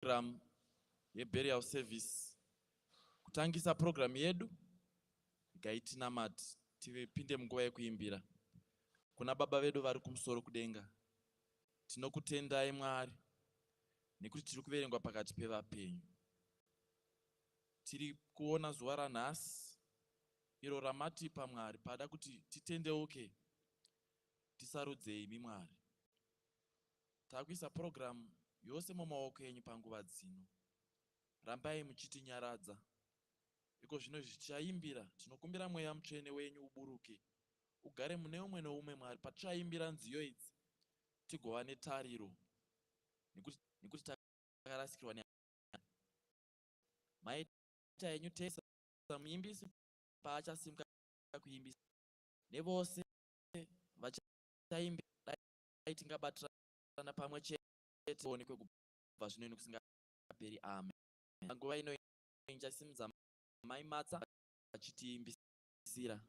program yeburial service. Kutangisa program yedu ikaitinamati tivipinde munguva yekuimbira. Kuna baba vedu vari kumusoro kudenga, tinokutendai Mwari nekuti tiri kuverengwa pakati pevapenyu. Tiri kuona zuva ranhasi iro ramatipa Mwari pada kuti titendeuke tisarudzei imi Mwari. Takuisa program yose mumaoko enyu panguva dzino. Rambai muchitinyaradza. Iko zvino zvichaimbira tinokumbira mweya mutsvene wenyu uburuke ugare mune umwe neumwe Mwari patichaimbira nziyo idzi tigova netariro nekuti takarasikirwa maita enyu tesa muimbisi paachasimuka kuimbisa nevose vachaimbira dai tingabatirana pamwe chete onekwe kubva zvino nokusingaperi. Amen. Nguva ino ichasimudza mai matsa achitiimbisira.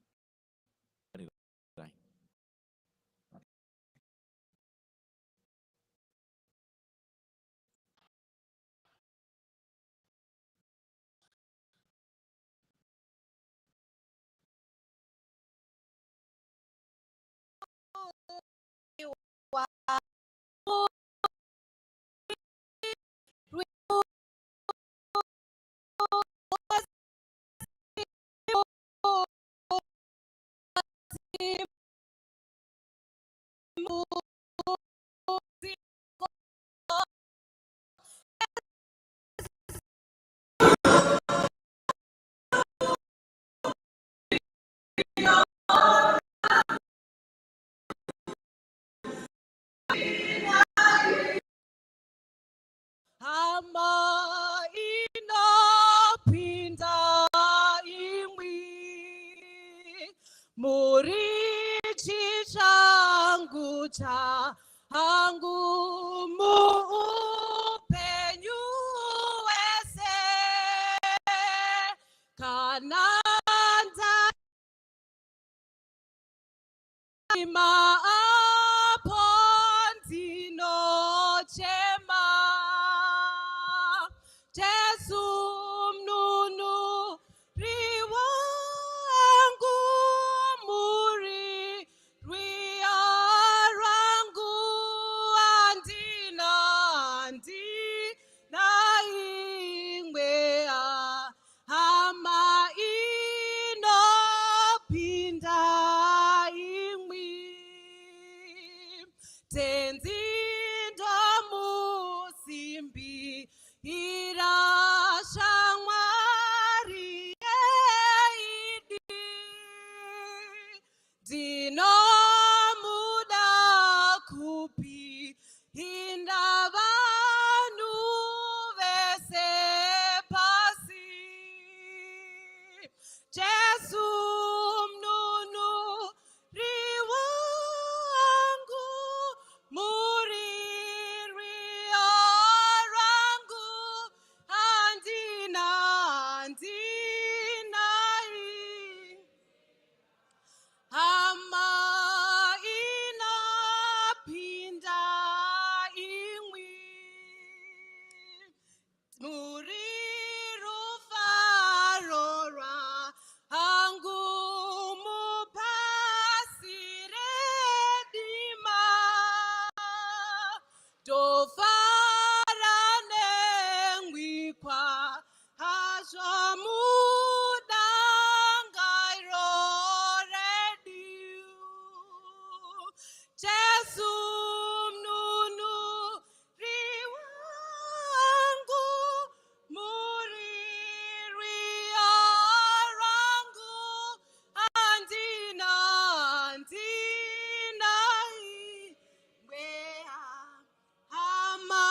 Hama inopinda imwi murichi changu changu muupenyu wese kana ndima apo ndinochema Jesu mnunuri wangu muri rwia rangu andina ingwe hama inopinda imwi tenzi ndomusimbi irashamwari yeidi dinomuda kupi hinda vanu vese pasi Jesu mnunuri wangu muri rwia rangu andina hama inapinda imwi muri rufaro rwangu mupasire dima tofara nengwikwa hazvamudangairo redu Jesu mnunuri wangu muri rwia rangu andina ingwe hama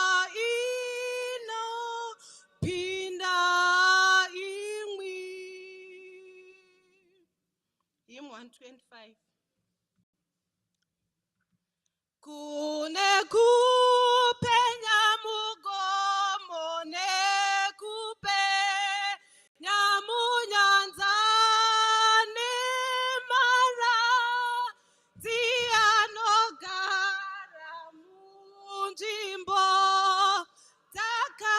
inopinda imwi. Hymn 125. Kune kupenya mugomo nekupenya munyanza nemara dzianogara munzvimbo dzaka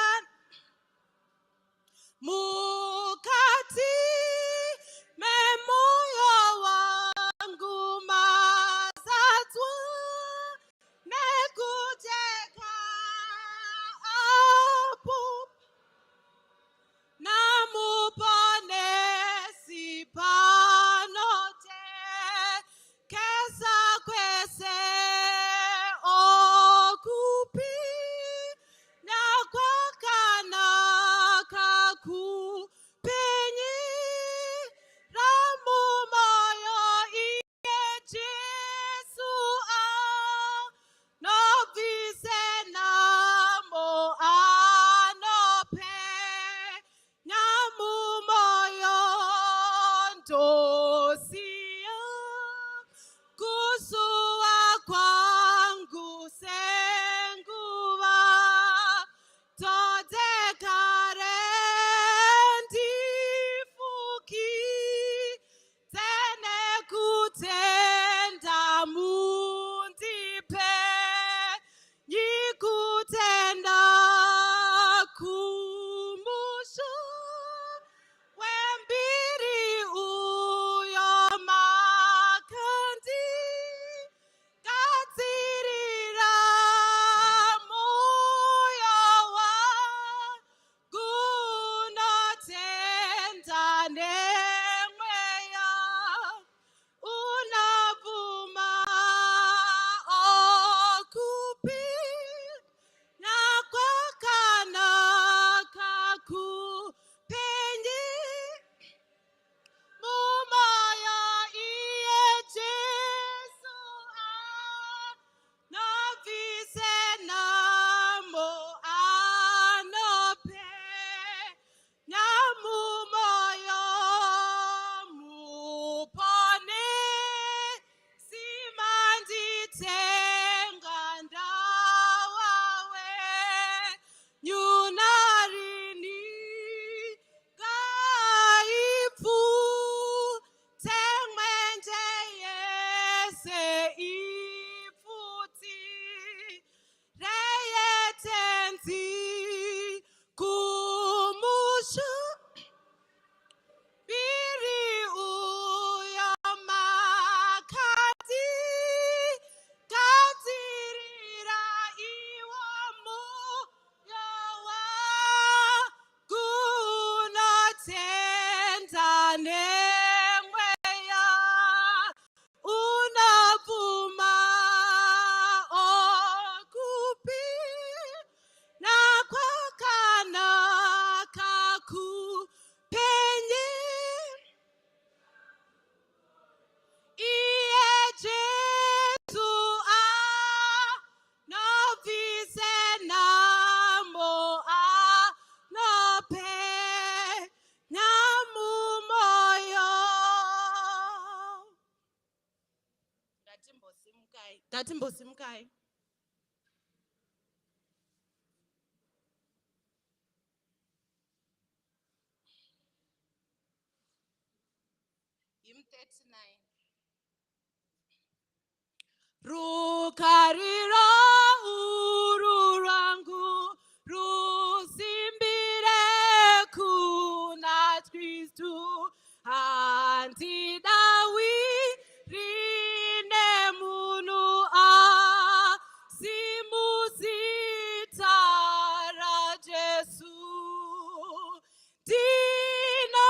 Ngatimbosimukai. Hymn 39. Rukarira uru rwangu rusimbire kuna Kristu handidawi rine munu simuzitara Jesu dina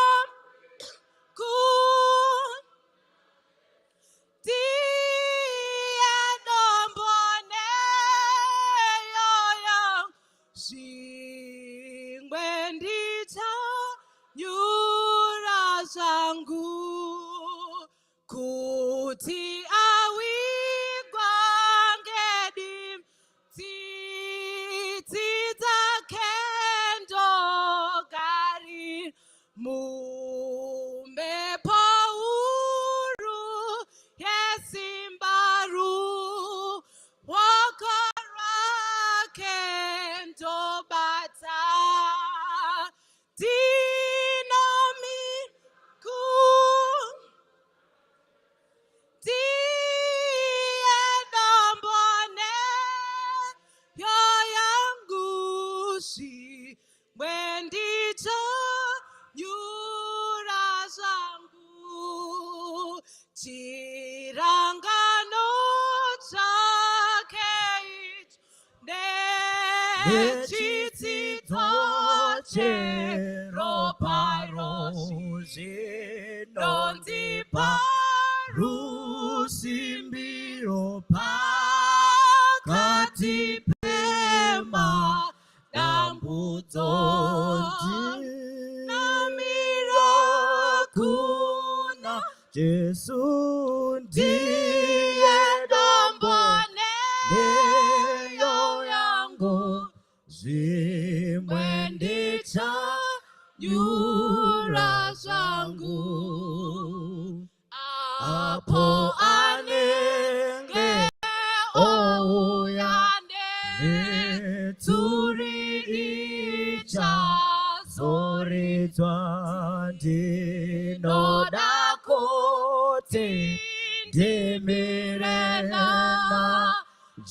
kuti awigwa ngedi tsitsi dzakendo gari mumbepo uru yesimbaru wakarake ndobata dinomiku diendombone yoyangushi wendicho nyura zangu chirangano chake nechitsitso cheroparoshi nondipa rusimbiro pakati pema dambudzo namira kuna Jesu ndiye dombone neyo yangu zimwendicha nyura zangu apo anenge ouyane neturi icha zoritwa ndinoda kuti ndimirena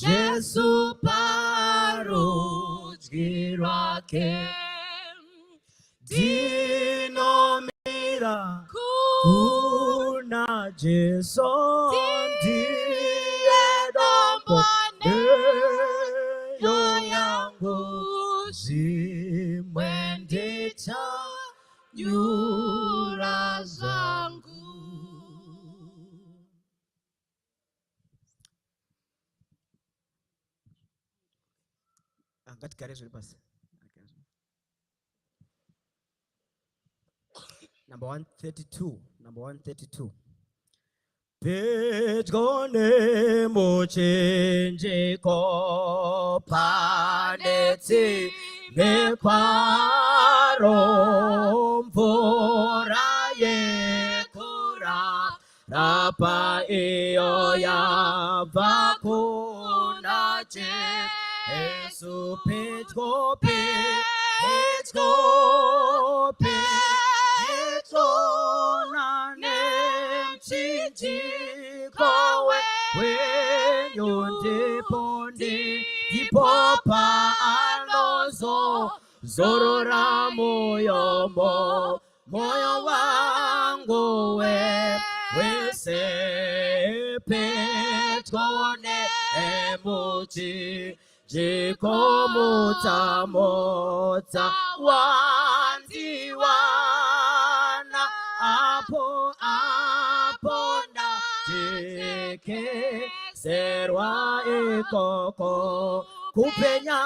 Jesu parudyi rwake ndinomira kuna Jesu ndiye dombone yangu zimwendicha nyura zangu. Number 132. Pedgone mochenjeko paneti nekwaro mvura yekura rapa iyo yabva kuna Jesu petgona nemchinjiko wenyondepondi ipopa anozo zorora moyo wangu wese petgone mota wandiwana apo ndatekezerwa ikoko kupenya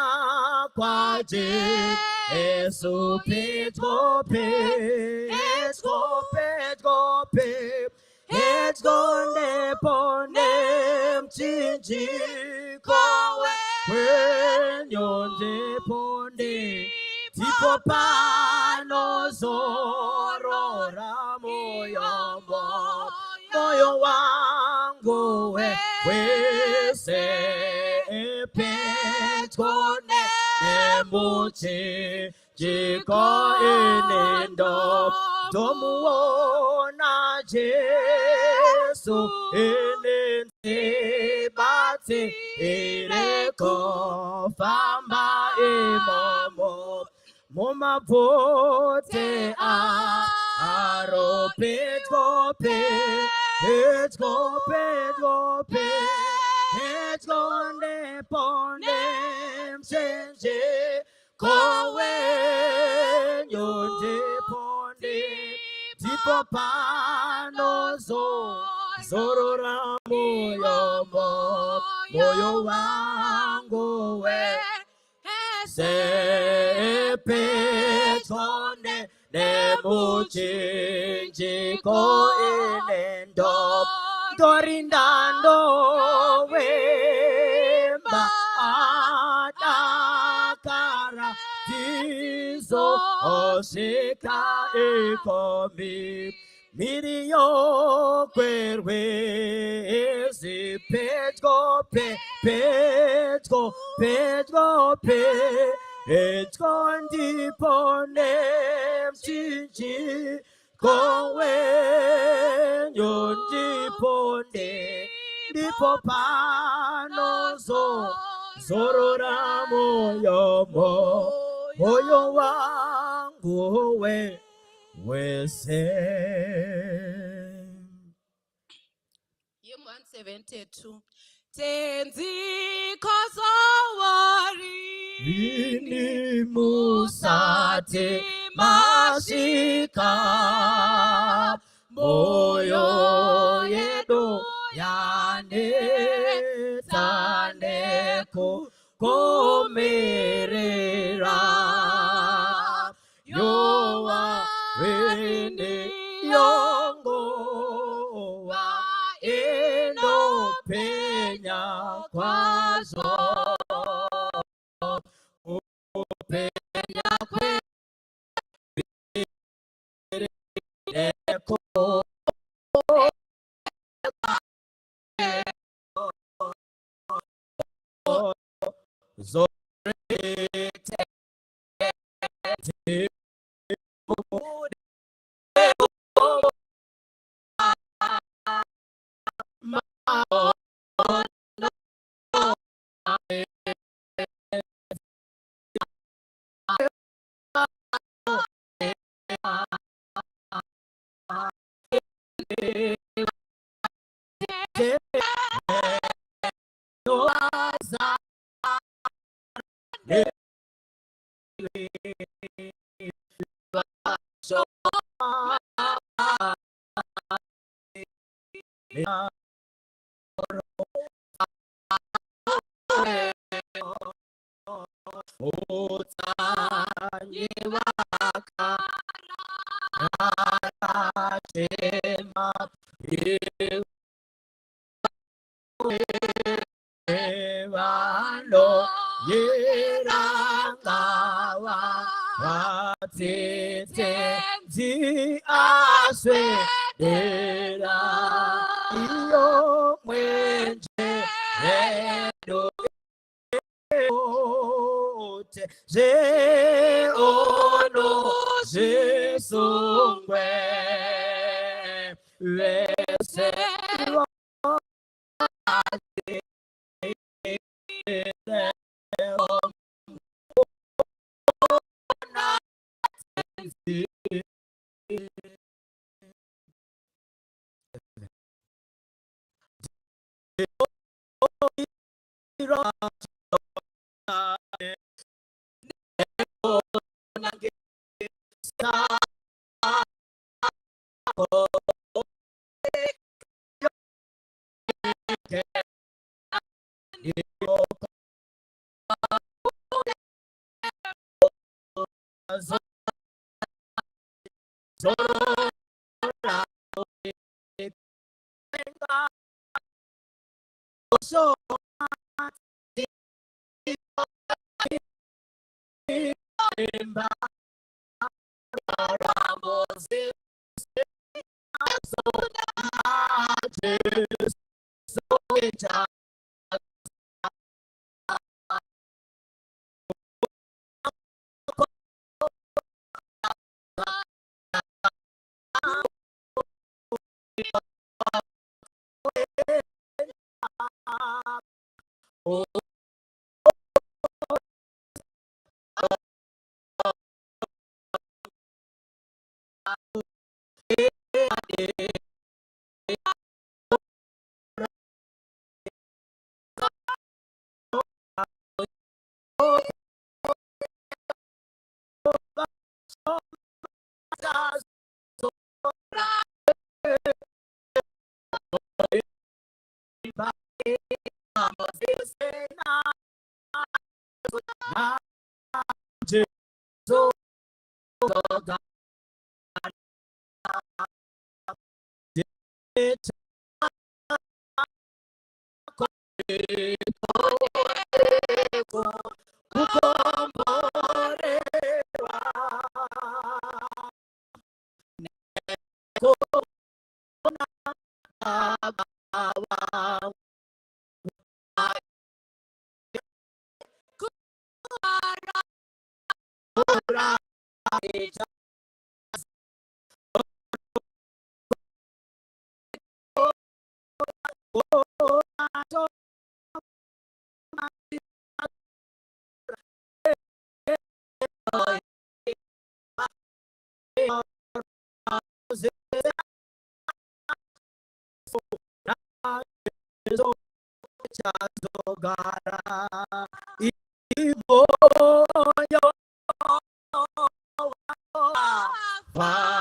kwa Jesu petgone pone mchinjiko wenyondepondi tipo pano zorora moyo wangu wese Petone Nemuchi Jiko Inendo Domuona Jesu Inende Bati Ireko Famba Imomo Moma Pote Aro Petko Petko ne ponem senje kowe nyonde ponde tipo panozo zorora moyo wangu we se petone ne muchinji ko inendo dorindando wemba atakara tizo osika ekomi mirio kwerwe ezi petko ndipone mchinji kowe nyondiponde ndipo panozo zorora moyo wangu wese. Hymn 172. Tenzi kozawari ini musate mashika moyo yedo yane tane komerera yowa wene yongo wa eno penya kwazo penya kwe eko Je ono je songwe wese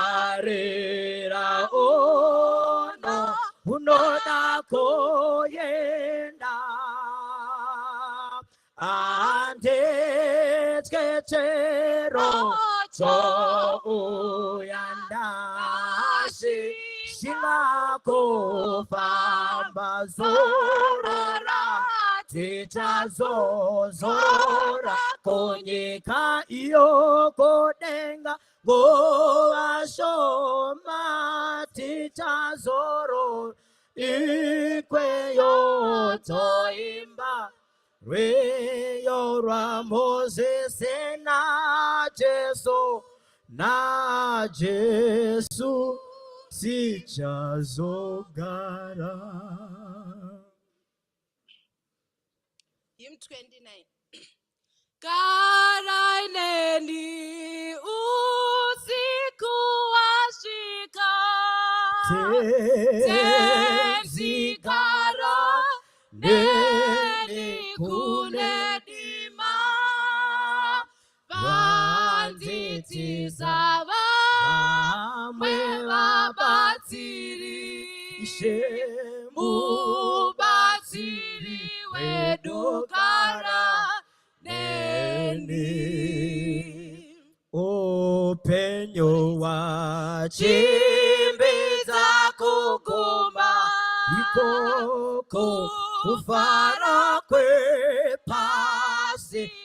Farera ono unoda koyenda ande tketero so uyandashi shilako famba zorora tichazozora konyika iyo kodenga Goashoma tichazoro ikweyo toimba reyo ra Moses na Jesu tichazogara. Hymn 29. Karaineni usiku washika tenzikara neni kunedima vanditiza vamwe vabatsiri mubatsiri wedukara upenyu wachimbiza kuguma ikoko kufara kwepasi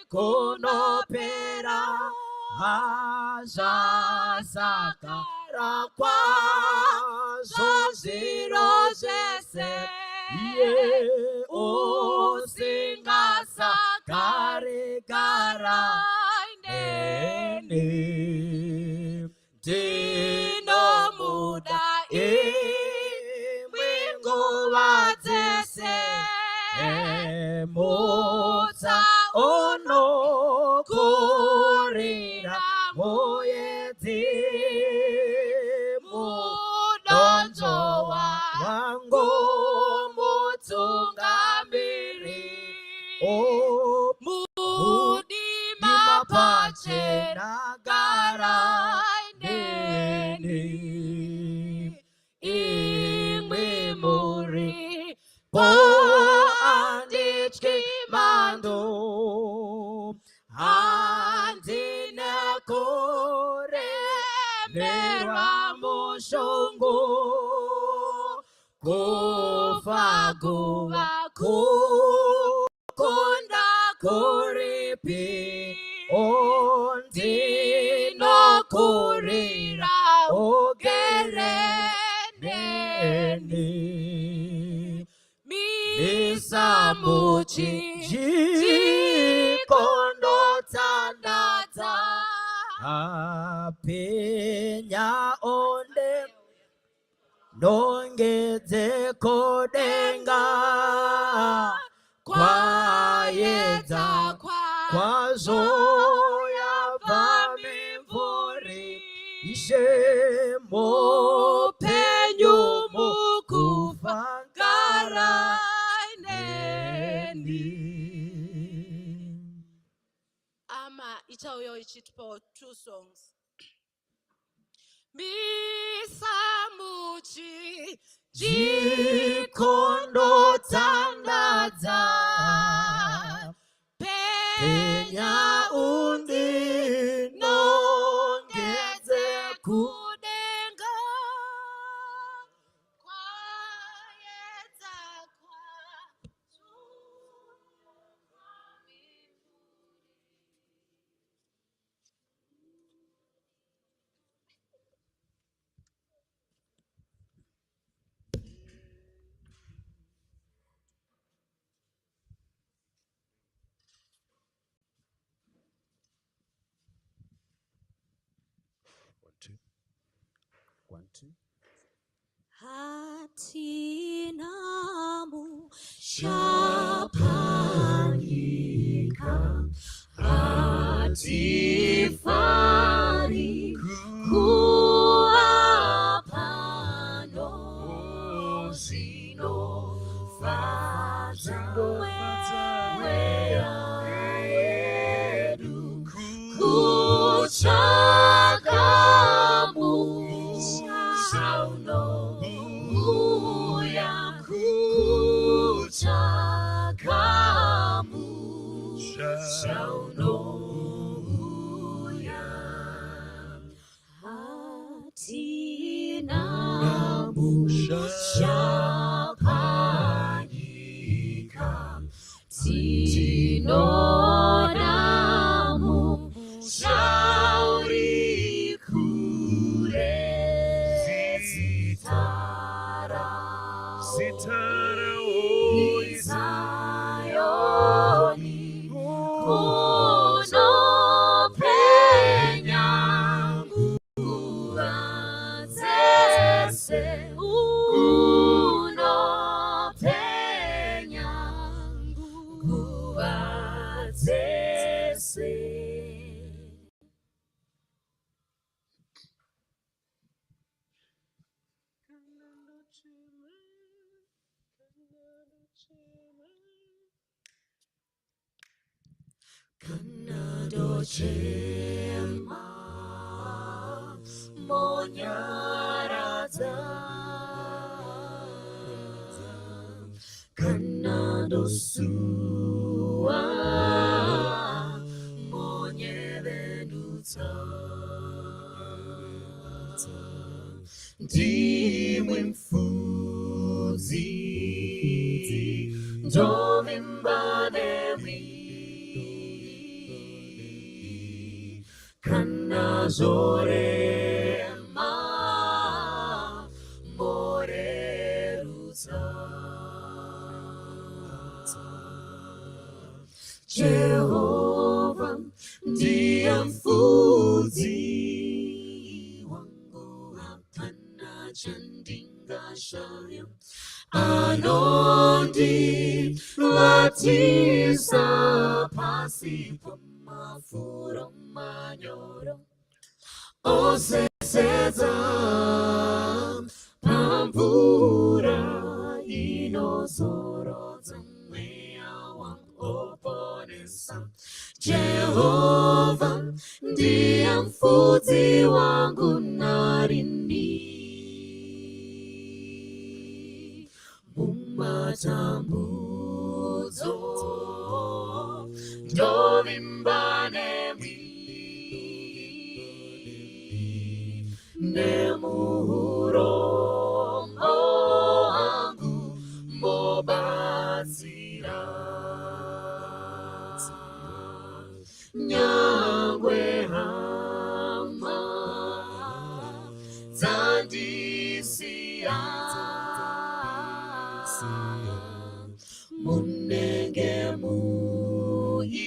kunopera hazasakara kwazo ziro zese iye usingasa karigara neni dino muda Mlingo wadzese mutsa ono kurira moyedzi mudonzo wango mutsungamiri mudima pachena gara neni imwe muri po anditki mando andina kore mera moshongo kufaguwa kukonda kuripi ondino kurira ogere neni misamuchi jikondo tandata apenya onde nongedze kodenga kwayedza kwazvo yabva mimvuri ishe mupenyu mukufa garai neni. Ichauyo ichitipawo 2 songs. Misamuchi jikondo tandadza penya undi nongedze kudenga kwayedza hatinamu shapanyika hatifari kuapano zinofadza mweya yedu kuchagamu sauno uya kuchagamu sauno uya hatinamu shapanyika tinodamu shauri kure zitara Zayoni kunopenya nguva dzese kunopenya nguva dzese. Kanado chema monyaraza Kanado sua monyevenutsa ndimwe mfudzi ndovimbademwi Kanazorema morerutsa Jehova ndiye mfudzi wangu hapana chandingashaya anondilatisa pasi pamafuro manyoro osesedza pamvura inozorodza mweya wangu oponesa Jehova ndiye mfudzi wangu narini mumatambudzo ndovimbademwi nemuhurombo wangu mobatsira nyangwe hama dzandisiya munenge muineni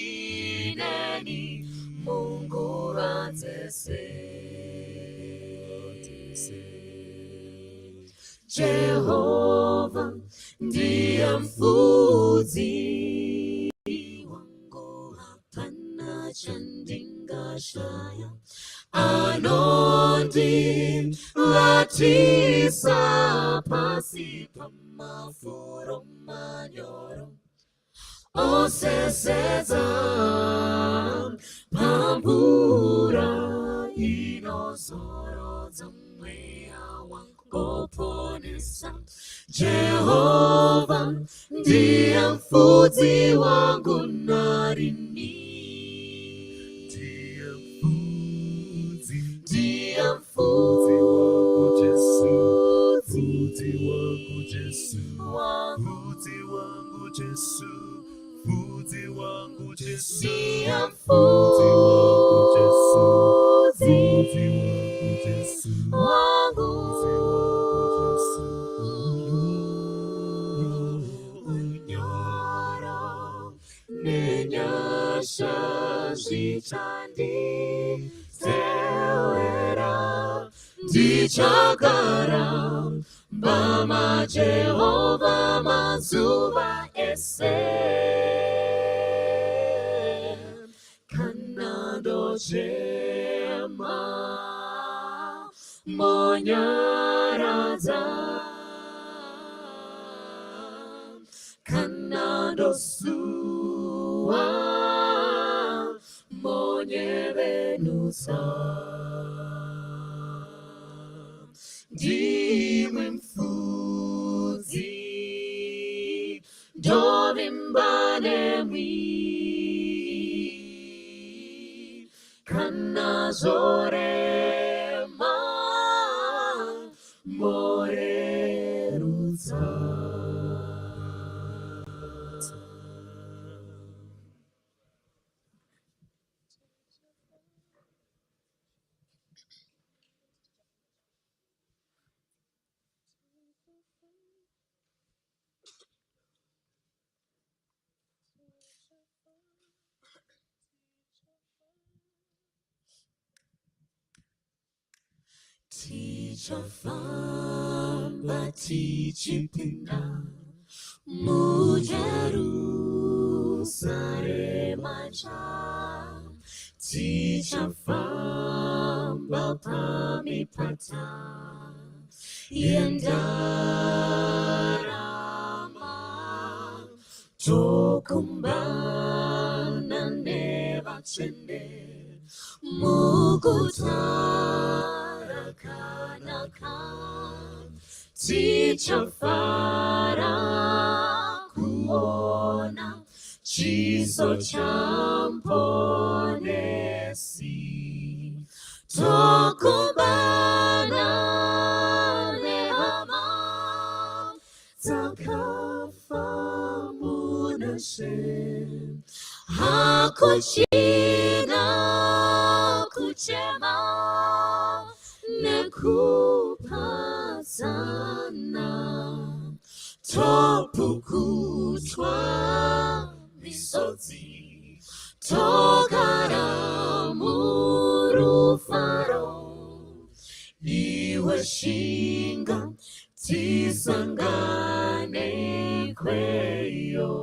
munguva dzese Jehova ndiye mfudzi wangu, hapana cha ndingashaya. Anondilatisa pasi pa mafuro manyoro, oseseza pambura inozorodza mweya wangoponesa. Jehova ndiye mfudzi wangu narini, ndiye mfudzi wangu Jesu, mfudzi wangu Jesu, mfudzi wangu Jesu, mfudzi wangu Jesu, ndiye mfudzi wangu Jesu, mfudzi wangu Jesu, wangu unyoro nenyasha zvichandi tewera ndichagara mbama Jehova mazuva ese. Kana ndochema monyaradza, kana ndosuwa monyevenusa. Ndimwe mfudzi ndovimba nemwi, kana zorema morerutsa. Tichafamba tichipinda muJerusalema cha, tichafamba pamipata yendarama, tokumbana nevatsvene mukutarakanaka, tichafara kuona chiso champonesi, tokumbana nehama takafa munashe. Hakuchina kuchema nekupatana, topukutwa misodzi, togara murufaro, iwe shinga tisangane kweyo.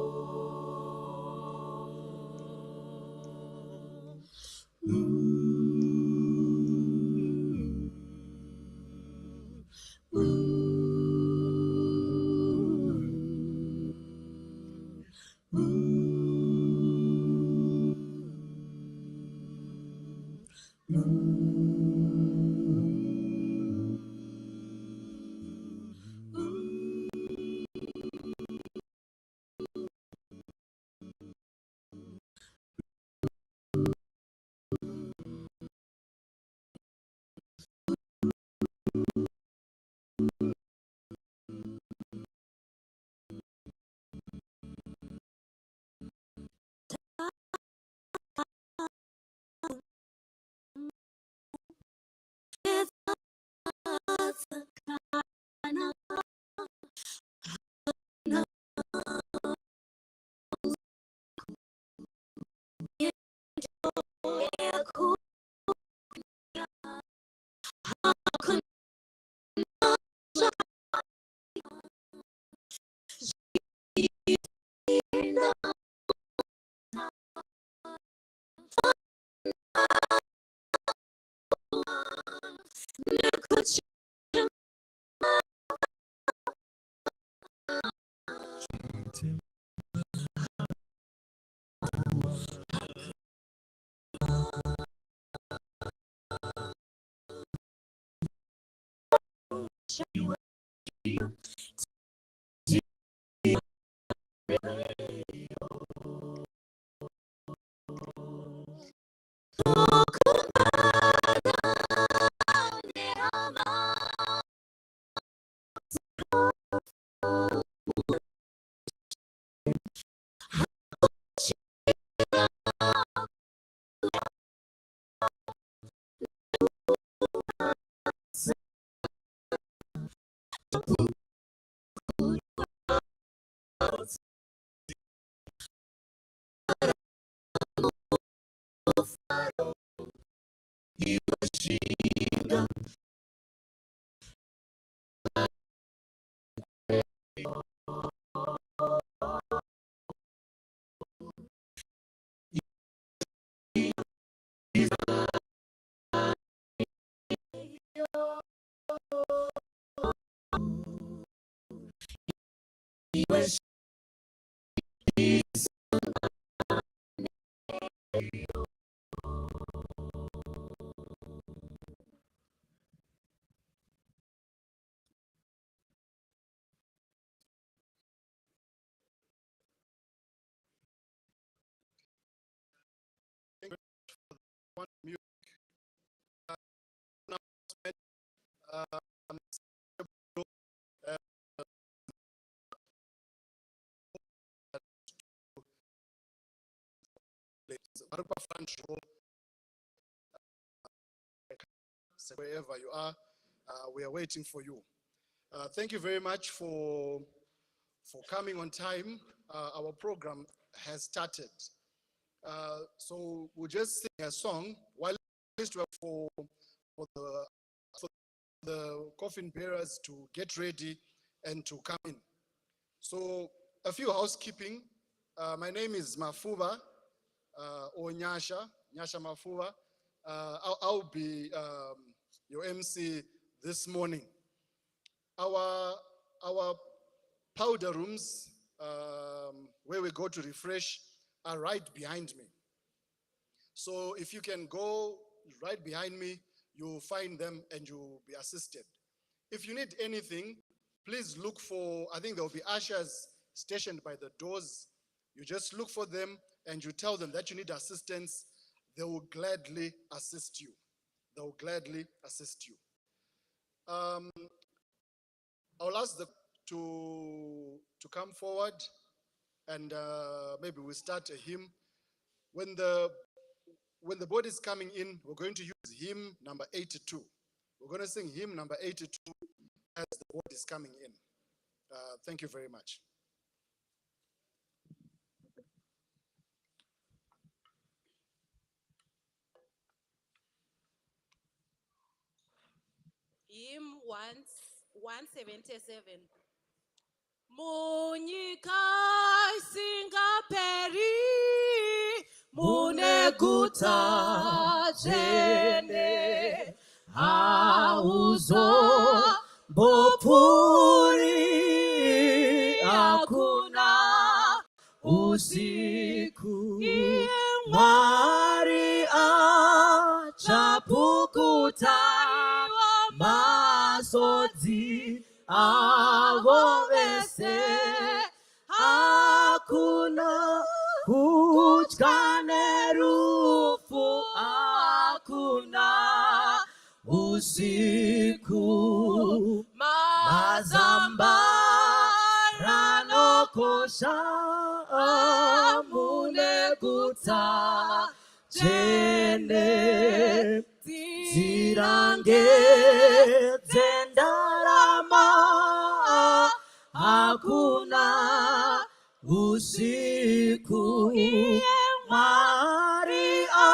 Wherever you are, we are waiting for you. Thank you very much for coming on time. Our program has started. So we'll just sing a song while for the coffin bearers to get ready and to come in. So a few housekeeping. My name is Mafuba, or Nyasha Mafuba. I'll be your MC this morning. Our powder rooms, where we go to refresh, are right behind me. So if you can go right behind me, you'll find them and you'll be assisted. If you need anything, please look for, I think there will be ushers stationed by the doors. You just look for them and you tell them that you need assistance. They will gladly assist you. They will gladly assist you. I'll ask them to come forward, and maybe we start a hymn. When the body is coming in, we're going to use hymn number 82. We're going to sing hymn number 82 as the body is coming in. Thank you very much. Hymn 177. Munyika singaperi Muneguta jene auzo bopuri hakuna usiku Maria chapukuta masodzi avo vese hakuna kutya nerufu hakuna usiku mazamba ranokosha muneguta jene zirange zendarama hakuna usiku Maria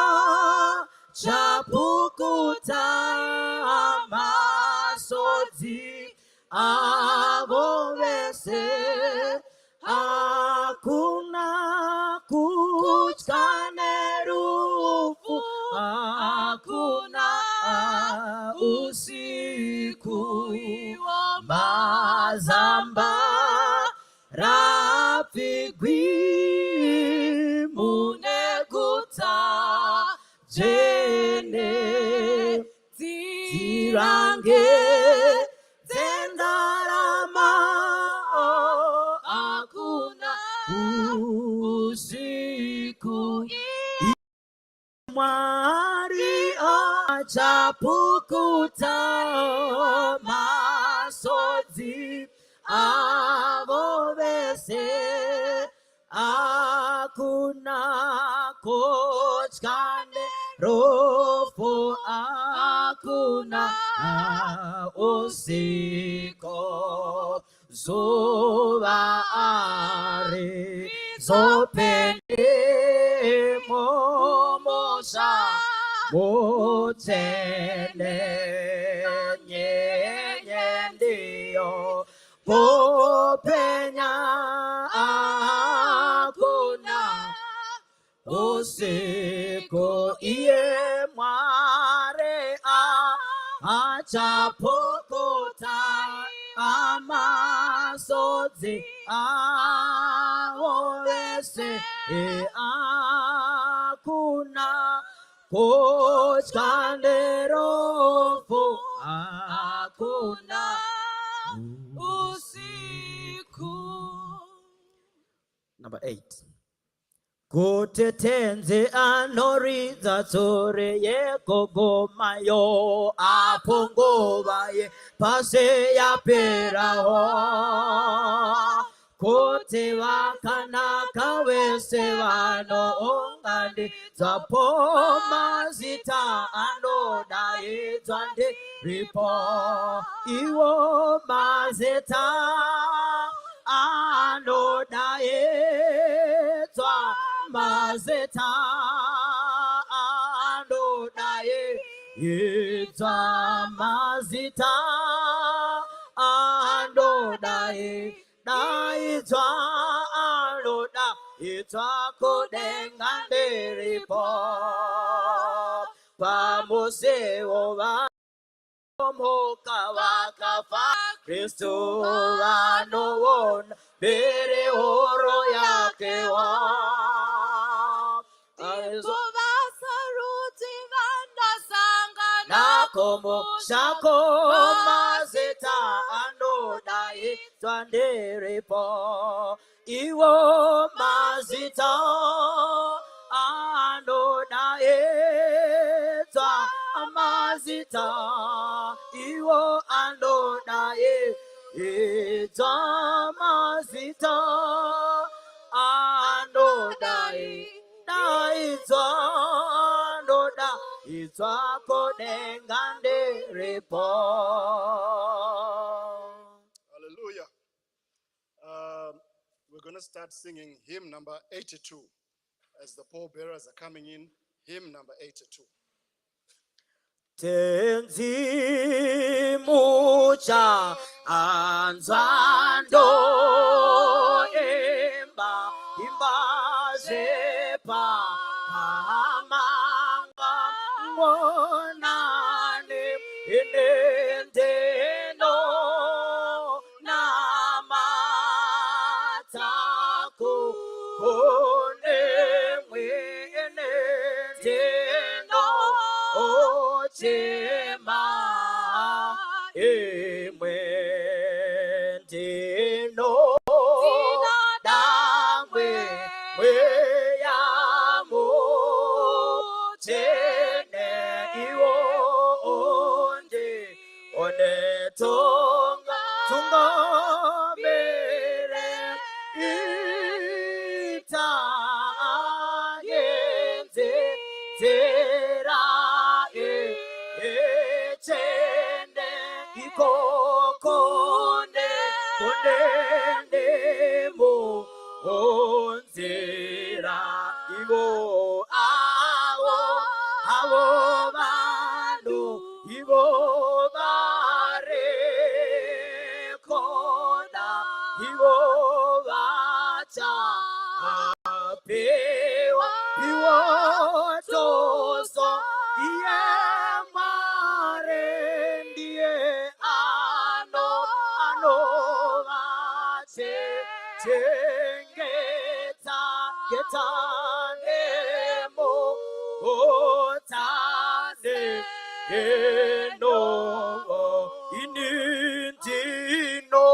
chapukuta masodzi avo vese hakuna kutya nerufu hakuna usiku range zendarama hakuna usiku Mwari achapukuta masodzi avo vese hakuna kotyane rofu hakuna usiku zuva ari zopende momosha motene nyenyendio popenya akuna usiku iye mware achapokota amasodzi awovese akuna kotyandero akuna usiku. Number 8. Kutetenze anoridza tsore yegogomayo apongova ye pase yaperaho kuti vakanaka vese vanounganidza po mazita anodaidzwa ndiripo iwo mazita anodaidzwa mazita anodaidzwa mazita anodaidzwa anodaidzwa kudenga ndiripo pamusewo vamhoka vakafa Kristu vanoona mbere horo yakewa nakomo shako mazita anodaidzwa ndiripo iwo mazita anodaidzwa mazita iwo anodaidzwa mazita anodaidzwa kudenga ndiripo. Hallelujah. We're going to start singing hymn number 82 as the pallbearers are coming in. Hymn number 82. Tenzi mucha anzando imba zepa amanga monane inendeno namataku kone mwene Chema emwendino dangwe weyamo chene iwo onde onetonga mere ita yenze zera echende ikokone konendemo onzera iwo awo vanhu ivo varekoda ivo vacha apewa iwo toso iye mare ndiye chengeta getanemo otane inindino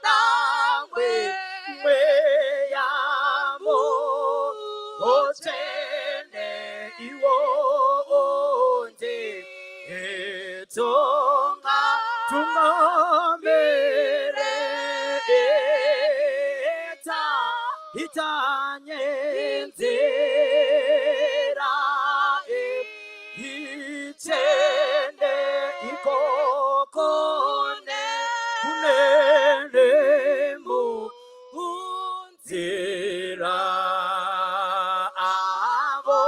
nawe mweyamo otene iwo onde etonga tungamere eta itanyenzera itende ikokone kunene munzira avo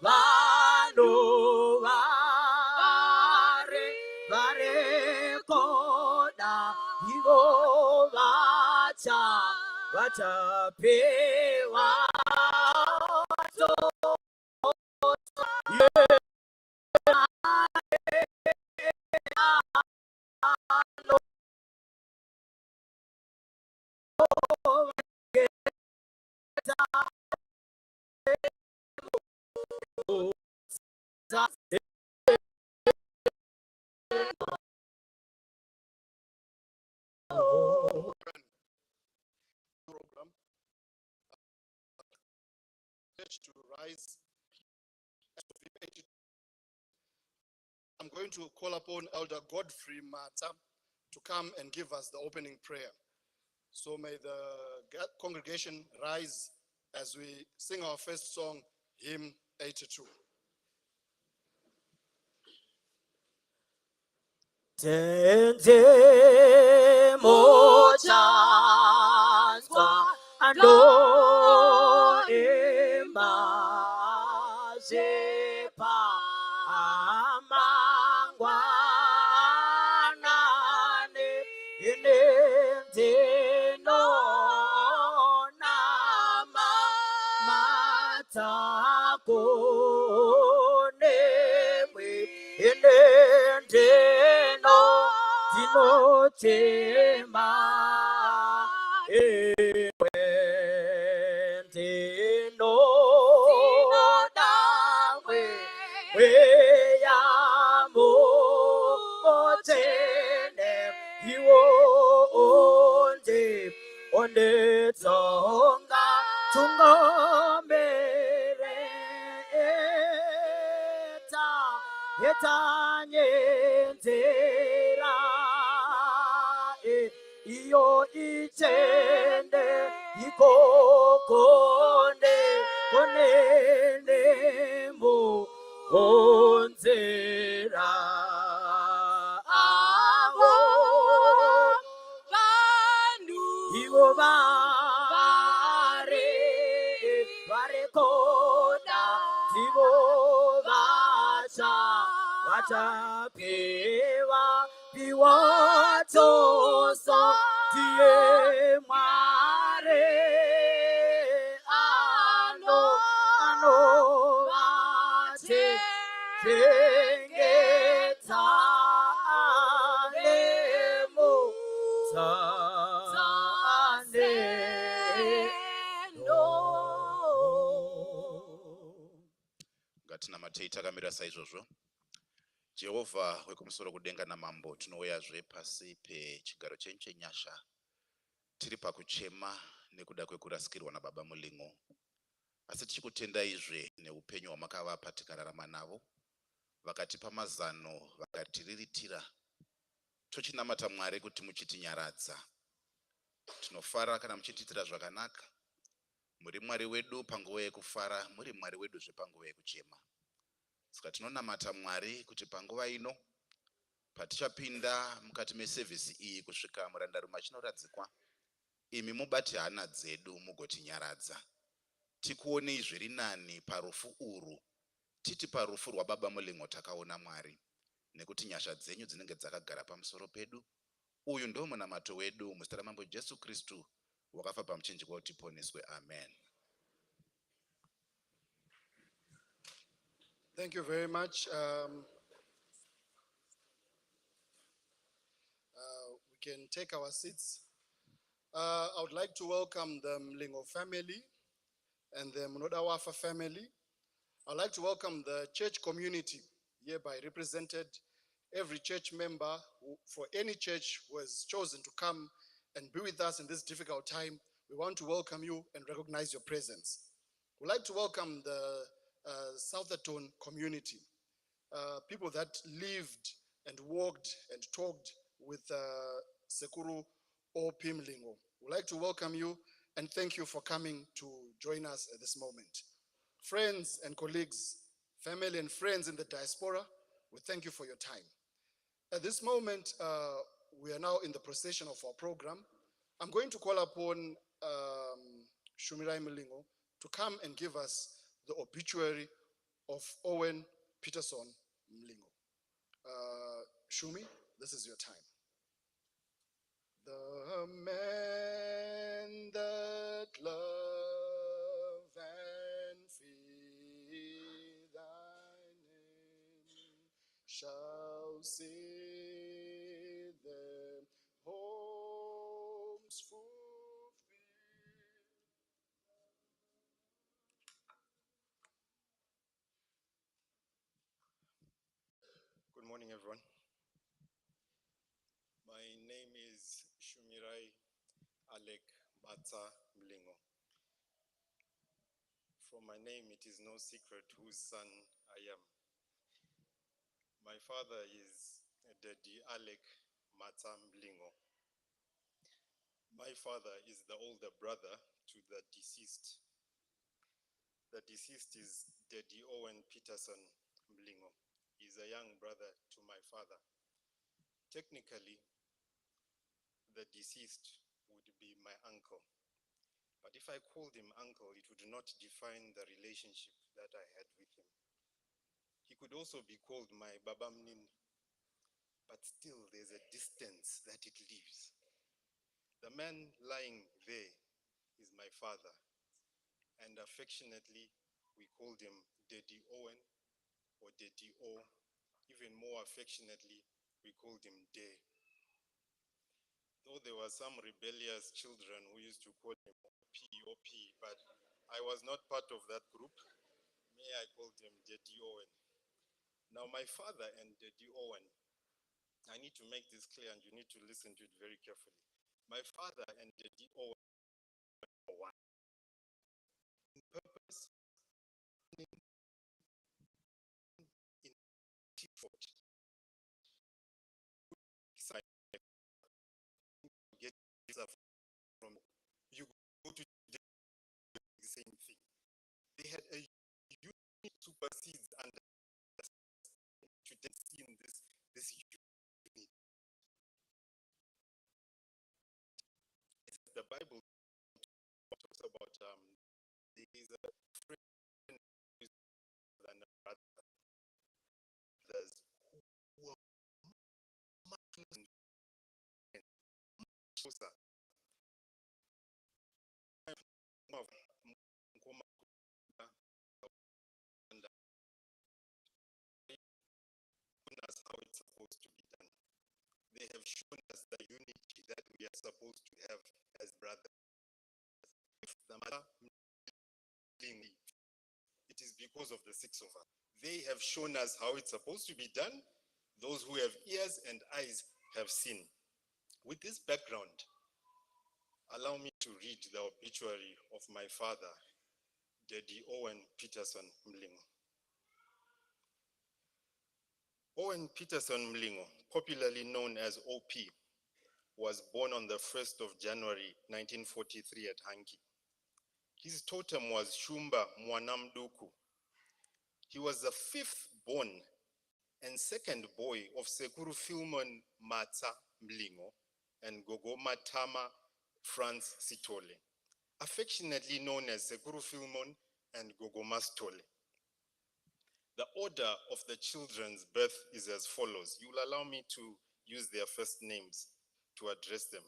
vano varekoda ivo vachapewa Program. To rise. I'm going to call upon Elder Godfrey Mata to come and give us the opening prayer. So may the congregation rise as we sing our first song, hymn 82. Tenze mochanzwa ando emazepa amangwanane inenzeno nama matako nemwe inenzeno dinotema ekwenteno dawe weyamo otene iwo onde tonga tungomere etanyenzera iyo itende ikokonde konene mu onzera avo vandu ivo varekoda ivo vachapewa piwatoso die mware ano vache chengeta nemo ngatinamate takamira saizvozvo. Jehovha wekumusoro kudenga namambo, tinouyazve pasi pechigaro chenyu chenyasha tiri pakuchema nekuda kwekurasikirwa nababa Mlingo, asi tichikutendaizve neupenyu hwamakavapa tikararama navo, vakatipa mazano, vakatiriritira. Tochinamata Mwari kuti muchitinyaradza. Tinofara kana muchitiitira zvakanaka. Muri Mwari wedu panguva yekufara, muri Mwari wedu panguva yekuchema. Saka tinonamata Mwari kuti panguva ino patichapinda mukati mesevhisi iyi kusvika murandarume achinoradzikwa, imi mubati hana dzedu mugotinyaradza. Tikuonei zviri nani parufu urwu, titi parufu rwababa Mlingo takaona Mwari, nekuti nyasha dzenyu dzinenge dzakagara pamusoro pedu. Uyu ndo munamato wedu muzita ramambo Jesu Kristu wakafa pamuchinjikwa kuti tiponeswe. Amen. Thank you very much. We can take our seats. I would like to welcome the Mlingo family and the Mnodawafa family. I'd like to welcome the church community hereby represented. Every church member for any church who has chosen to come and be with us in this difficult time, we want to welcome you and recognize your presence. We'd like to welcome the Southerton community, people that lived and walked and talked with Sekuru O.P. Mlingo. We'd like to welcome you and thank you for coming to join us at this moment. Friends and colleagues, family and friends in the diaspora, we thank you for your time. At this moment, we are now in the procession of our program. I'm going to call upon Shumirai Mlingo to come and give us the obituary of Owen Peterson Mlingo. Shumi, this is your time. The man that love and fear thy name shall see their homes fulfilled. Good morning, everyone. My name is Shumirai Alec Bata Mlingo. From my name, it is no secret whose son I am. My father is Daddy Alec Mata Mlingo. My father is the older brother to the deceased. The deceased is Daddy Owen Peterson Mlingo. He's a young brother to my father. Technically, the deceased would be my uncle. But if I called him uncle, it would not define the relationship that I had with him. He could also be called my Baba Mnin, but still there's a distance that it leaves. The man lying there is my father, and affectionately we called him Daddy Owen or Daddy O. Even more affectionately, we called him Day. Though there were some rebellious children who used to call him OP, but I was not part of that group. Me, I called him Daddy Owen. Now, my father and Daddy Owen, I need to make this clear and you need to listen to it very carefully. My father and Daddy Owen were one. In purpose, in effort, get from you go to the same thing. They had a unit supersedes and to see in this unit. The Bible talks about there is a friend than a brother. Others who are much closer. Us how it's supposed to be done. They have shown us the unity that we are supposed to have as brothers. If the matter it is because of the six of us. They have shown us how it's supposed to be done. Those who have ears and eyes have seen. With this background, allow me to read the obituary of my father, Daddy Owen Peterson Mlingo. Owen Peterson Mlingo, popularly known as OP, was born on the 1st of January 1943 at Hanki. His totem was Shumba Mwanamduku. He was the fifth born and second boy of Sekuru Philmon Mata Mlingo and Gogo Matama Franz Sitole, affectionately known as Sekuru Philmon and Gogo Mastole. The order of the children's birth is as follows. You will allow me to use their first names to address them.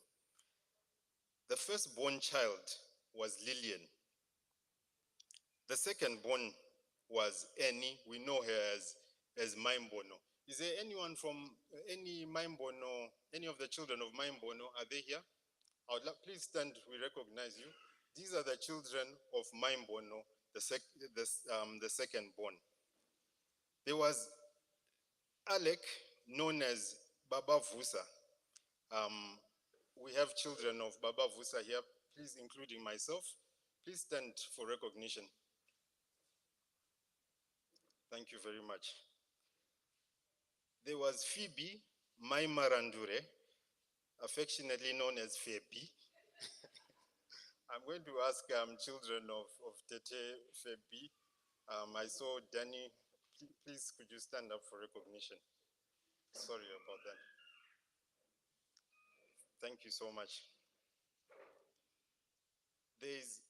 The firstborn child was Lillian. The second-born was Annie. We know her as Maimbono. Is there anyone from any Maimbono, any of the children of Maimbono? Are they here? Please stand, we recognize you. These are the children of Maimbono, the second-born. There was Alec, known as Baba Vusa. We have children of Baba Vusa here, please, including myself. Please stand for recognition. Thank you very much. There was Phoebe Maimarandure, affectionately known as Febi. I'm going to ask children of Tete Febi. I saw Danny. Please, could you stand up for recognition? Sorry about that. Thank you so much. There's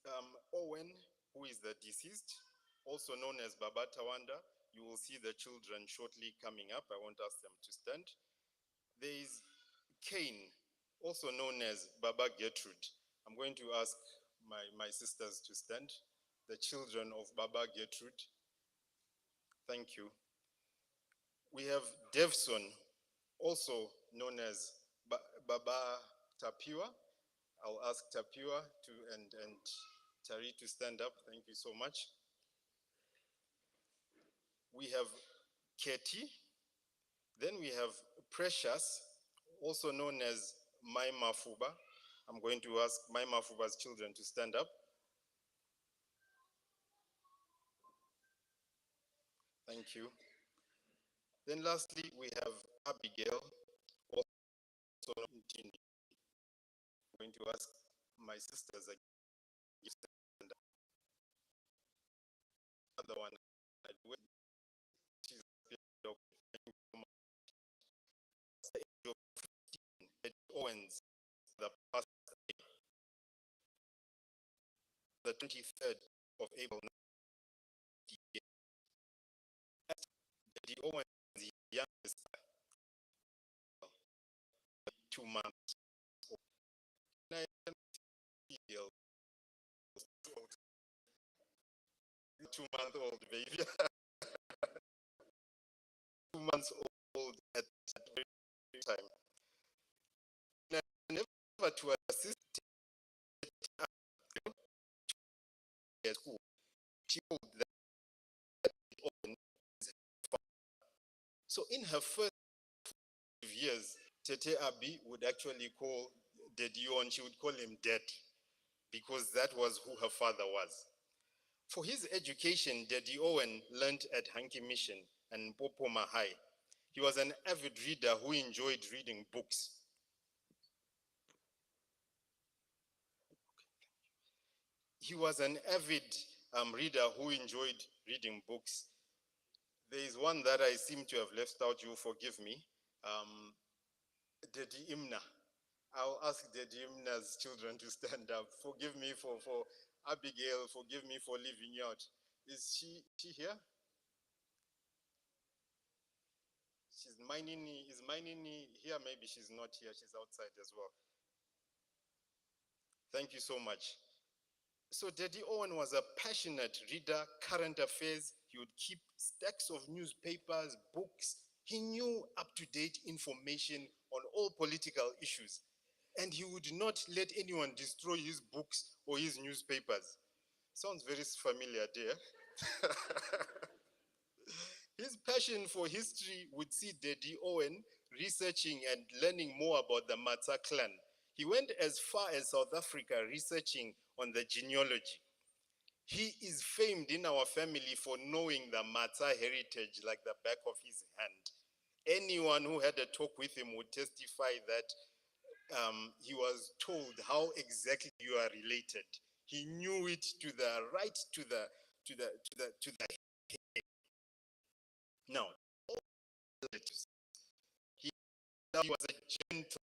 Owen, who is the deceased, also known as Baba Tawanda. You will see the children shortly coming up. I won't ask them to stand. There is Cain, also known as Baba Gertrude. I'm going to ask my sisters to stand. The children of Baba Gertrude. Thank you. We have Devson, also known as Baba Tapiwa. I'll ask Tapiwa and Tari to stand up. Thank you so much. We have Katie. Then we have Precious, also known as Mai Mafuba. I'm going to ask Mai Mafuba's children to stand up. Thank you. Then lastly, we have Abigail, also known as Tini. I'm going to ask my sisters again to stand up. Other one, she's Owens, the past the 23rd of April. The Owen's youngest, 2 months old. 2-month-old baby. 2 months old at the very time. Never to assist at school. She told that Owen is her father. So in her first years, Tete Abi would actually call Daddy Owen, she would call him Dad, because that was who her father was. For his education, Daddy Owen learned at Hanki Mission and Popoma High. He was an avid reader who enjoyed reading books. He was an avid reader who enjoyed reading books. There is one that I seem to have left out, you forgive me. Daddy Imna. I'll ask Daddy Imna's children to stand up. Forgive me for Abigail, forgive me for leaving you out. Is she here? Is Mainini here? Maybe she's not here, she's outside as well. Thank you so much. So Daddy Owen was a passionate reader, current affairs. He would keep stacks of newspapers, books. He knew up-to-date information on all political issues. And he would not let anyone destroy his books or his newspapers. Sounds very familiar, dear. His passion for history would see Daddy Owen researching and learning more about the Matsa clan. He went as far as South Africa researching on the genealogy. He is famed in our family for knowing the Matsa heritage like the back of his hand. Anyone who had a talk with him would testify that he was told how exactly you are related. He knew it to the right, to the head. Now, he was a gentle,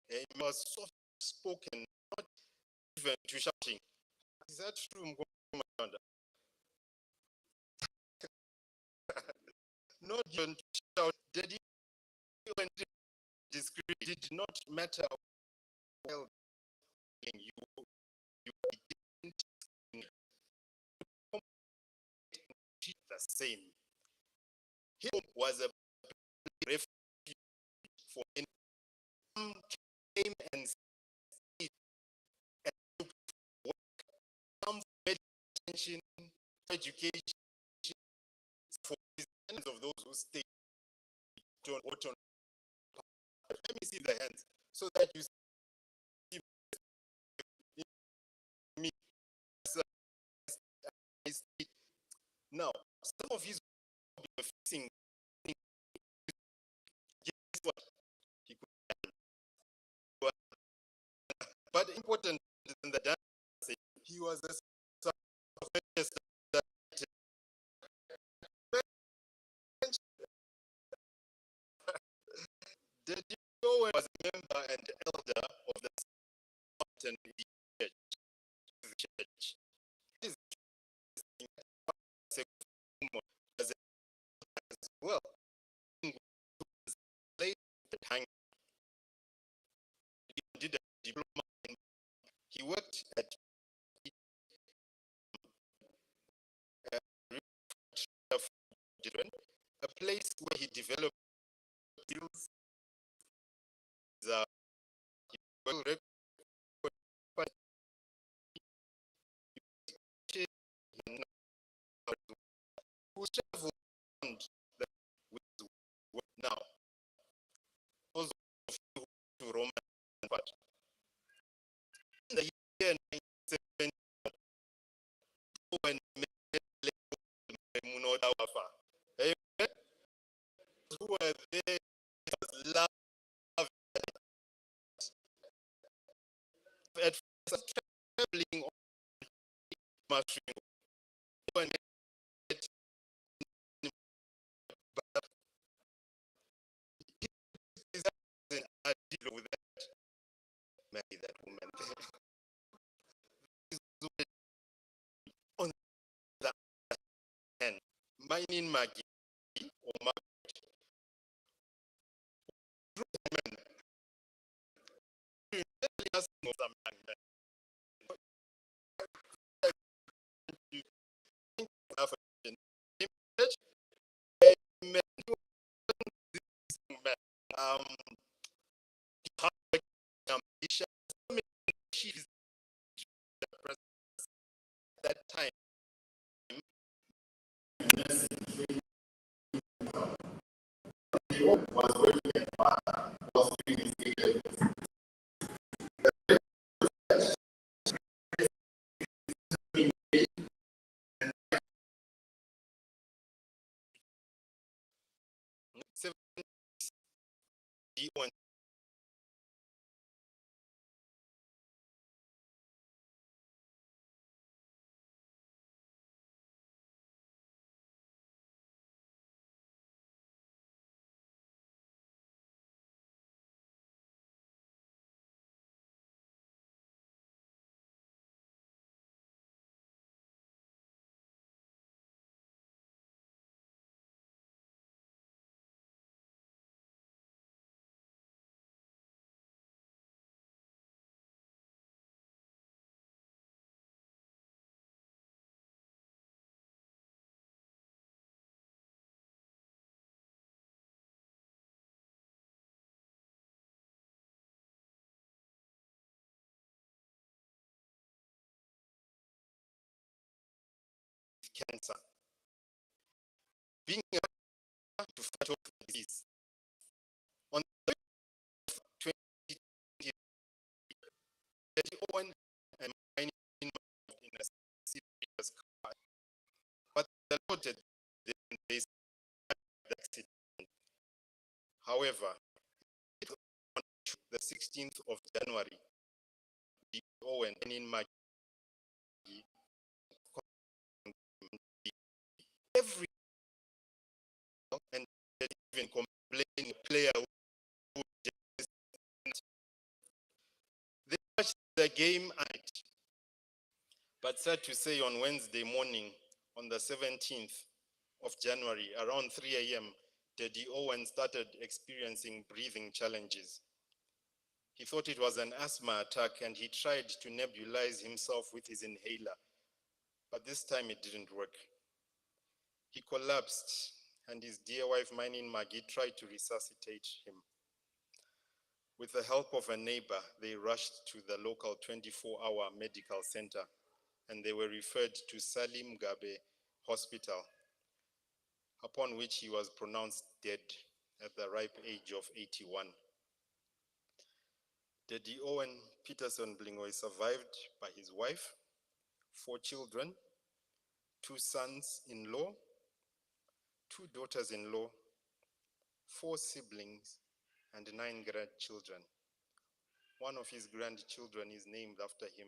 he was soft-spoken, not even to shouting. Is that true, Mkomanda? Not even to shout. Daddy when discreet, it did not matter well you didn't the same. He was a refuge for anyone came and stayed and looked for work, some for attention, education, for his hands of those who stay on. Let me see the hands so that you see me. Now, some of you were fixing. Guess what? He could, but important in the dance, he was a Did you know Owen was a member and elder of the Mountain Church? His as well. Late hang. He did a diploma. He worked at a place where he developed skills. Well record, but who traveled with now. Those of you to Roman, but in the year 1970, when who were there was love at first traveling on mushroom. When I deal with that, marry that woman. On the hand, mining Maggie or Margaret, women, she's that time. D1 cancer. Being able to fight off the disease. On the 2020, Owen and mining in a serious car. But the Lord did this accident. However, on the 16th of January, the Owen in Maggie, every and even complaining player who they watched the game at, but sad to say on Wednesday morning, on the 17th of January, around 3 a.m., Daddy Owen started experiencing breathing challenges. He thought it was an asthma attack and he tried to nebulize himself with his inhaler, but this time it didn't work. He collapsed and his dear wife, Mining Maggie, tried to resuscitate him. With the help of a neighbor, they rushed to the local 24-hour medical center and they were referred to Salim Gabe Hospital. upon which he was pronounced dead at the ripe age of 81. Daddy Owen Peterson Mlingo is survived by his wife, 4 children, 2 sons-in-law, 2 daughters-in-law, 4 siblings, and 9 grandchildren. One of his grandchildren is named after him,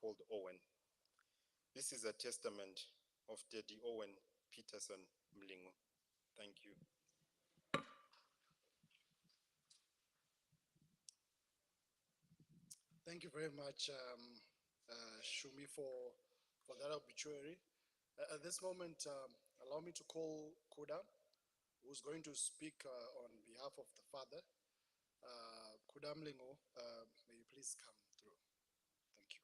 called Owen. This is a testament of Daddy Owen Peterson Mlingo. Thank you. Thank you very much, Shumi, for that obituary. At this moment, allow me to call Kuda, who's going to speak on behalf of the father. Kuda Mlingo, may you please come through. Thank you.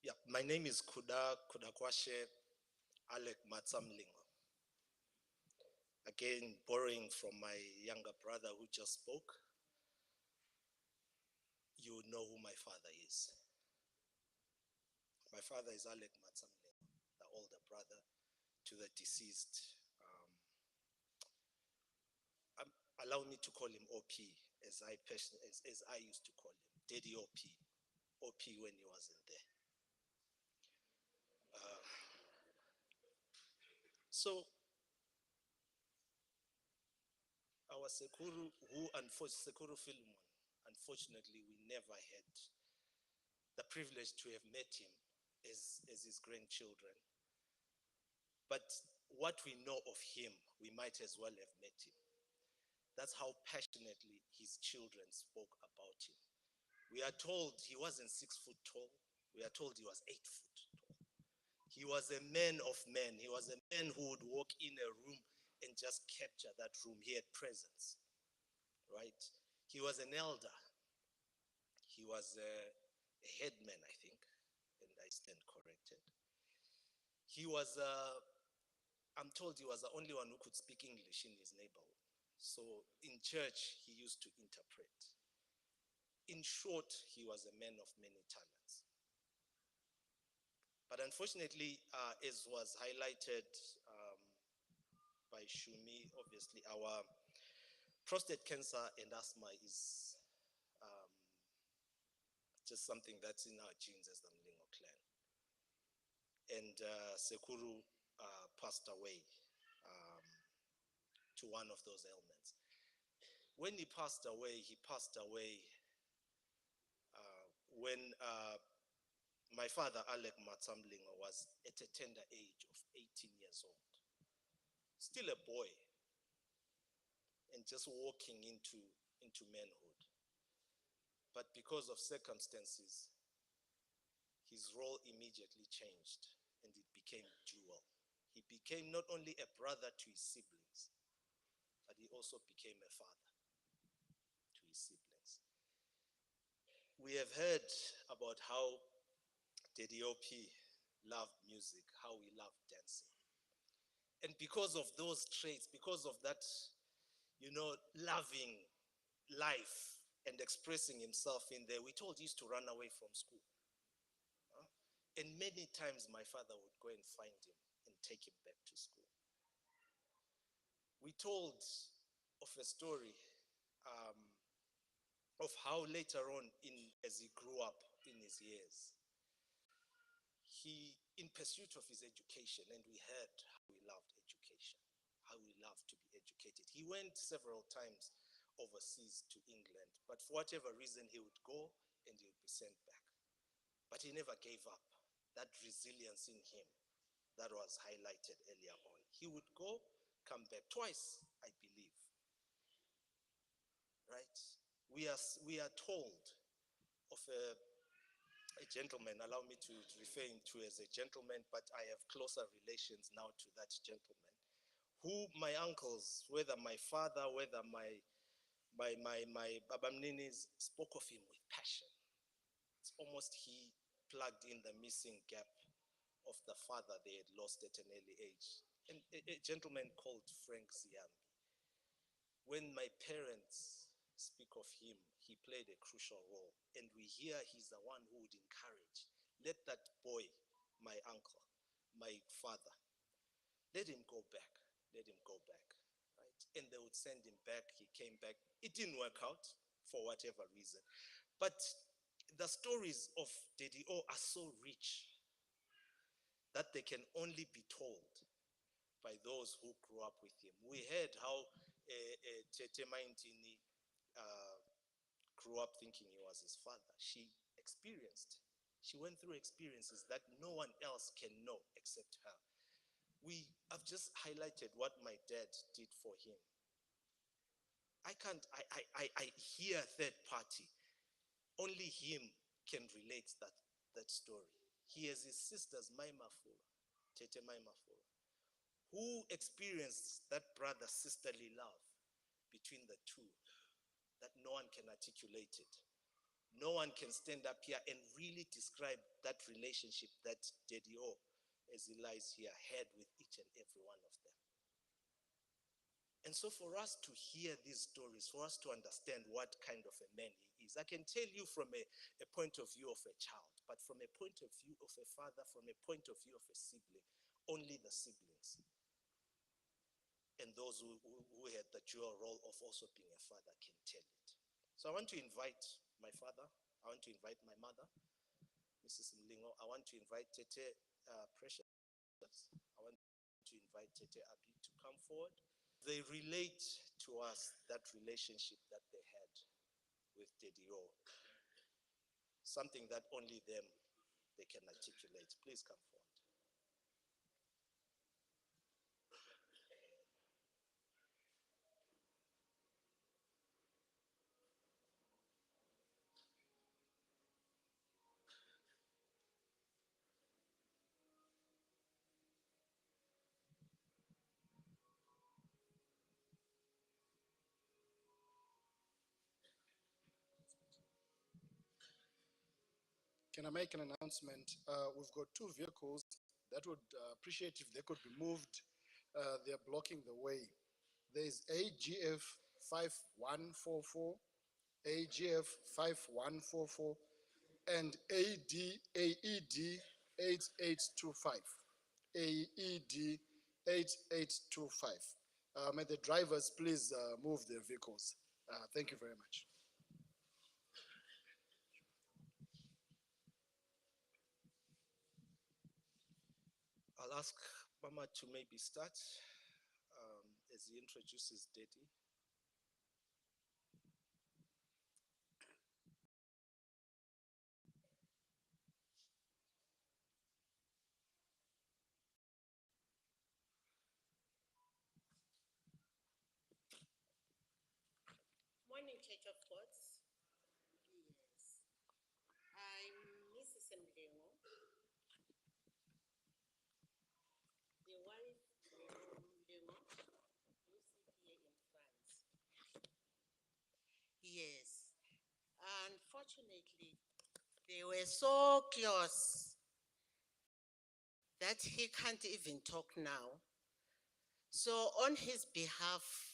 Yeah, my name is Kudakwashe Alec Mlingo. Again, borrowing from my younger brother who just spoke, you know who my father is. My father is Alec Mlingo, the older brother to the deceased. Allow me to call him OP, as I used to call him, Daddy OP when he wasn't there. So our Sekuru, Sekuru Filmon, unfortunately, we never had the privilege to have met him as his grandchildren. But what we know of him, we might as well have met him. That's how passionately his children spoke about him. We are told he wasn't 6 foot tall. We are told he was 8 foot tall. He was a man of men. He was a man who would walk in a room and just capture that room. He had presence, right? He was an elder. He was a headman, I think, and I stand corrected. He was, I'm told he was the only one who could speak English in his neighborhood. So in church, he used to interpret. In short, he was a man of many talents. But unfortunately, as was highlighted by Shumi, obviously our prostate cancer and asthma is just something that's in our genes as the Mlingo clan. And Sekuru passed away to one of those ailments. When he passed away when my father, Alec Mlingo, was at a tender age of 18 years old. Still a boy, and just walking into manhood. But because of circumstances, his role immediately changed, and it became dual. He became not only a brother to his siblings, but he also became a father to his siblings. We have heard about how Daddy OP loved music, how he loved dancing. And because of those traits, because of that, loving life and expressing himself in there, we told he used to run away from school. And many times my father would go and find him and take him back to school. We told of a story of how later on, as he grew up in his years, he, in pursuit of his education, and we heard how he loved education, how he loved to be educated. He went several times overseas to England, but for whatever reason, he would go and he would be sent back. But he never gave up. That resilience in him that was highlighted earlier on. He would go, come back twice, I believe. Right? We are told of a gentleman, allow me to refer him to as a gentleman, but I have closer relations now to that gentleman, who my uncles, whether my father, whether my babamninis, spoke of him with passion. It's almost he plugged in the missing gap of the father they had lost at an early age. a gentleman called Frank Ziambi. When my parents speak of him, he played a crucial role. And we hear he's the one who would encourage, let that boy, my uncle, my father, let him go back, let him go back, right? And they would send him back, he came back. It didn't work out for whatever reason. But the stories of Daddy O are so rich that they can only be told by those who grew up with him. We heard how Tete Maintini grew up thinking he was his father. She went through experiences that no one else can know except her. We have just highlighted what my dad did for him. I hear third party. Only him can relate that story. He has his sisters, Maimafula, Tete Maimafula, who experienced that brother-sisterly love between the two, that no one can articulate it. No one can stand up here and really describe that relationship that Daddy O, as he lies here, had with each and every one of them. And so for us to hear these stories, for us to understand what kind of a man he is, I can tell you from a point of view of a child, but from a point of view of a father, from a point of view of a sibling, only the siblings and those who had the dual role of also being a father can tell it. So I want to invite my father, I want to invite my mother, Mrs. Mlingo, I want to invite Tete Precious, I want to invite Tete Abi to come forward. They relate to us that relationship that they had with Daddy O, something that only them they can articulate. Please come forward. Can I make an announcement? We've got two vehicles that would appreciate if they could be moved. They're blocking the way. There's AGF 5144, AGF 5144, and AED 8825. AED 8825. May the drivers please move their vehicles. Thank you very much. I'll ask Mama to maybe start as he introduces Daddy. Morning, Church of Gods. Yes. I'm Mrs. Mlingo, the wife of Mlingo, who sit here in France. Yes. Unfortunately, they were so close that he can't even talk now. So on his behalf,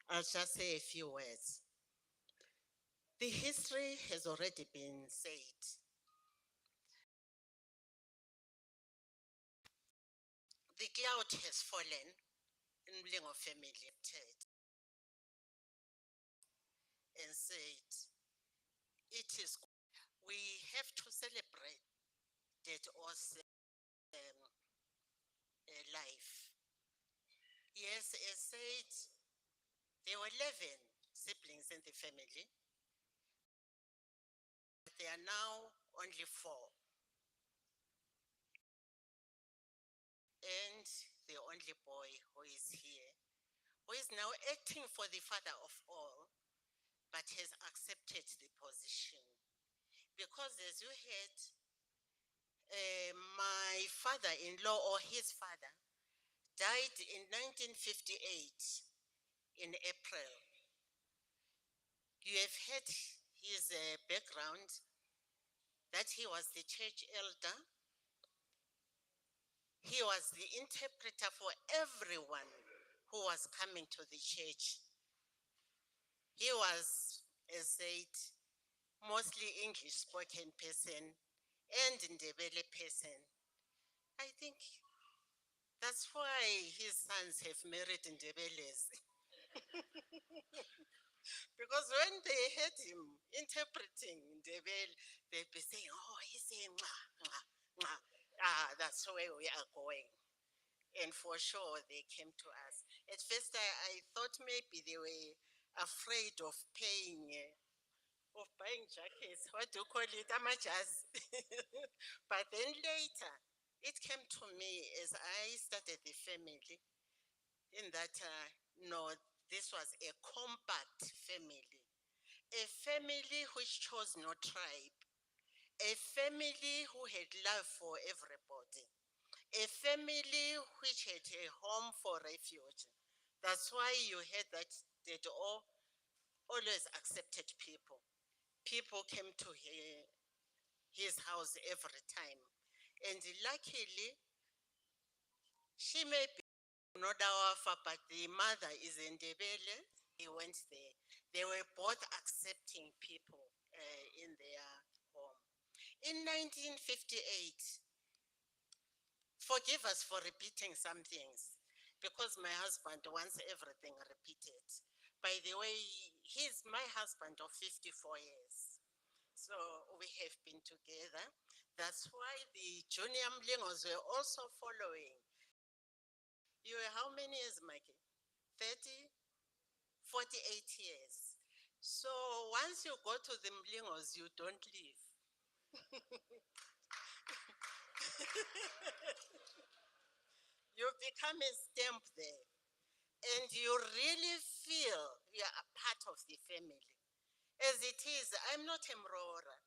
I'll just say a few words. The history has already been said. The cloud has fallen in Mlingo family and said, it is, we have to celebrate that awesome life. Yes, as said, there were 11 siblings in the family, but there are now only 4. And the only boy who is here, who is now acting for the father of all, but has accepted the position. Because as you heard, my father-in-law or his father died in 1958 in April. You have heard his background, that he was the church elder. He was the interpreter for everyone who was coming to the church. He was, as said, mostly English spoken person and Ndebele person. I think that's why his sons have married Ndebeles. Because when they heard him interpreting Ndebele, they'd be saying, oh, he's saying, mwah, mwah, mwah. That's where we are going. And for sure, they came to us. At first, I thought maybe they were afraid of buying jackets. What do you call it? Amajaz. But then later, it came to me as I started the family, in that, no, this was a compact family. A family which chose no tribe. A family who had love for everybody. A family which had a home for refuge. That's why you heard that they always accepted people. People came to his house every time. And luckily, she may be not our, but the mother is in Ndebele. He went there. They were both accepting people in their home. In 1958, forgive us for repeating some things, because my husband wants everything repeated. By the way, he's my husband of 54 years. So we have been together. That's why the junior Mlingos were also following. You were how many years, Mikey? 30, 48 years. So once you go to the Mlingos, you don't leave. You become a stamp there. And you really feel you are a part of the family. As it is, I'm not a Mrora.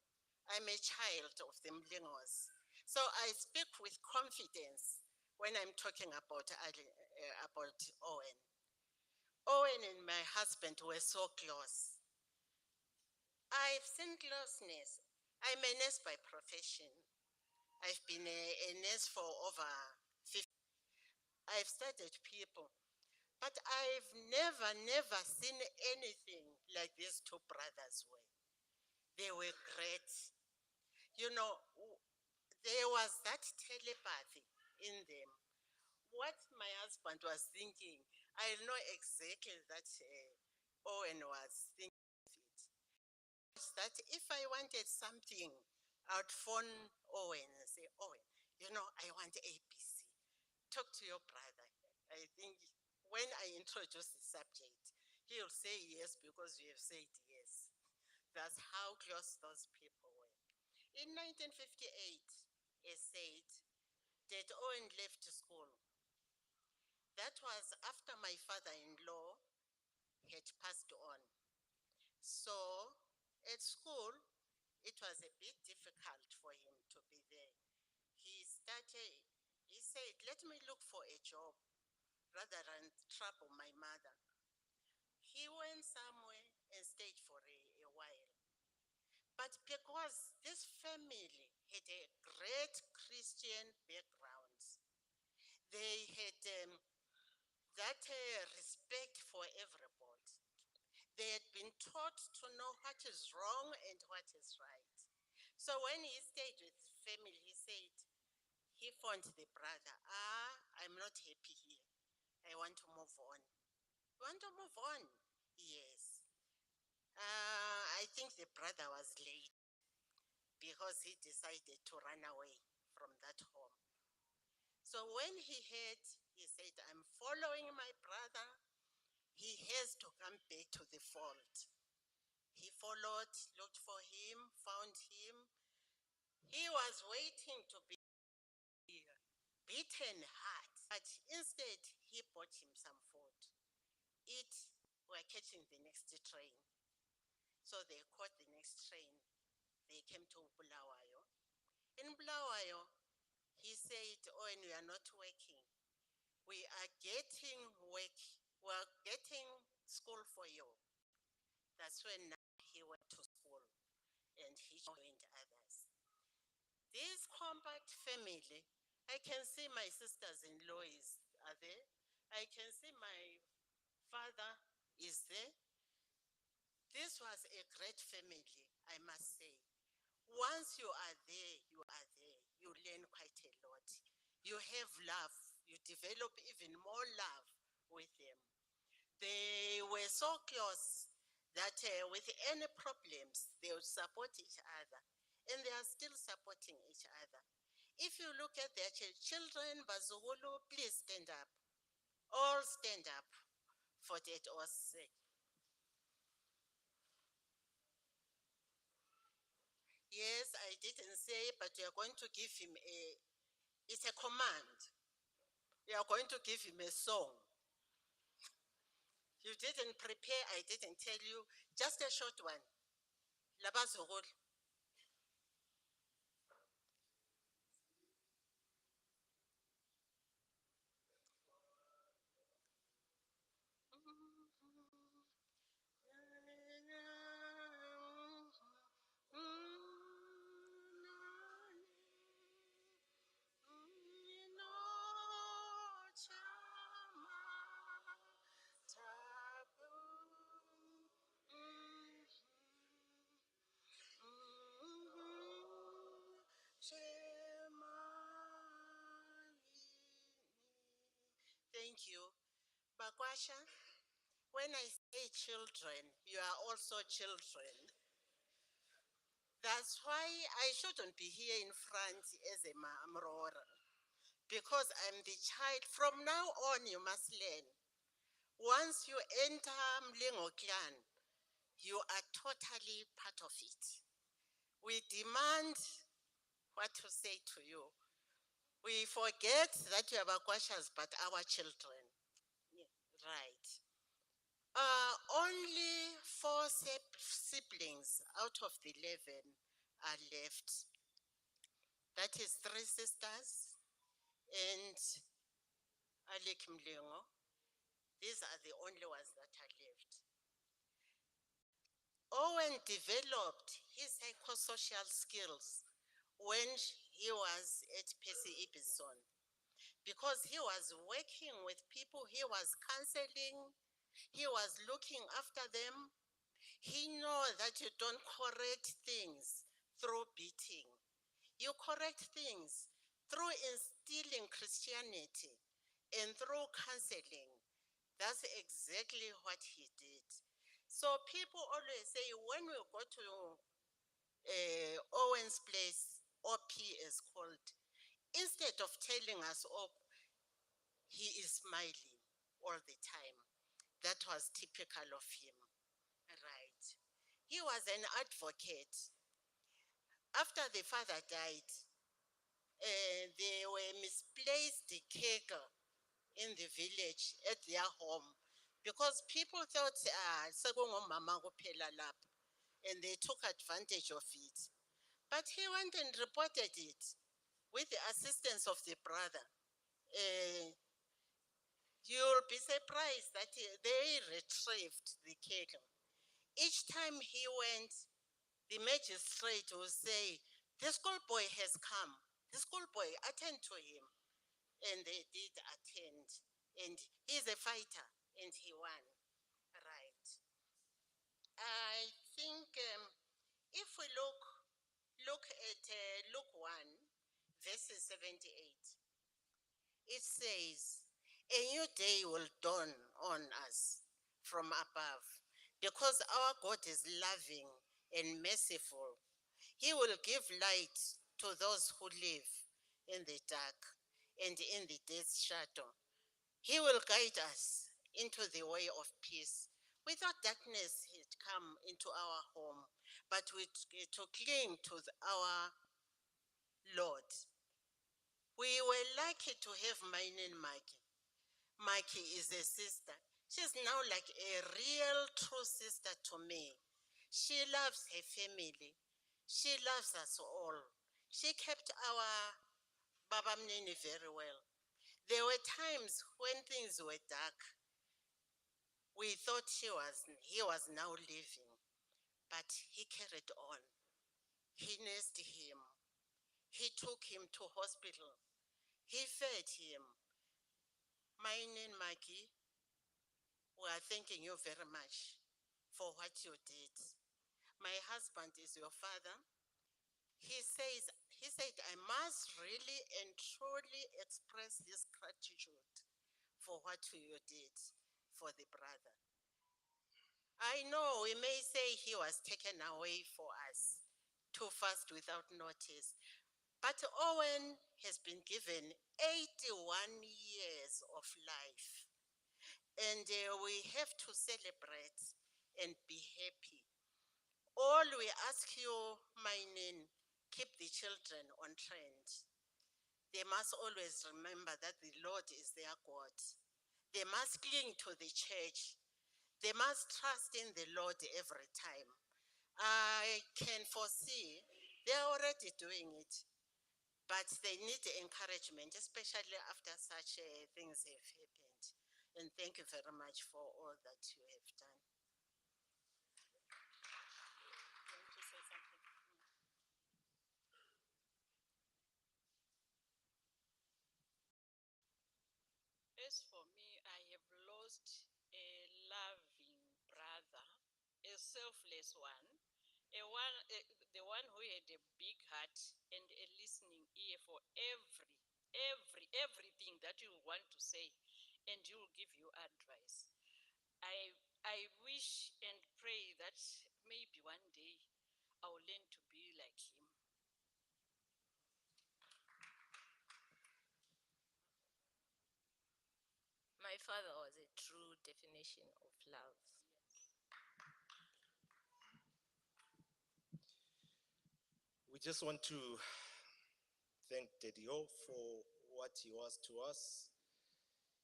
I'm a child of the Mlingos. So I speak with confidence when I'm talking about Owen. Owen and my husband were so close. I've seen closeness. I'm a nurse by profession. I've been a nurse for over 50. I've studied people. But I've never seen anything like these two brothers were. They were great. You know, there was that telepathy in them. What my husband was thinking, I know exactly that Owen was thinking of it. That if I wanted something, I'd phone Owen and say, Owen, you know, I want ABC. Talk to your brother. I think when I introduce the subject, he'll say yes because you have said yes. That's how close those people were. In 1958, it said that Owen left school. That was after my father-in-law had passed on. So at school, it was a bit difficult for him to be there. He said, let me look for a job rather than trouble my mother. He went somewhere and stayed for a while. But because this family had a great Christian background, they had that respect for everybody. They had been taught to know what is wrong and what is right. So when he stayed with family, he said, he phoned the brother, I'm not happy here. I want to move on. You want to move on? Yes. I think the brother was late because he decided to run away from that home. So when he heard, he said, I'm following my brother. He has to come back to the fold. He followed, looked for him, found him. He was waiting to be beaten hard, but instead he bought him some food. We're catching the next train. So they caught the next train. They came to Bulawayo. In Bulawayo, he said, Owen, we are not working. We are getting work. We are getting school for you. That's when he went to school and he joined others. This compact family I can see my sisters-in-law are there. I can see my father is there. This was a great family, I must say. Once you are there, you are there. You learn quite a lot. You have love. You develop even more love with them. They were so close that with any problems, they would support each other. And they are still supporting each other. If you look at their children, Bazugulu, please stand up. All stand up for that was said. Yes, I didn't say, but you are going to give him it's a command. You are going to give him a song. You didn't prepare, I didn't tell you. Just a short one. Labazugulu. Thank you. Bakwasha, when I say children, you are also children. That's why I shouldn't be here in front as a Mamrora. Because I'm the child. From now on, you must learn. Once you enter Mlingo clan, you are totally part of it. We demand what to say to you. We forget that you are Bakwashas, but our children. Yeah, right. Only 4 siblings out of the 11 are left. That is 3 sisters and Alec Mlingo. These are the only ones that are left. Owen developed his psychosocial skills when he was at Peterson because he was working with people, he was counseling, he was looking after them. He knows that you don't correct things through beating. You correct things through instilling Christianity and through counseling. That's exactly what he did. So people always say, when we go to Owen's place, OP is called, instead of telling us, oh, he is smiling all the time. That was typical of him. Right. He was an advocate. After the father died, they were misplaced the cake in the village at their home because people thought, and they took advantage of it. But he went and reported it with the assistance of the brother. You'll be surprised that they retrieved the cake. Each time he went, the magistrate will say, the schoolboy has come. The schoolboy, attend to him. And they did attend. And he's a fighter, and he won. Right. I think if we look at Luke 1, verses 78, it says, a new day will dawn on us from above, because our God is loving and merciful. He will give light to those who live in the dark and in the death's shadow. He will guide us into the way of peace. Without darkness had come into our home, but to cling to our Lord. We were lucky to have mine and Maggie. Maggie is a sister. She's now like a real true sister to me. She loves her family. She loves us all. She kept our Baba Mnini very well. There were times when things were dark. We thought he was now leaving, but he carried on. He nursed him. He took him to hospital. He fed him. Mine and Maggie, we are thanking you very much for what you did. My husband is your father. He said, I must really and truly express his gratitude for what you did for the brother. I know we may say he was taken away for us too fast without notice, but Owen has been given 81 years of life. And we have to celebrate and be happy. All we ask you, Mainin, keep the children on trend. They must always remember that the Lord is their God. They must cling to the church. They must trust in the Lord every time. I can foresee they're already doing it, but they need encouragement, especially after such things have happened. And thank you very much for all that you have done. You want to say something? As for me, I have lost a loving brother, a selfless one, the one who had a big heart and a listening ear for everything that you want to say, and he will give you advice. I wish and pray that maybe one day I'll learn to be like him. My father was a true definition of love. We just want to thank Daddy O for what he was to us.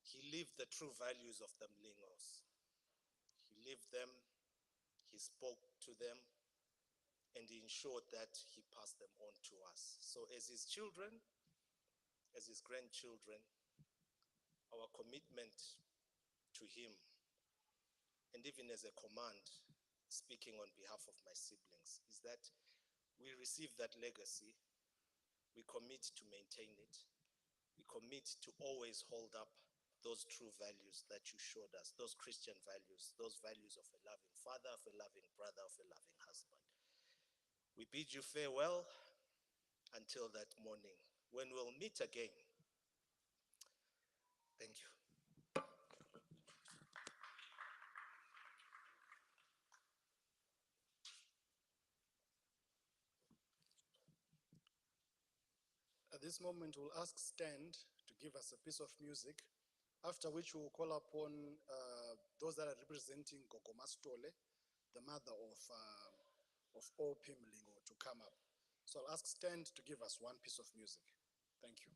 He lived the true values of the Mlingos. He lived them, he spoke to them, and he ensured that he passed them on to us. So as his children, as his grandchildren, our commitment to him, and even as a command, speaking on behalf of my siblings, is that we receive that legacy, we commit to maintain it, we commit to always hold up those true values that you showed us, those Christian values, those values of a loving father, of a loving brother, of a loving husband. We bid you farewell until that morning when we'll meet again. Thank you. At this moment, we'll ask Stand to give us a piece of music, after which we'll call upon those that are representing Gogo Mastole, the mother of OP Mlingo, to come up. So I'll ask Stand to give us one piece of music. Thank you.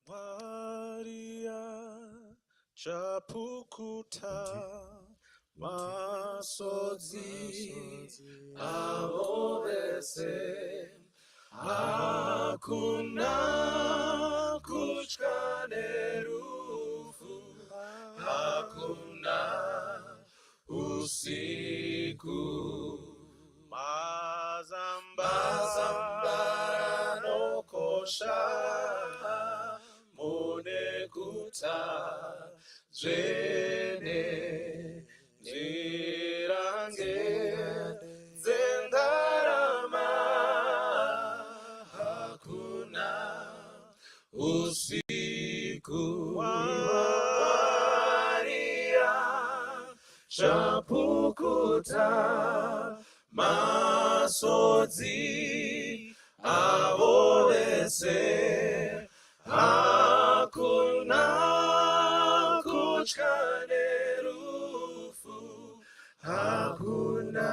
Maria chapukuta masodzi avo vese hakuna kutya nerufu hakuna usiku mazambara nokosha monekuta zvene nzirange dzendarama hakuna usiku Maria chapukuta masodzi avo vese hakuna kutya nerufu hakuna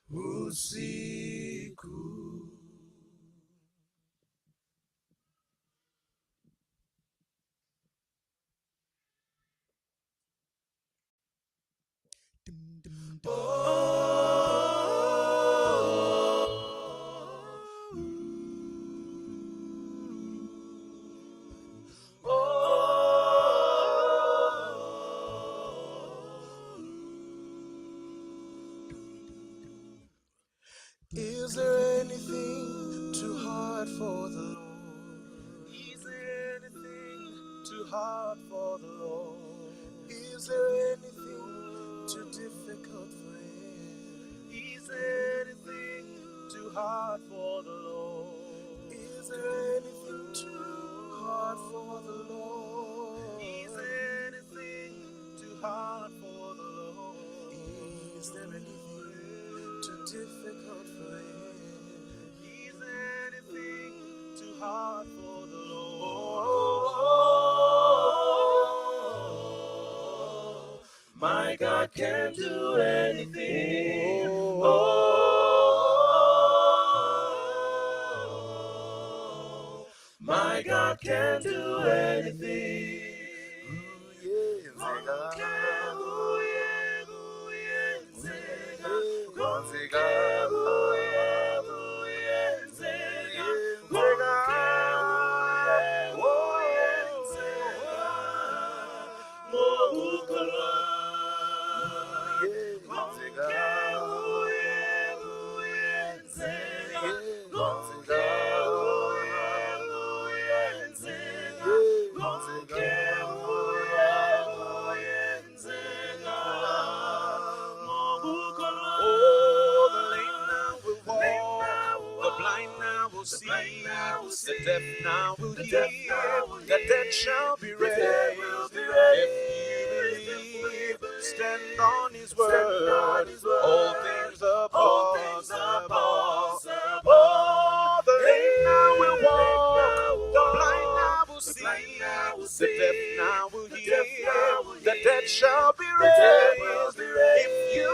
usiku. Is there anything too hard for the Lord? Is there anything too hard for the Lord? Is there anything too difficult for Him? Is there anything too hard for the Lord? Is there anything too hard for the Lord? Is there anything too hard for the Lord? Is there anything too difficult for Him? Is there anything too hard for the Lord? My God can do anything. My God can do anything. The deaf now will hear, the dead shall be raised. If you believe, stand on His word, all things are possible. Oh, the lame now will walk, the blind now will see, the deaf now will hear, the dead shall be raised. If you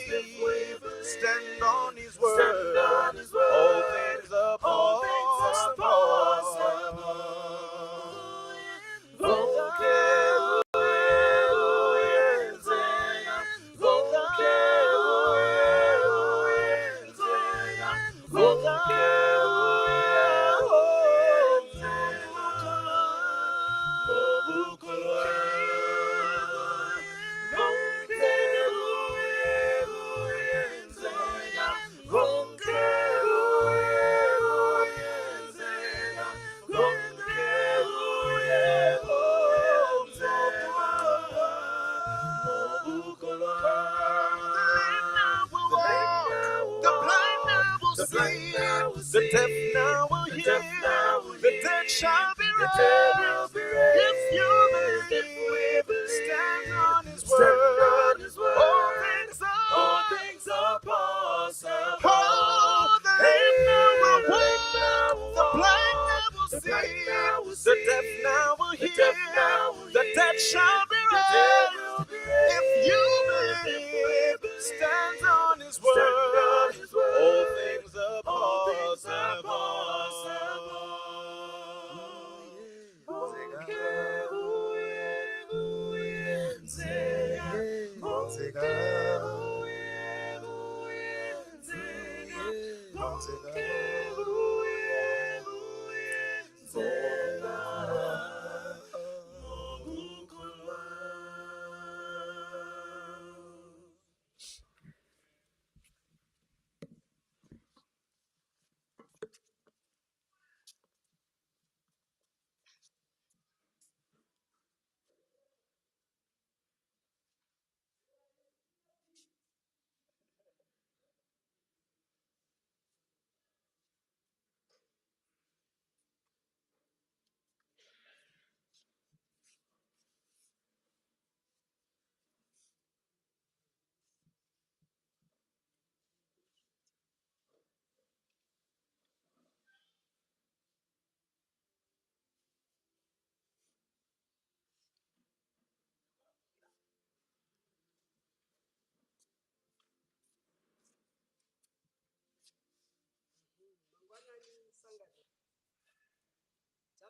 believe, stand on His word, all things are possible. The deaf now will hear, the dead shall be raised. If you believe, stand on His word, all things are possible. Oh, the lame now will walk, the blind now will see, the deaf now will hear, the dead shall be raised. If you believe, stand on His word, all things are possible.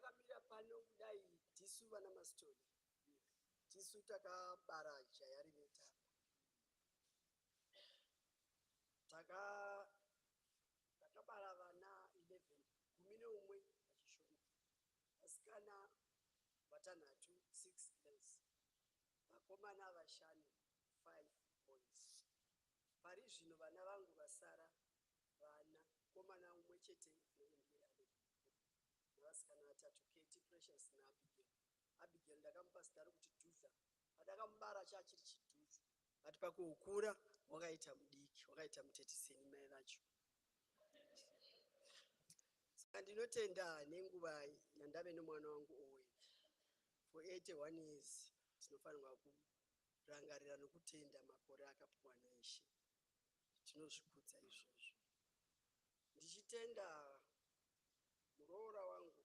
takamira pano kudai tisu vana mastori tisu takabara jaya rinetamba takabara vana 11 11 vachishoma vasikana vatanhatu 6 girls vakomana vashanu 5 boys. Pari zvino vana vangu vasara mukomana mumwe chete navasikana vatatu, Katie, Precious naAbigail. Abigail ndakamupa zita rokuti Dhudha. Padakamubara chachiri chidhudhu, ati pakukura wakaita mudiki, wakaita mutetiseni mai vacho. Saka ndinotenda nenguva yandave nomwana wangu Owen. For 81 years tinofanirwa kurangarira nokutenda makore akapuwana eshe. Tinozvikudza izvozvo. Ndichitenda muroora wangu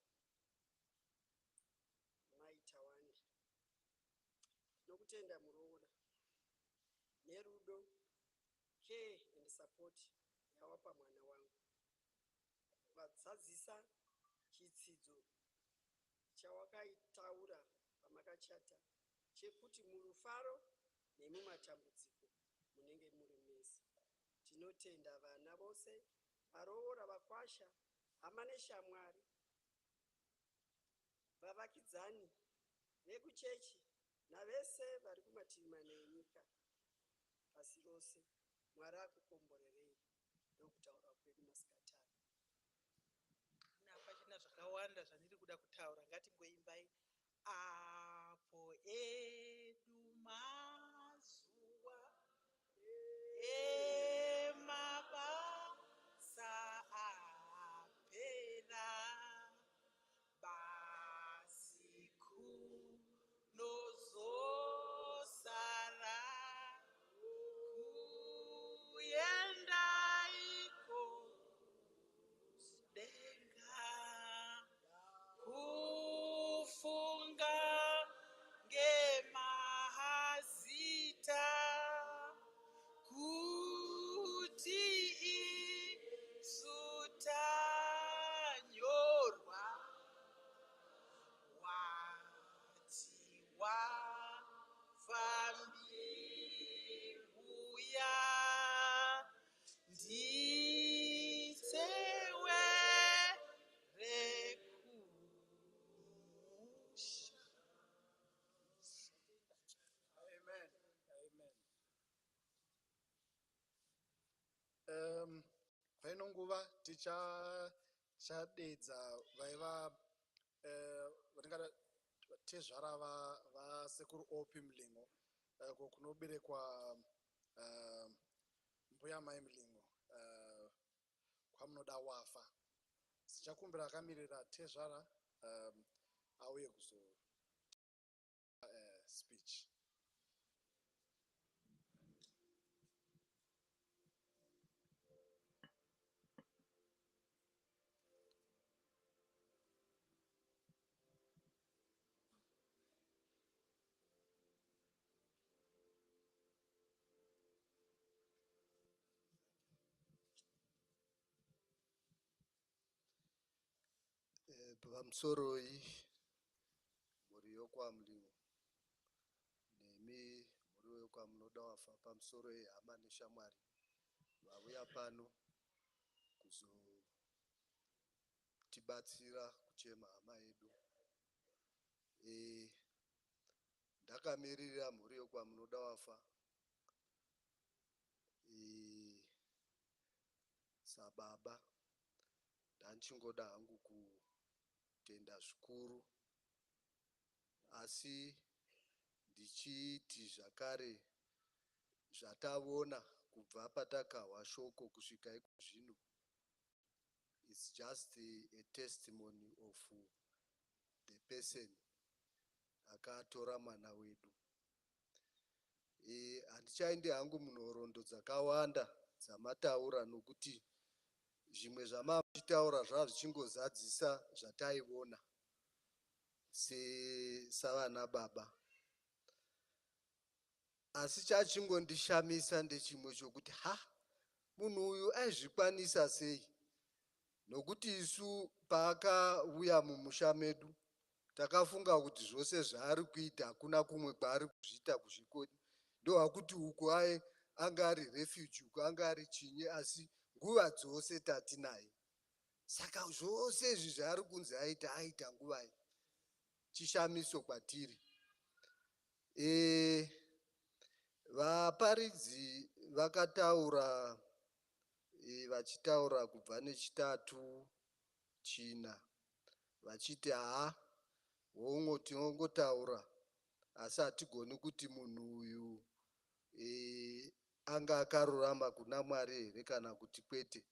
Maita Wani. Nokutenda muroora nerudo, care and support yawapa mwana wangu. Vadzadzisa chitsidzo chawakaitaura pamakachata chekuti murufaro nemumatambudziko munenge muri mese. Tinotenda vana vose varoora, vakwasha, hama neshamwari, vavakidzani vekuchechi navese vari kumativi mana enyika pasi rose. Mwari akukomborerei. Ndokutaura kwedu masikati ano. Napachina zvakawanda zvandiri kuda kutaura, ngatingoimbai apo edu mazuva emabasa apera, basi kunozosara kuendaiko denga, kufunga ngemahazita, kuti isu tanyorwa, wati wafambiuya nditsewe rekumusha. Amen. Amen. Paino nguva tichadedza vaiva vatingada tezvara vasekuru Opi Mlingo kunoberekwa mbuya mai Mlingo kwamunoda wafa. Sichakumbira akamirira tezvara auye kuzo speech. Pamusoro muri yokwamlingo nemi muri yokwamunoda wafa, pamusoro hama neshamwari vauya pano kuzotibatsira kuchema hama yedu. Ndakamirira mhuri yokwamunoda wafa sababa. Ndanchingoda hangu kutenda zvikuru, asi ndichiti zvakare zvataona kubva patakahwa shoko kusvika iko zvino, it's just a testimony of the person akatora mwana wedu. Handichaindi hangu munhoroondo dzakawanda dzamataura, nokuti zvimwe zvamachitaura zvazvichingozadzisa zvataiona savana baba. Asi chachingondishamisa ndechimwe chokuti munhu uyu aizvikwanisa sei? Nokuti isu paakauya mumusha medu takafunga kuti zvose zvaari kuita hakuna kumwe kwaari kuzviita kuzvikoni. Ndohakuti uku anga ari refugee, uku anga ari chinyi, asi nguva dzose tatinaye. Saka zvose izvi zvaari kunzi aita nguvai, chishamiso kwatiri. Vaparidzi vakataura vachitaura kubva nechitatu china vachiti hongo tinongotaura asi hatigoni kuti munhu uyu anga akarurama kuna Mwari here kana kuti kwete,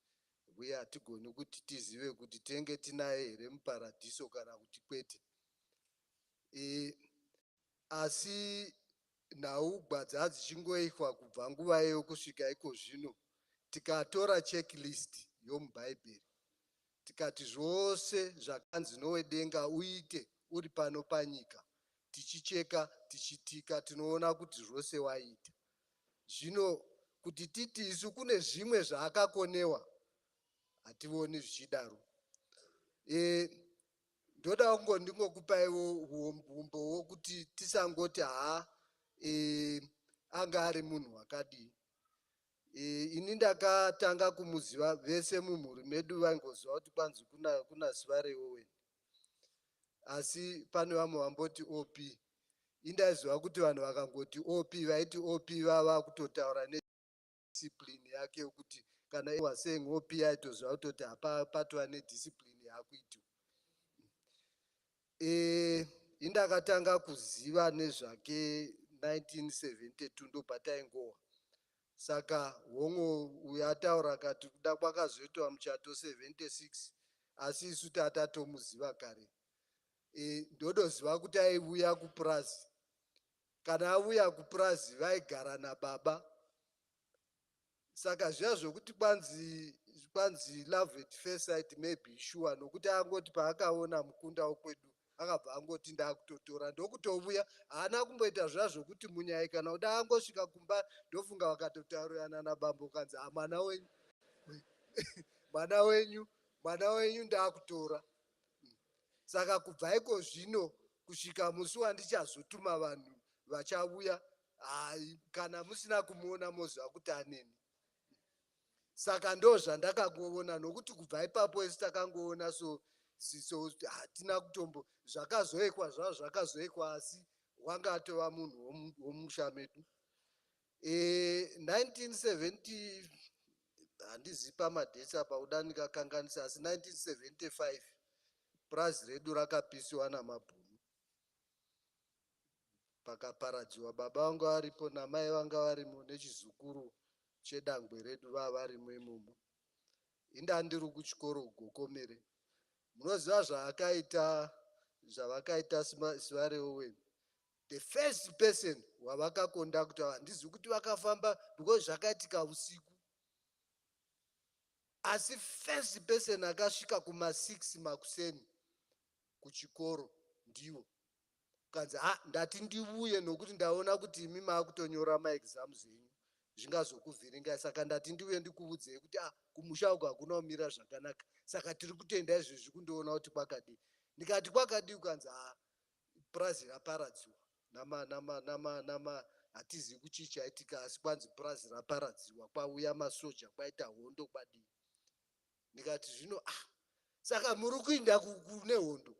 uye hatigoni kuti tizive kuti tenge tinaye here muparadhiso kana kuti kwete. Asi nhau dzichingoitwa kubva nguva iyo kusvika iko zvino, tikatora checklist yomubhaibheri tikati zvose zvakanzi nowedenga uite uri pano panyika, tichicheka tichitika, tinoona kuti zvose waita. Zvino kuti titi isu kune zvimwe zvaakakonewa, hationi zvichidaro. Ndoda ndingokupaiwo umbo wokuti tisangoti anga ari munhu wakadii. Ini ndakatanga kumuziva, vese mumhuri medu vaingoziva kuti kwanzi kuna zuva reOwen, asi pane vamwe vamboti OP. Indaiziva kuti vanhu vakangoti OP vaiti OP vava kutotaura nediscipline yake, kuti kana was saying OP aitoziva kuti hapatova nediscipline yakuitiwa. Indakatanga kuziva nezvake 1972 ndobva taingowa. Saka hongo uyu ataura kati kuda kwakazoitwa muchato 76, asi isu tatatomuziva kare. Ndodoziva kuti aiuya kupurazi. Kana auya kupurazi vaigara nababa. Saka zviya zvokuti kwanzi love at first sight maybe sure, nokuti angoti paakaona mukunda wokwedu akabva angoti ndakutotora ndokutouya. Haana kumboita zviya zvokuti munyai kana kuda angosvika kumba ndofunga vakatotaurirana nabambo kanzi mwana wenyu mwana wenyu ndakutora. Saka kubva iko zvino kusvika musi wandichazotuma vanhu vachauya, kana musina kumuona moziva kuti aneni. Saka ndo zvandakangoona, nokuti kubva ipapo esi takangoona hatina kutombo zvakazoekwa zvazvo zvakazoekwa, asi wanga atova munhu womusha medu. 1970 handizivi pamadhesi apa uda ndikakanganisa, asi 1975 purazi redu rakapisiwa namabhunu. Pakaparadziwa baba vangu varipo namai vanga varimo nechizukuru chedangwe redu vava varimo imomo. Inda ndiri kuchikoro Gokomere. Munoziva zvavakaita zuva reOwen. The first person wavakakonda kuti handizivi kuti vakafamba because zvakaitika usiku. Asi first person akasvika kuma6 makuseni kuchikoro ndivo. Kanzi ndati ndiuye nokuti ndaona kuti imi maakutonyora maexams enyu zvingazokuvhiringai, saka ndati ndiuye ndikuudzei kuti kumusha uku hakuna kumira zvakanaka, saka tiri kutoenda izvezvi kundoona kuti kwakadii. Ndikati kwakadii, ukanzi purazi raparadziwa hatizivi kuti chaitika, asi kwanzi purazi raparadziwa, kwauya masoja, kwaita hondo, kwadii. Ndikati zvino saka muri kuinda kune hondo?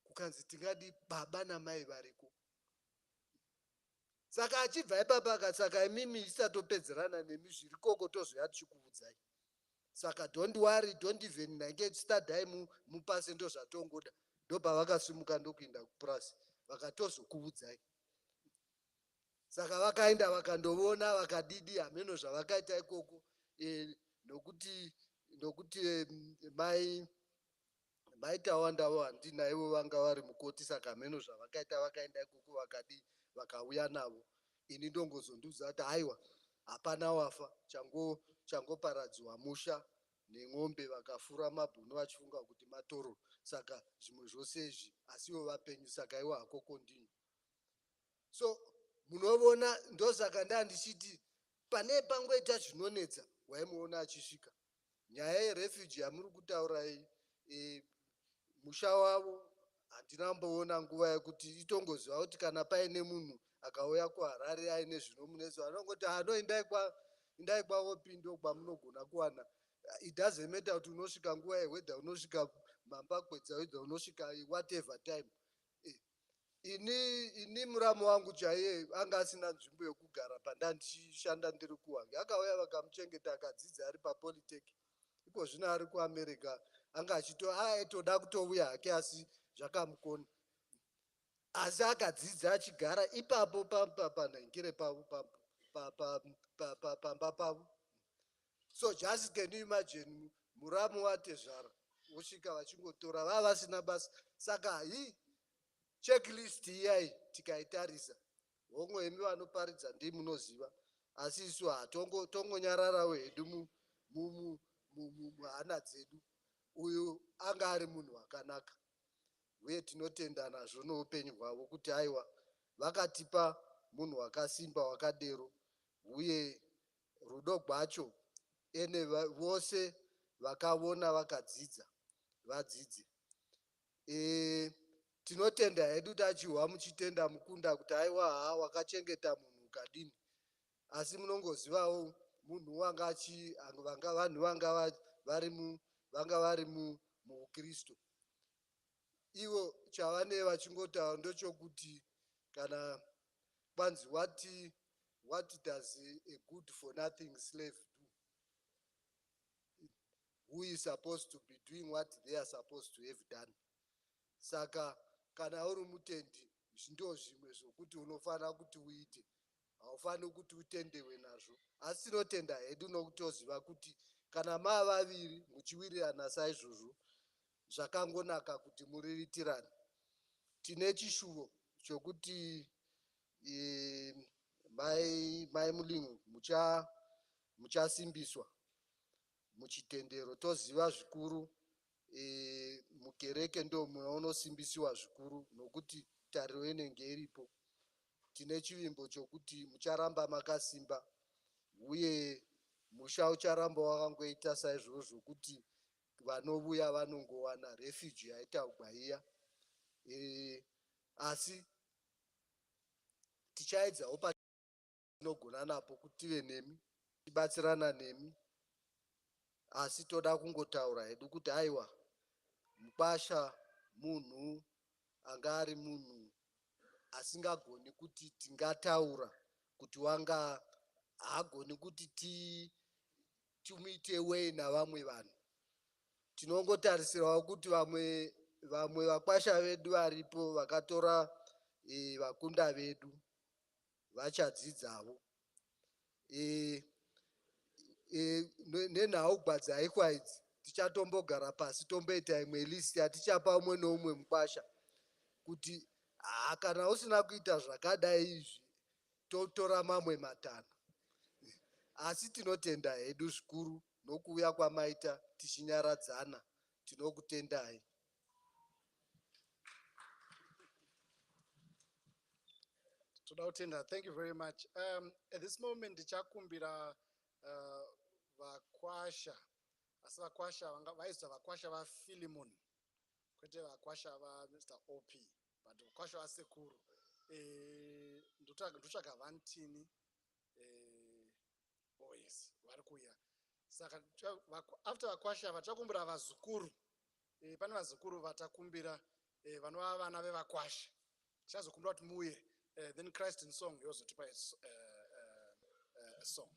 Kukanzi tingadi baba namai variko. Saka achibva ipapa akati saka imimi isatopedzerana nemi zviri koko tozoya tichikuudzai. Saka don't worry, don't even engage, stadai mupase ndo zvatongoda. Ndobva vakasimuka ndokuinda kupurazi vakatozokuudzai. Saka vakaenda vakandoona vakadidi hameno zvavakaita ikoko, nokuti maitawandavo handinaivo vanga vari mukoti, saka hameno zvavakaita vakaenda ikoko vakadii vakauya navo. Ini ndongozondiudza kuti haiwa hapana wafa, changoparadziwa musha nemombe, vakafura mabhunu vachifunga kuti matoro. Saka zvimwe zvose izvi asiwo vapenyu, saka iwo hakoko ndini. So munovona, ndosaka ndandichiti pane pangoita zvinonetsa waimuona achisvika. Nyaya yerefugee yamuri kutaura musha wavo handina mboona nguva yekuti itongoziva kuti kana paine munhu akauya kuHarare aine zvinomunetsa vanongoti indai kwaOpi ndo kwamunogona kuwana. It doesn't matter kuti unosvika nguva whether unosvika mambakwedza, whether unosvika whatever time. ini muramu wangu chaiye anga asina nzvimbo yekugara pandandichishanda ndiri kuwange. Akauya vakamuchengeta akadzidza ari papolitech. Iko zvino ari kuAmerica. Anga aitoda kutouya hake asi zvakamukona. Asi akadzidza achigara ipapo panhengere pavo pamba pavo. So just can you imagine muramu watezvara vosvika vachingotora vava vasina basa. Saka hii checklist iyai tikaitarisa vomwe imi vanoparidza ndii munoziva, asi isu tongonyararawo hedu muhana dzedu. Uyu anga ari munhu wakanaka uye tinotenda nazvo noupenyu hwavo kuti aiwa vakatipa munhu wakasimba wakadero, uye rudo rwacho ene vose vakaona vakadzidza vadzidze. Tinotenda hedu tachihwa muchitenda mukunda kuti aiwa ha wakachengeta munhu ukadini. Asi munongozivawo munhu vanhu vanga vari muukristu. Ivo chavanee vachingotaura ndochokuti kana kwanzi what does a good for nothing slave do? Who is supposed to be doing what they are supposed to have done? Saka kana uri mutendi ndo zvimwe zvokuti unofanira kuti uite, haufaniri kuti utendewe nazvo. Asi tinotenda hedu nokutoziva kuti kana vaviri muchiwirirana saizvozvo zvakangonaka kuti muriritirane. Tine chishuvo chokuti mai Mlingo muchasimbiswa muchitendero. Toziva zvikuru mukereke ndo munosimbisiwa zvikuru nokuti tariro inenge iripo. Tine chivimbo chokuti mucharamba makasimba uye musha ucharamba wakangoita saizvozvo kuti vanouya vanongowana refuge yaitaurwa iya. Asi tichaedzawo patinogona napo kuti tive nemi tibatsirana nemi. Asi toda kungotaura hedu kuti aiwa mukwasha munhu anga ari munhu asingagoni kuti tingataura kuti wanga haagoni kuti timuite wei navamwe vanhu. Tinongotarisirawo kuti vamwe vakwasha vedu varipo vakatora vakunda vedu vachadzidzavo. Nenhau gbadzaikwa idzi tichatombogara pasi tomboita imwe list yatichapa umwe noumwe mukwasha kuti kana usina kuita zvakadai izvi totora mamwe matano. Asi tinotenda hedu zvikuru nokuuya kwamaita tichinyaradzana. Tinokutendai. Thank you very much. At this moment, tichakumbira vakwasha. Asi vakwasha vaizwa vakwasha vaFilimon kwete vakwasha Mr. OP, but vakwasha vasekuru. Ndotsvaga vantini. Oh yes, vari kuuya. Saka after vakwasha vachakumbira vazukuru. Pane vazukuru vatakumbira vanova vana vevakwasha. Tichazokumbira kuti muuye. Then Christ in song yozotipa a song.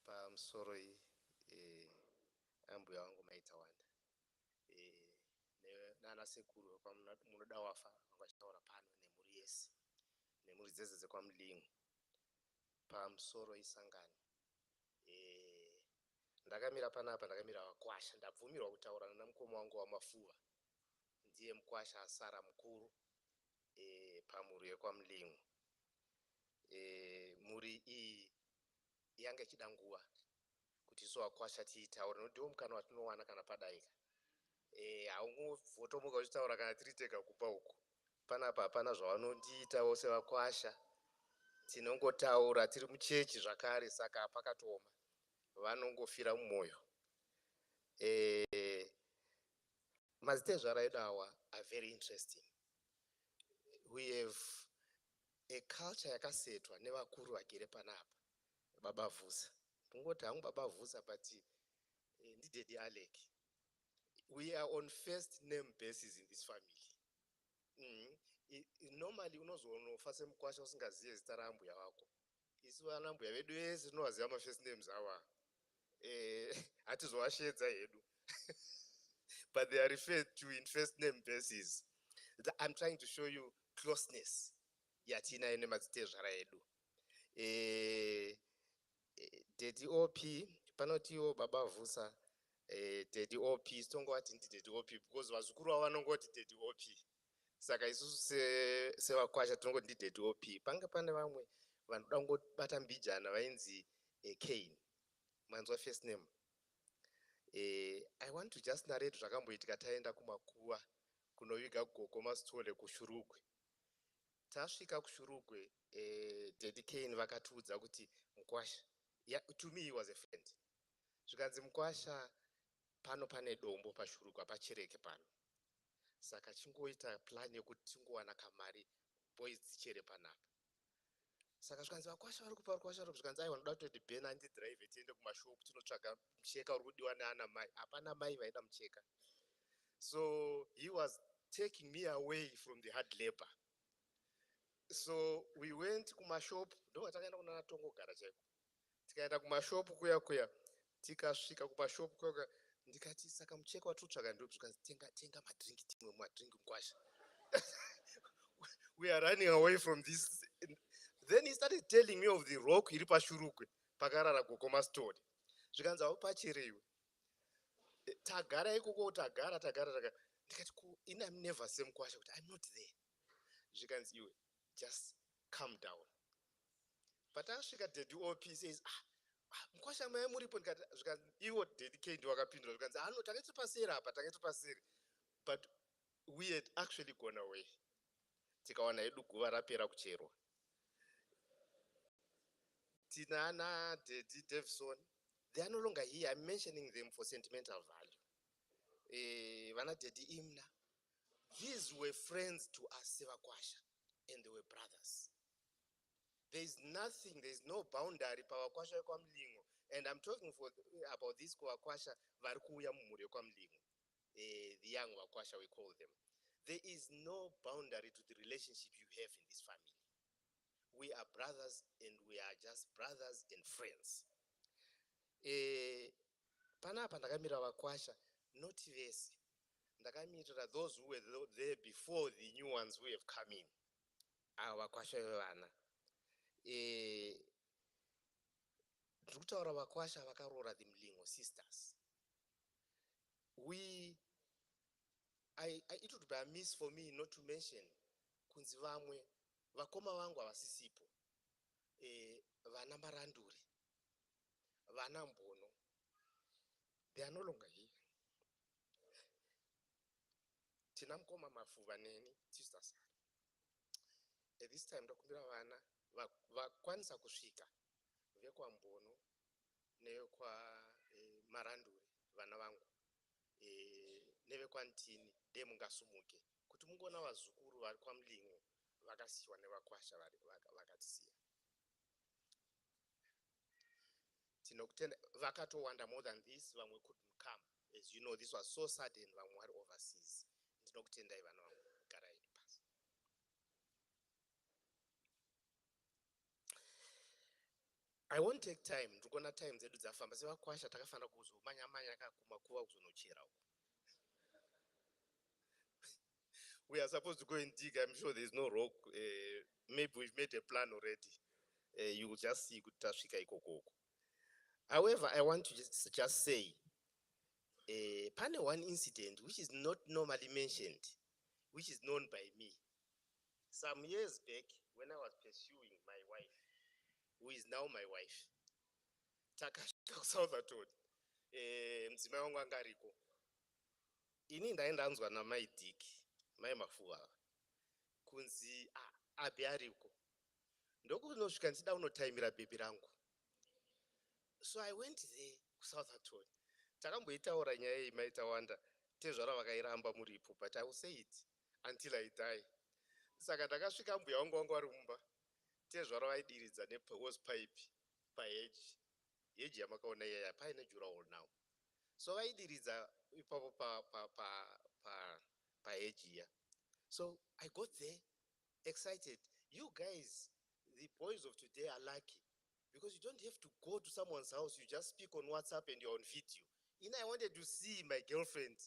Pamusoro ambuya wangu maita wanda nana sekuru munoda wafa vachitaura pano nemhuri yese nemhuri dzese dzekwaMlingo pamusoro isangano. Ndakamira panapa ndakamira vakwasha. Ndabvumirwa kutaura namukoma wangu wamafuva, ndiye mukwasha asara mukuru pamhuri yekwaMlingo. Mhuri iyi yange ichida nguva kuti isu vakwasha tiitaure nokuti ndiwo mukana watinowana kana padaika. Haungotomuka uchitaura kana tiri tega kupa uku. Panapa hapana zvavanondiitawo sevakwasha. Tinongotaura tiri muchechi zvakare, saka hapakatoma. Vanongofira mumwoyo. Mazita ezvara edu awa are very interesting. we have a culture yakasetwa nevakuru vagere panapa. Baba Vusa. Ngoti hangu Baba Vusa but ndidedi Alec. We are on first name basis in this family. Normally unozoona ufase mukwasha usingaziye zita rambuya wako. Isu vana mbuya vedu vese tinovaziva ma first names awa. Hatizovashedza hedu. But they are referred to in first name basis. I'm trying to show you closeness. Yatina ene madzitezvara edu. Daddy OP, panotiwo Baba Vusa. Daddy OP, sitongowati ndi Daddy OP because vazukuru vavo vanongoti Daddy OP. Saka isusu sevakwasha tinongoti ndi Daddy OP. Pange pane vamwe vanoda kungobata mbijana vainzi Cain. Manzwa first name. I want to just narrate zvakamboitika taenda kumakuva kunoviga gogo masitole kuShurugwe. Tasvika kuShurugwe, Daddy Cain vakatiudza kuti Mukwasha, to me he was a friend. Zvikanzi Mukwasha pano pane dombo paShurugwe pachereke pano. Saka chingoita plan yekuti tingowana kamari boys dzichere panapa. Saka zvikanzi Vakwasha vari kupa Vakwasha zvikanzi aiwa ndoda kutoti Ben andidhiraivhe tiende kumashopu tinotsvaga mucheka uri kudiwa naana mai. Hapana mai vaida mucheka. So he was taking me away from the hard labor. So we went kumashopu, ndo takaenda kunana Tongogara chaiko. Tikaenda kumashopu kuya tikasvika kumashopu kuya ndikati saka mucheka watotsvaga ndopi zvikanzi tenga madringi timwe madringi Mukwasha. We are running away from this. Then he started telling me of the rock iri paShurugwe pakarara gogo masitole. Zvikanzi apo pachereiwe. Tagara ikoko tagara. Ndikati I'm never say Mukwasha kuti I'm not there. Zvikanzi iwe just calm down. But asvika Daddy OP says Mukwasha mai muripo ndikati zvikanzi iwo Daddy K ndi wakapindura zvikanzi tangeti paseri apa tangeti paseri. But we had actually gone away. Tikawana edu guva rapera kucherwa. Tinana, Daddy Davison, they are no longer here. I'm mentioning them for sentimental value. Vana Daddy Imna. These were friends to us, Sevakwasha, and they were brothers. There is nothing, there is no boundary pa Vakwasha kwa Mlingo. And I'm talking about this Vakwasha varikuya mumuri kwa Mlingo. The young Vakwasha we call them. There is no boundary to the relationship you have in this family. We are brothers and we are just brothers and friends. Panapa ndakamira Vakwasha, not vese. Ndakamira those who were there before the new ones who have come in. Vakwasha vevana. Ndikutaura Vakwasha vakaroora the Mlingo sisters. It would be a miss for me not to mention kunzi vamwe vakoma vangu havasisipo. Vana Maranduri, vana Mbono, they are no longer here. Tina mukoma Mafuva neni sisters. At this time ndakumbira vana vakwanisa kusvika vekwa Mbono nevekwa Maranduri vana vangu. Nevekwa Ntini demungasumuke kuti mungoona vazukuru vari kwa Mlingo vakasiyiwa neVakwasha vakatisiya. Tinokutenda vakatowanda more than this, vamwe couldn't come. As you know, this was so sudden, vamwe vari overseas. Tinokutendai vana vangu, garai pasi. I won't take time, ndikuona time dzedu dzafamba. Sevakwasha takafanira kuzomanya kumakuva kuzonochera uko. We are supposed to go and dig. I'm sure there's no rock. Maybe we've made a plan already. You will just see good Tashika Ikoko. However, I want to just say, one incident which is not normally mentioned, which is known by me. Some years back, when I was pursuing my wife, who is now my wife, Takashika Southerton, mzima wangu angariko. Ini ndaenda anzwa na mai Dick. Mai Mafuva kunzi abe ariko ndokunosvika ndida unotaimira bhebi rangu. So I went there kuSoutherton. Takamboitaura nyaya iyi maitawanda tezvara vakairamba muripo, but I will say it until I die. saka ndakasvika mbuya wangu wanga vari mumba tezvaro vaidiridza nehose pipe paheji heji yamakaona iyaya paine jurahall now so vaidiridza ipapo paheji iya. So I got there excited. You guys, the boys of today are lucky because you don't have to go to someone's house. You just speak on WhatsApp and you're on video. I wanted to see my girlfriend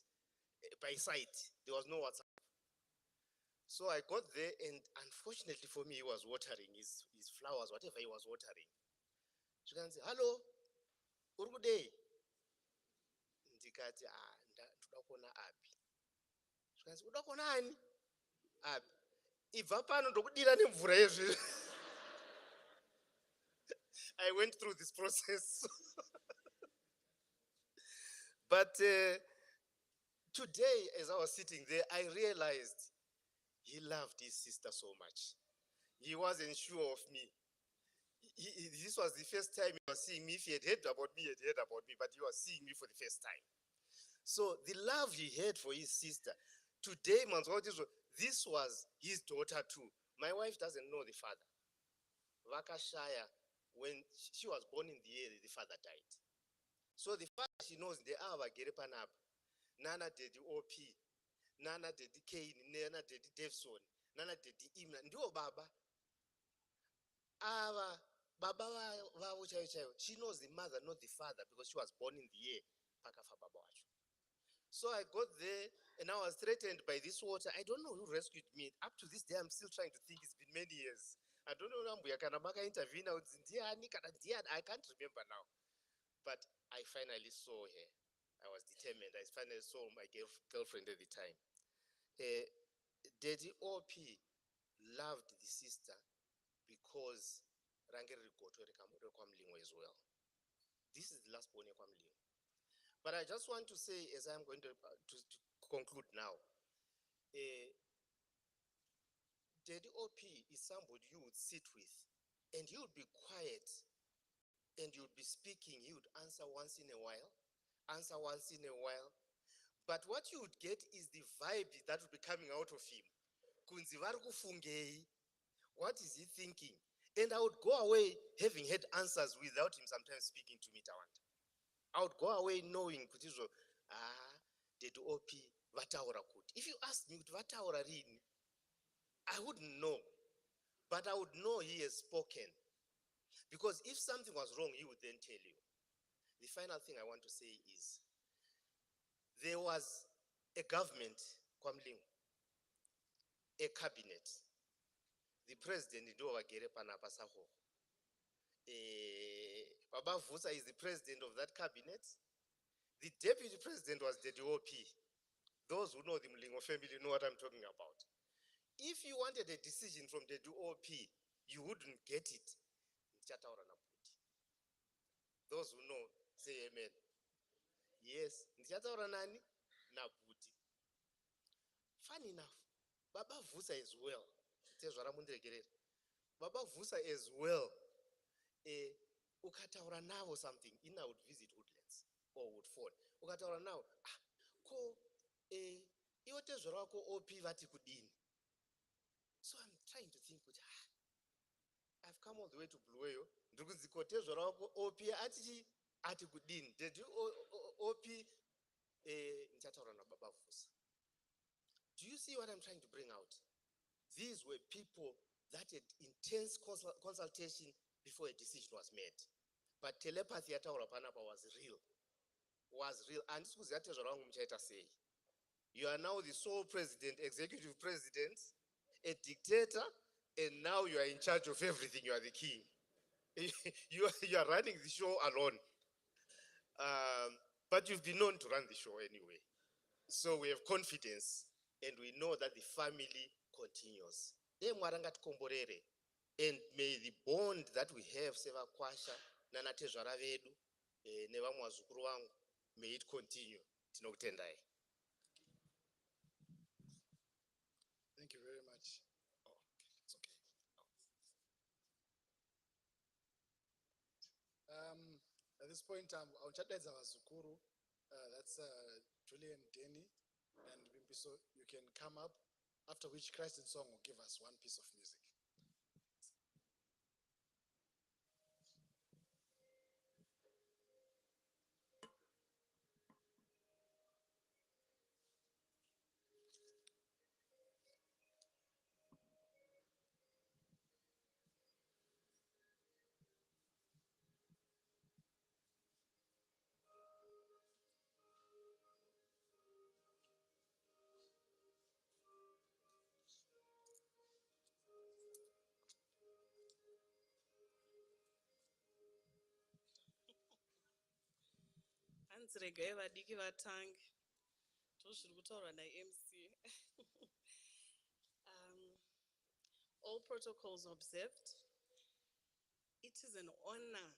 by sight. There was no WhatsApp. So I got there, and unfortunately for me, he was watering his flowers, whatever he was watering. She can say, hello, Urgude. Ndikati, ndoda kuona Abi. She can say, uda kuona ani? Abi. Ibva pano ndokudira nemvura yezvizvi. I went through this process. But today, as I was sitting there, I realized he loved his sister so much. He wasn't sure of me. This was the first time he was seeing me. If he had heard about me, he had heard about me, but he was seeing me for the first time. So the love he had for his sister, today, this was his daughter too. My wife doesn't know the father. Vakashaya, when she was born in the year, the father died. So the father she knows, the Ava Gerepanab, Nana did the OP, Nana did the Kane, Nana did the Devson, Nana did the Imna, Ndio Baba. Ava Baba, she knows the mother, not the father, because she was born in the year. So I got there and I was threatened by this water. I don't know who rescued me. Up to this day, I'm still trying to think. It's been many years. I don't know I can't remember now. But I finally saw her. I was determined. I finally saw my girlfriend at the time. Daddy OP loved the sister because Rangeri Rigoto Mlingo as well. This is the last born of Mlingo. But I just want to say, as I'm going to conclude now, Daddy OP is somebody you would sit with, and you would be quiet, and you would be speaking. He would answer once in a while, But what you would get is the vibe that would be coming out of him. What is he thinking? And I would go away having had answers without him sometimes speaking to me, Tawanda. I would go away knowing Daddy OP vataura kuti. If you ask me vataura rini, I wouldn't know. But I would know he has spoken. Because if something was wrong, he would then tell you. The final thing I want to say is, there was a government, Kwamlingo, a cabinet. The president, Ndovagere Panapasaho. Baba Vusa is the president of that cabinet. The deputy president was Daddy OP. Those who know the Mlingo family know what I'm talking about. If you wanted a decision from Daddy OP, you wouldn't get it. Those who know, say amen. Yes. Funny enough, Baba Vusa as well. Baba Vusa as well. Ukataura now or something, I would visit Woodlands or Woodford. Ukataura now, OP vati kudini. So I'm trying to think, I've come all the way to Blueyo. OP ati kudini. Did you OP Baba Vusa? Do you see what I'm trying to bring out? These were people that had intense consultation before a decision was made. But telepathy at our Panapa was real. And this was say. You are now the sole president, executive president, a dictator, and now you are in charge of everything. You are the king. You are running the show alone. But you've been known to run the show anyway. So we have confidence, and we know that the family continues. And may the bond that we have, Seva Kwasha, Nanatezvara vedu, nevamwazukuru vangu, may it continue. Tinokutendai. Thank you very much. Oh, okay, it's okay. At this point, our chatbeds are Zukuru. That's Julian Denny and Bimbi, so you can come up. after which Christ in Song will give us one piece of music. hanzi regai vadiki vatange ndozviri kutaurwa naMC. All protocols observed. It is an honor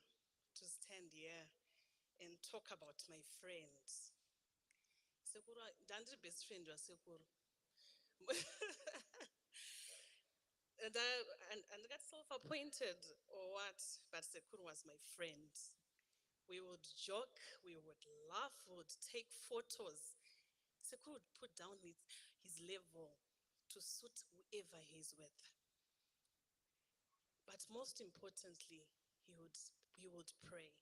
to stand here and talk about my friend. Sekuru, ndandiri best friend wasekuru. And I got self-appointed or what, but Sekuru was my friend. We would joke, we would laugh, we would take photos. Sekuru would put down his level to suit whoever he's with. But most importantly, we would pray.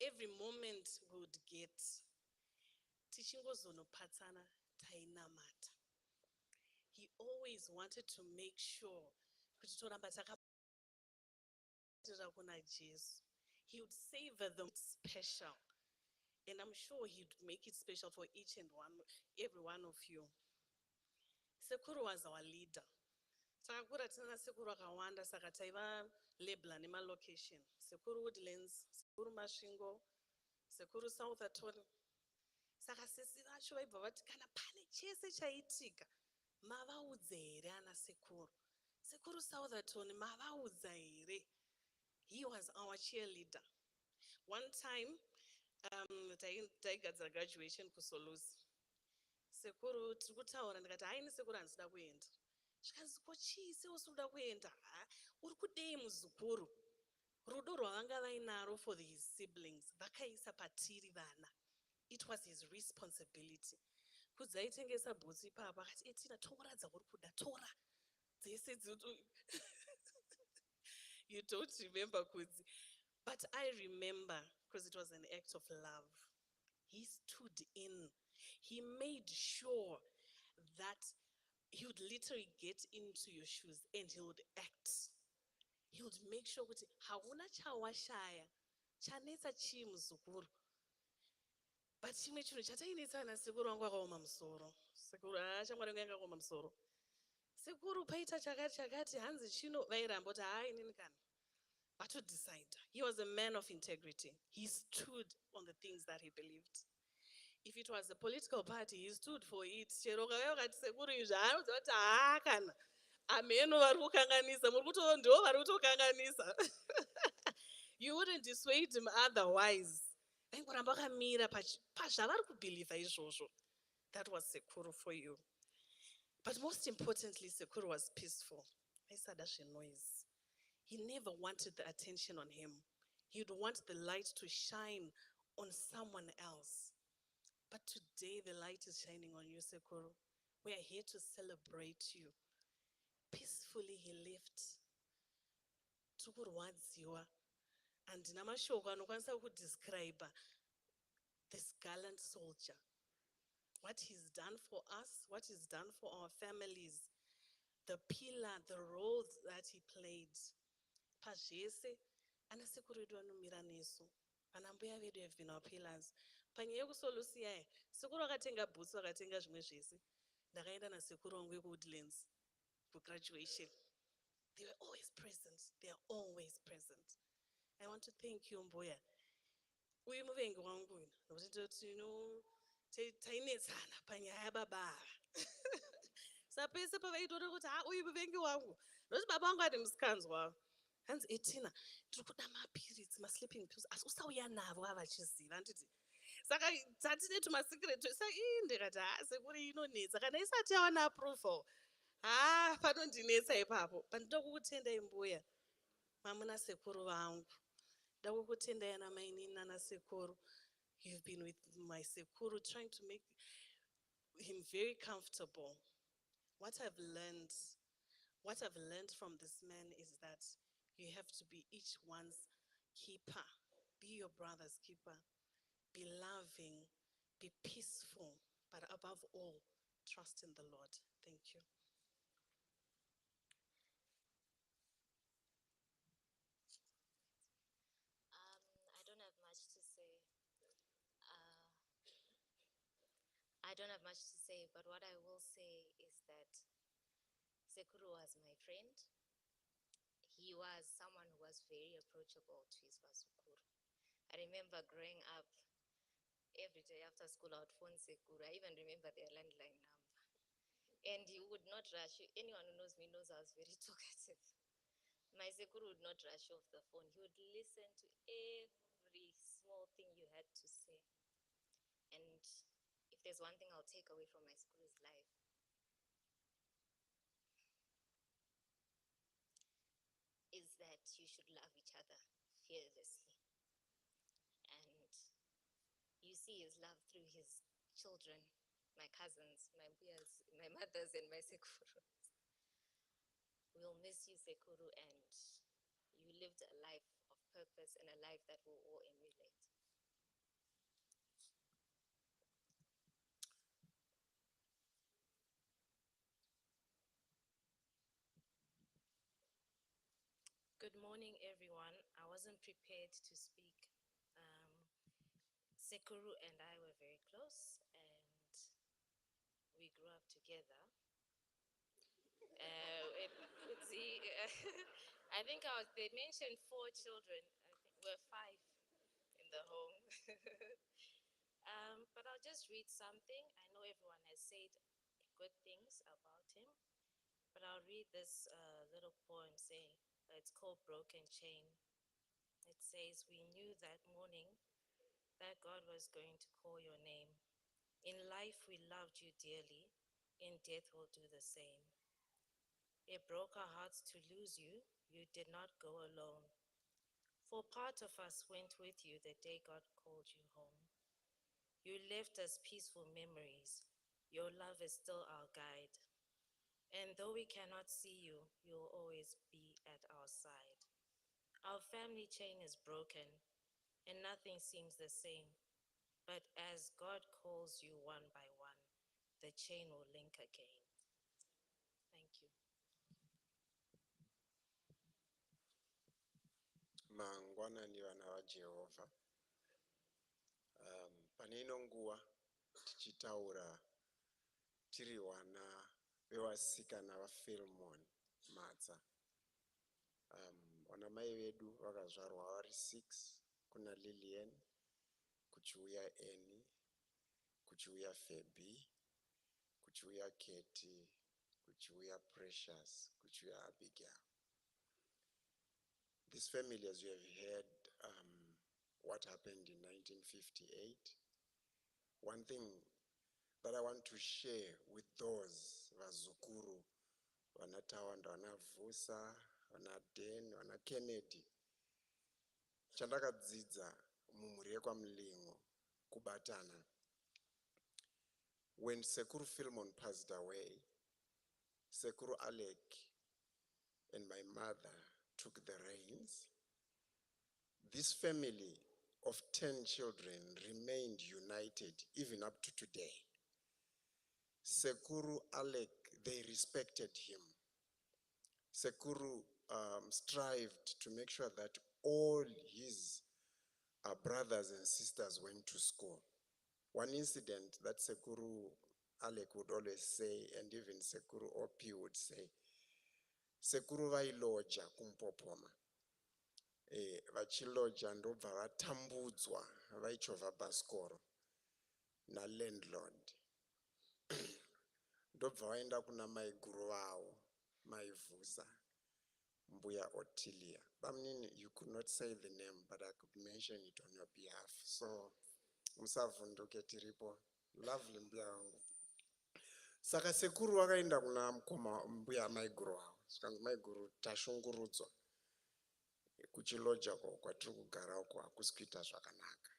Every moment we would get tichingozonopatsana tainamata. He always wanted to make sure kuti toramba takapatira kuna Jesu. He would savor them special. And I'm sure he'd make it special for each and every one of you. Sekuru was our leader. Takakura tina Sekuru akawanda saka taiva label nema location. Sekuru Woodlands, Sekuru Mlingo, Sekuru Southampton. Saka sisi vacho vaibva vati kana pane chese chaitika mavaudza here ana Sekuru. Sekuru Southampton mavaudza here. He was our cheerleader. One time, taigadzira graduation kusolusi. Sekuru tiri kutaura ndikati haini Sekuru handisida kuenda. Zvikanzi ko chii seusiri kuda kuenda? Uri kudei muzukuru? Rudo rwavanga vainaro for his siblings vakaisa patiri vana. It was his responsibility. Kudzaitengesa bhutsu ipapa akati etina toradza uri kuda tora. Dzese you don't remember kudzi. But I remember because it was an act of love. He stood in. He made sure that he would literally get into your shoes and he would act. He would make sure kuti hauna chawashaya chanetsa chii muzukuru. But chimwe chinhu chatainetsana Sekuru wangu akaoma musoro. Sekuru shamwari yangu yanga akaoma musoro. Sekuru paita chakati hanzi chino vairamba kuti inini kana. But to decide. He was a man of integrity. He stood on the things that he believed. If it was a political party, he stood for it. You wouldn't dissuade him otherwise. That was Sekuru for you. But most importantly, Sekuru was peaceful. He never wanted the attention on him. He would want the light to shine on someone else. But today the light is shining on you, Sekuru. We are here to celebrate you. Peacefully he left. And namashoko anokwanisa kudescribe this gallant soldier. What he's done for us, what he's done for our families, the pillar, the role that he played. Pazvese, ana Sekuru edu anomira nesu. Ana mbuya vedu have been our pillars. Panyaya yekusolusi yaya, Sekuru akatenga bhutsu akatenga zvimwe zvese. Ndakaenda naSekuru wangu kuWoodlands for graduation. They were always present. They are always present. I want to thank you, Mbuya. Uyu muvengi wangu, tainetsana panyaya yababa. Sapese pavaitora kuti uyu muvengi wangu. Ndokuti baba wangu ati musikanzwa. Hanzi etina tiri kuda mapiritsi ma-sleeping pills asi usauya navo avachiziva nditi saka dzatine tumasecret sa ndikati Sekuru inonetsa kana isati yawana approval panondinetsa ipapo pandinoda kukutendai Mbuya mamuna Sekuru vangu ndoda kukutendai ana mainini nana Sekuru. You've been with my Sekuru trying to make him very comfortable. What I've learned from this man is that you have to be each one's keeper. Be your brother's keeper. Be loving. Be peaceful. But above all, trust in the Lord. Thank you. I don't have much to say. I don't have much to say, but what I will say is that Sekuru was my friend. He was someone who was very approachable to his Vasukuru. I remember growing up, every day after school I would phone Sekuru. I even remember their landline number. And he would not rush you. Anyone who knows me knows I was very talkative. My Sekuru would not rush off the phone. He would listen to every small thing you had to say. And if there's one thing I'll take away from my Sekuru's life, is that you should love each other fearlessly. And you see his love through his children, my cousins, my mbuyas, my mothers, and my Sekurus. We'll miss you, Sekuru, and you lived a life of purpose and a life that we'll all emulate. Good morning, everyone. I wasn't prepared to speak. Sekuru and I were very close, and we grew up together. I think they mentioned 4 children. I think we're 5 in the home. But I'll just read something. I know everyone has said good things about him, but I'll read this little poem saying, it's called Broken Chain. It says, we knew that morning that God was going to call your name. In life, we loved you dearly. In death, we'll do the same. It broke our hearts to lose you. You did not go alone. For part of us went with you the day God called you home. You left us peaceful memories. Your love is still our guide. And though we cannot see you, you'll always be at our side. Our family chain is broken, and nothing seems the same. But as God calls you one by one, the chain will link again. Thank you. Mangwanani vana vaJehovha. Pane ino nguva tichitaura tiri vana vevasikana vaPhilemon Matsa. Vana mai vedu vakazvarwa vari 6, kuna Lillian, kuchiuya Annie, kuchiuya Phoebe, kuchiuya Katie, kuchiuya Precious, kuchiuya Abigail. This family, as you have heard, what happened in 1958. One thing that I want to share with those Vazukuru, Vana Tawanda, Vana Vusa, Vana Den, Vana Kennedy, chandakadzidza mumhuri Mlingo kubatana. When Sekuru Philemon passed away, Sekuru Alec and my mother took the reins. This family of 10 children remained united even up to today. Sekuru Alec, they respected him. Sekuru strived to make sure that all his brothers and sisters went to school. One incident that Sekuru Alec would always say, and even Sekuru Opi would say, Sekuru vailoja kumpopoma. Vachiloja ndobva vatambudzwa vaichovha bhasikoro nalandlord. Ndobva vaenda kuna maiguru vavo, Maivusa, Mbuya Otilia. You could not say the name, but I could mention it on your behalf. So, musavhunduke tiripo. Lovely mbuya wangu. Saka Sekuru vakaenda kuna mukoma mbuya maiguru vavo. Saka maiguru tashungurudzwa. Kuchiloja kwatiri kugara uko hakusi kuita zvakanaka.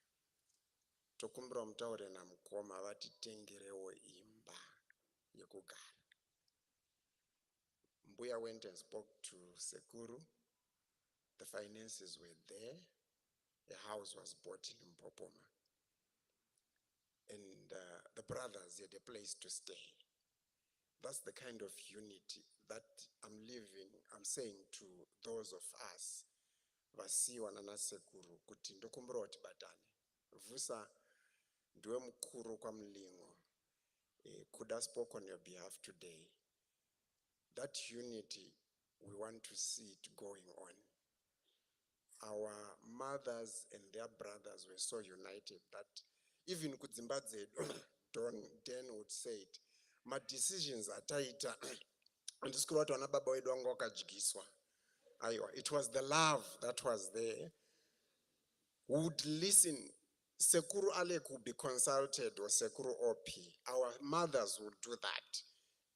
Tokumbira mutaure namukoma vatitengerewo imba yekugara. Mbuya went and spoke to Sekuru. The finances were there. A house was bought in Mpopoma. And the brothers had a place to stay. That's the kind of unity that I'm saying to those of us, vasiwana nasekuru, kuti ndokumbura kuti batane. Vusa ndiwe mukuru kwa Mlingo. Could I spoke on your behalf today? That unity, we want to see it going on. Our mothers and their brothers were so united that even kudzimba dzedu, Dan would say it, my decisions are tighter. And this baba wedu wangu wakajigiswa. It was the love that was there. Would listen. Sekuru Alek would be consulted, or Sekuru OP. Our mothers would do that.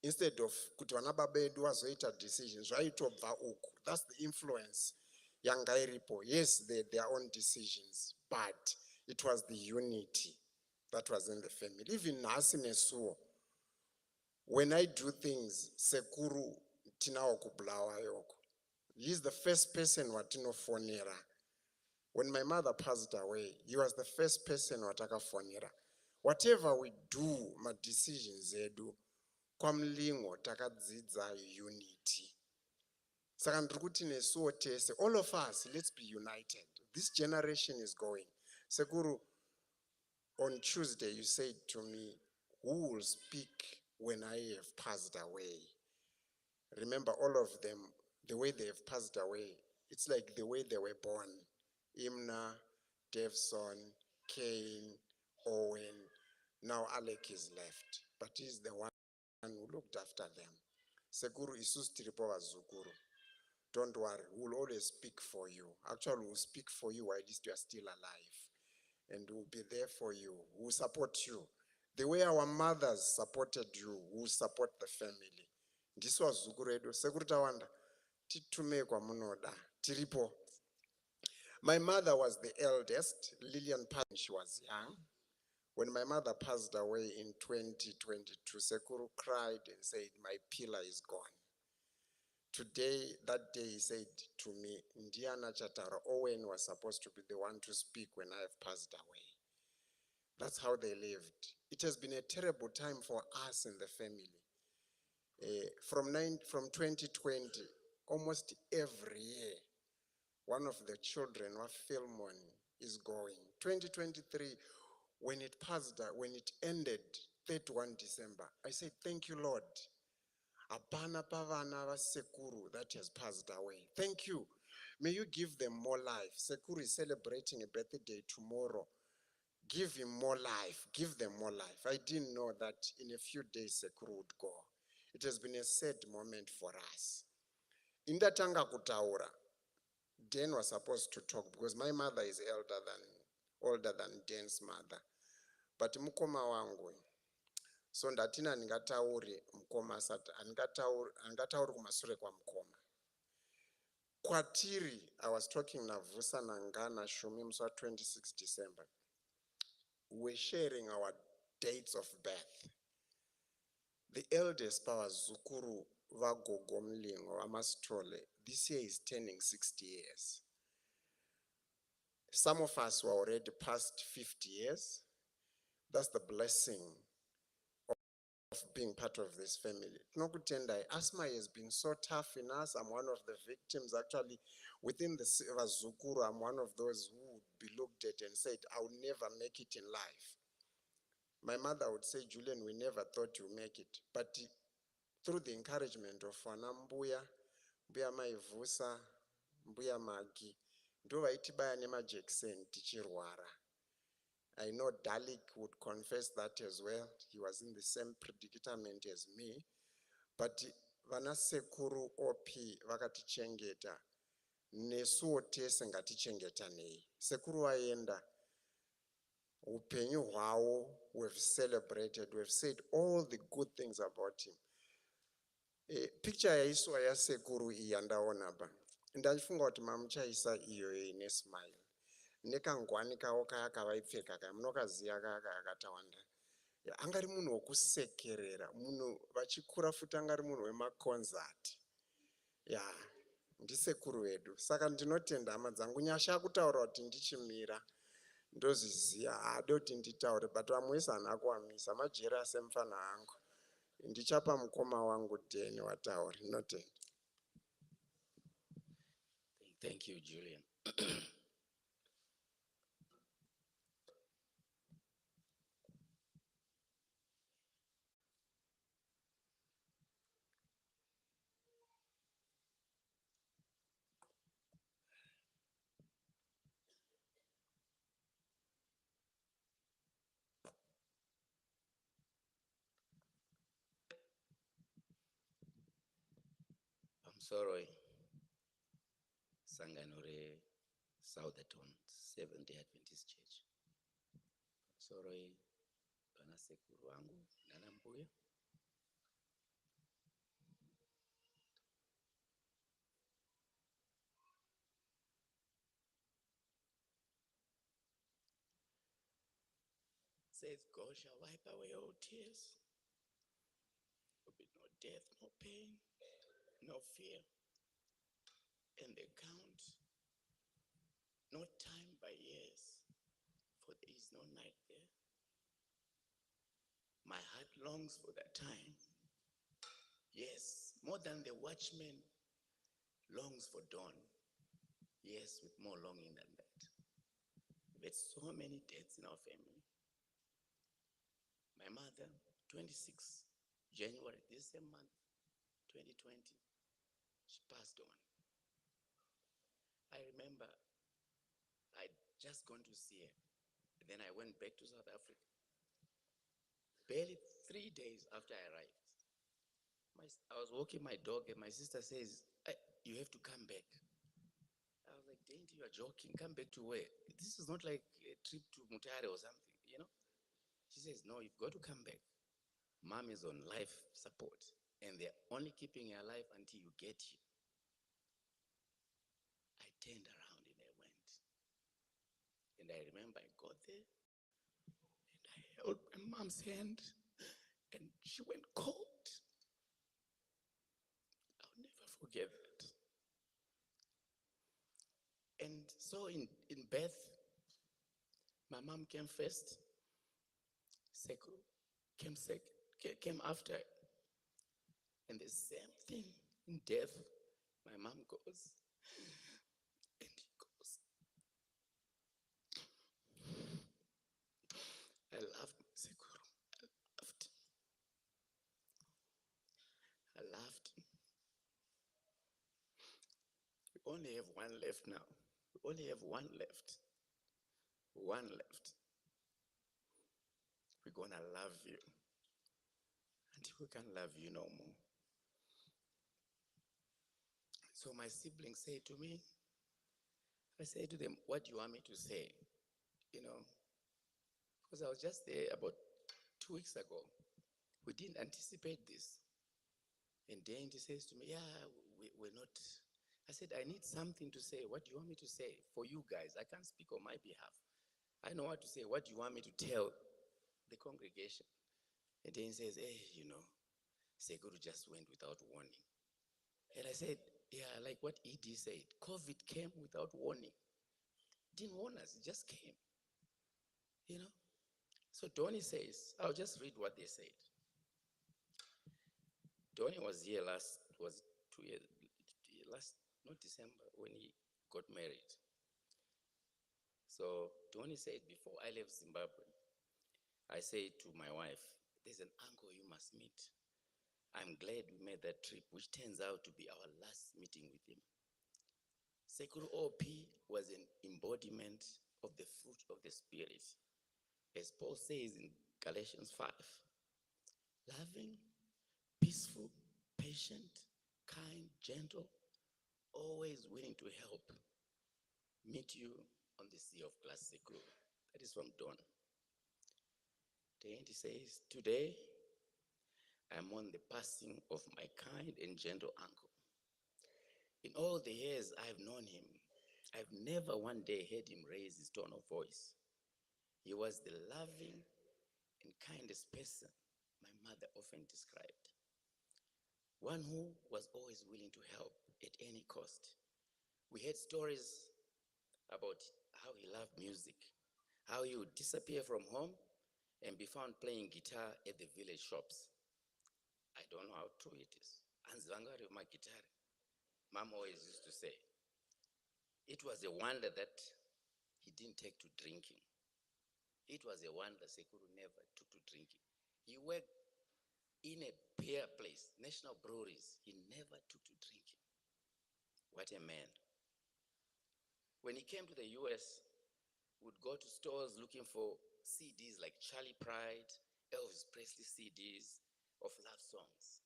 Instead of kuti vana baba vedu vazoita decisions, vaitobva uku. That's the influence. Yangairipo. Yes, their own decisions, but it was the unity that was in the family. Even nasi nesuo. When I do things, Sekuru tinao kublawa yoko. He's the first person watino fonera. When my mother passed away, he was the first person wataka fonera. Whatever we do, my decisions edu, kwa Mlingo takadzidza unity. Saka ndikuti nesuo tese, all of us, let's be united. This generation is going. Sekuru, on Tuesday you said to me, who will speak when I have passed away? Remember all of them, the way they have passed away, it's like the way they were born. Imna, Devson, Kane, Owen, now Alec is left, but he's the one who looked after them. Sekuru isus tiripo wazukuru. Don't worry, we'll always speak for you. Actually, we'll speak for you while you are still alive. And we'll be there for you. We'll support you. The way our mothers supported you, we'll support the family. This was Zuguredo. Sekuru tawanda. Titume kwa munoda. Tiripo. My mother was the eldest. Lillian Pan, she was young. When my mother passed away in 2022, Sekuru cried and said, my pillar is gone. Today, that day, he said to me, Indiana Chatara, Owen was supposed to be the one to speak when I have passed away. That's how they lived. It has been a terrible time for us in the family. From 2020, almost every year, one of the children, Philmon, is going. 2023, when it ended, 31 December, I said, thank you, Lord. Apana pavana va Sekuru that has passed away. Thank you. May you give them more life. Sekuru is celebrating a birthday tomorrow. Give him more life. Give them more life. I didn't know that in a few days Sekuru would go. It has been a sad moment for us. Indatanga kutaura. Dan was supposed to talk because my mother is older than Dan's mother. But mukoma wangu. So ndatina ngatauri mkoma sata angatauri kumasure kwa mkoma. Kwatiri, I was talking na Vusa Nangana Shumi Mswa 26 December. We're sharing our dates of birth. The eldest power Zukuru Vagogo Mlingo Amastole, this year is turning 60 years. Some of us were already past 50 years. That's the blessing of being part of this family. Nokutendai, asthma has been so tough in us. I'm one of the victims. Actually, within the Zukuru, I'm one of those who would be looked at and said, I'll never make it in life. My mother would say, Julian, we never thought you'd make it. But through the encouragement of Mbuya, Mbuya Maivusa, Mbuya Magi, Ndova itibaya nema Jackson, Tichirwara. I know Dalik would confess that as well. He was in the same predicament as me. But vana Sekuru OP vakatichengeta. Nesuo tese ngatichengeta nei. Sekuru waenda. Upenyu hwao, we've celebrated. We've said all the good things about him. Picture ya iswa ya Sekuru iyandaona ba. Ndajifunga kuti mamuchaisa iyo ine smile. Nekangwani kawo kaya kavaipfeka kaya munokaziya kakatawanda. Angari munhu wokusekerera, munhu vachikura futi angari munhu wemakonzati. ya ndisekuru wedu. Saka ndinotenda hama dzangu Nyasha akutaura kuti ndichimira ndozviziya haade kuti nditaure, but vamwe vese hana kuamisa majera semufana wangu. Ndichapa mukoma wangu Dheni wataura. Ndinotenda. Thank you, Julian. I'm sorry. Sanganore Southerton Seventh-day Adventist Church. Sorry, pana sekuru wangu nana mbuya. Says God shall wipe away all tears. There will be no death, no pain, no fear. And they count no time by years, for there is no night there. My heart longs for that time. Yes, more than the watchman longs for dawn. Yes, with more longing than that. There's so many deaths in our family. My mother, 26 January, this same month, 2020, she passed on. I remember I'd just gone to see her. Then I went back to South Africa. Barely 3 days after I arrived, I was walking my dog and my sister says, you have to come back. I was like, Dainty, you are joking. Come back to where? This is not like a trip to Mutare or something, you know? She says, no, you've got to come back. Mom is on life support and they're only keeping her alive until you get here. I turned around and I went. And I remember I got there and I held my mom's hand and she went cold. I'll never forget that. And so in birth, my mom came first, Seku came after, and the same thing in death. My mom goes, and he goes. I laughed, Sekuru. I laughed. We only have one left now. We only have one left. One left. We're gonna love you until we can't love you no more. So my siblings say to me, I say to them, what do you want me to say? You know, because I was just there about 2 weeks ago. We didn't anticipate this. And then he says to me, yeah, we're not. I said, I need something to say. What do you want me to say for you guys? I can't speak on my behalf. I know what to say. What do you want me to tell the congregation? And then he says, hey, you know, Seguru just went without warning. And I said, yeah, like what ED said, COVID came without warning. Didn't warn us, it just came. You know? So Donnie says, I'll just read what they said. Donnie was here last 2 years, not December, when he got married. So Donnie said, before I left Zimbabwe, I said to my wife, there's an uncle you must meet. I'm glad we made that trip, which turns out to be our last meeting with him. Sekuru OP was an embodiment of the fruit of the Spirit. As Paul says in Galatians 5, loving, peaceful, patient, kind, gentle, always willing to help. Meet you on the sea of glass, Sekuru. That is from Dawn. Then he says, today, I'm on the passing of my kind and gentle uncle. In all the years I've known him, I've never one day heard him raise his tone of voice. He was the loving and kindest person my mother often described. One who was always willing to help at any cost. We heard stories about how he loved music, how he would disappear from home and be found playing guitar at the village shops. I don't know how true it is. Anzivanga my guitar. Mom always used to say, it was a wonder that he didn't take to drinking. It was a wonder Sekuru never took to drinking. He worked in a beer place, National Breweries. He never took to drinking. What a man. When he came to the US, would go to stores looking for CDs like Charlie Pride, Elvis Presley CDs of love songs.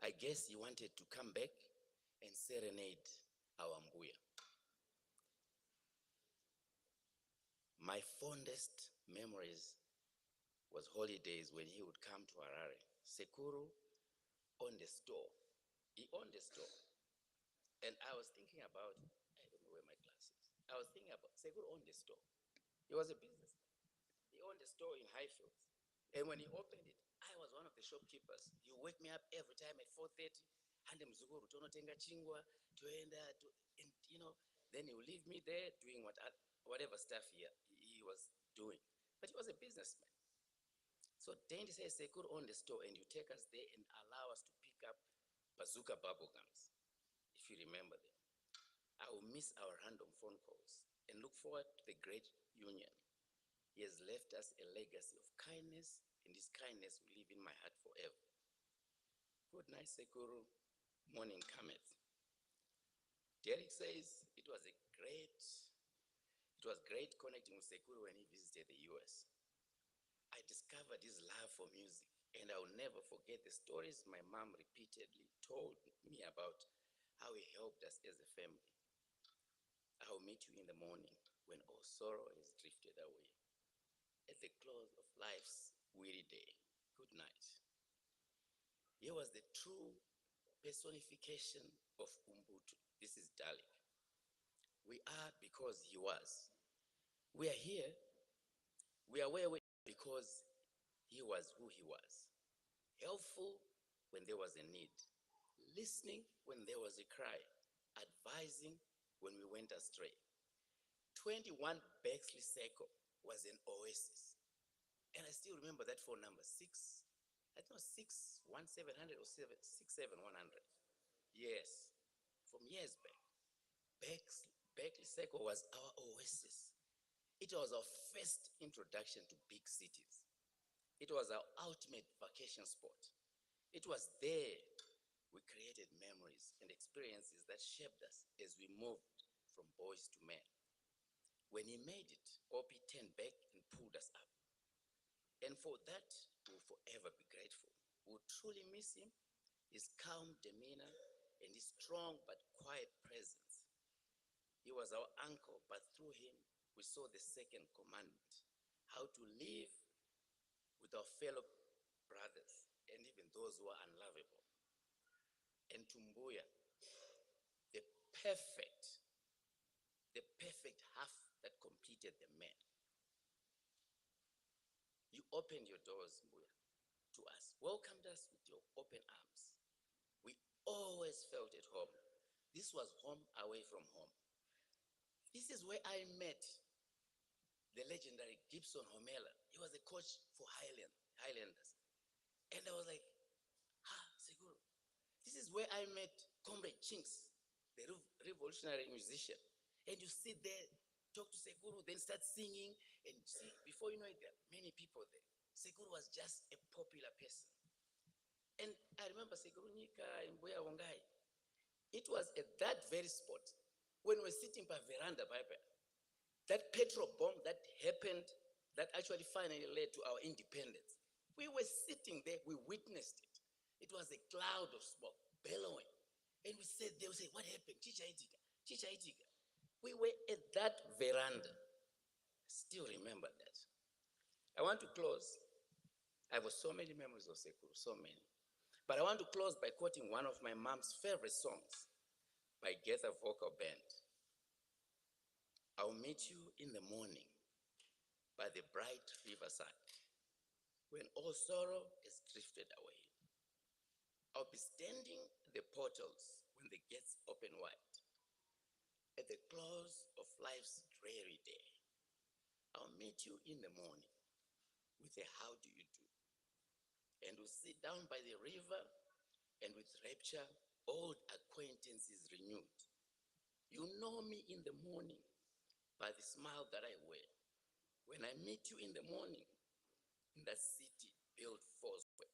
I guess he wanted to come back and serenade our Mbuya. My fondest memories was holidays when he would come to Harare. Sekuru owned a store. He owned a store. And I was thinking about, I don't know where my glasses. I was thinking about, Sekuru owned a store. He was a businessman. He owned a store in Highfields. And when he opened it, I was one of the shopkeepers. He would wake me up every time at 4:30. And mzukuru tonotenga chingwa, toenda, and then he would leave me there doing whatever stuff he was doing. But he was a businessman. So Dandy says Sekuru owned the store, and you take us there and allow us to pick up bazooka bubblegums, if you remember them. I will miss our random phone calls and look forward to the great union. He has left us a legacy of kindness, and his kindness will live in my heart forever. Good night, Sekuru. Morning cometh. Derek says it was great connecting with Sekuru when he visited the US. I discovered his love for music, and I will never forget the stories my mom repeatedly told me about how he helped us as a family. I will meet you in the morning when all sorrow has drifted away. At the close of life's weary day, good night. He was the true personification of Ubuntu. This is Dalek. We are because he was. We are here. We are where we are because he was who he was. Helpful when there was a need. Listening when there was a cry. Advising when we went astray. 21 Bexley Circle was an oasis. And I still remember that phone number, 61700 or 67100. Yes, from years back. Bexley Circle was our oasis. It was our first introduction to big cities. It was our ultimate vacation spot. It was there we created memories and experiences that shaped us as we moved from boys to men. When he made it, OP turned back and pulled us up. And for that, we'll forever be grateful. We'll truly miss him, his calm demeanor, and his strong but quiet presence. He was our uncle, but through him, we saw the second commandment, how to live with our fellow brothers and even those who are unlovable. And Tumbuya, the perfect half that completed the man. You opened your doors, Mbuya, to us, welcomed us with your open arms. We always felt at home. This was home away from home. This is where I met the legendary Gibson Homela. He was a coach for Highlanders. And I was like, Sekuru. This is where I met Comrade Chinks, the revolutionary musician. And you sit there, talk to Sekuru, then start singing, and see, before you know it, there are many people there. Sekuru was just a popular person. And I remember Sekuru Nika and Mbuya Wangai. It was at that very spot, when we were sitting by veranda, that petrol bomb that happened, that actually finally led to our independence. We were sitting there, we witnessed it. It was a cloud of smoke bellowing. And we said, they would say, what happened? Chicha Itika, Chicha Itika. We were at that veranda. I still remember that. I want to close. I have so many memories of Sekuru, so many. But I want to close by quoting one of my mom's favorite songs by Getha Vocal Band. I'll meet you in the morning by the bright riverside when all sorrow is drifted away. I'll be standing at the portals when the gates open wide. At the close of life's dreary day, I'll meet you in the morning with a how do you do? And we'll sit down by the river, and with rapture, old acquaintances renewed. You know me in the morning by the smile that I wear. When I meet you in the morning in that city built foursquare,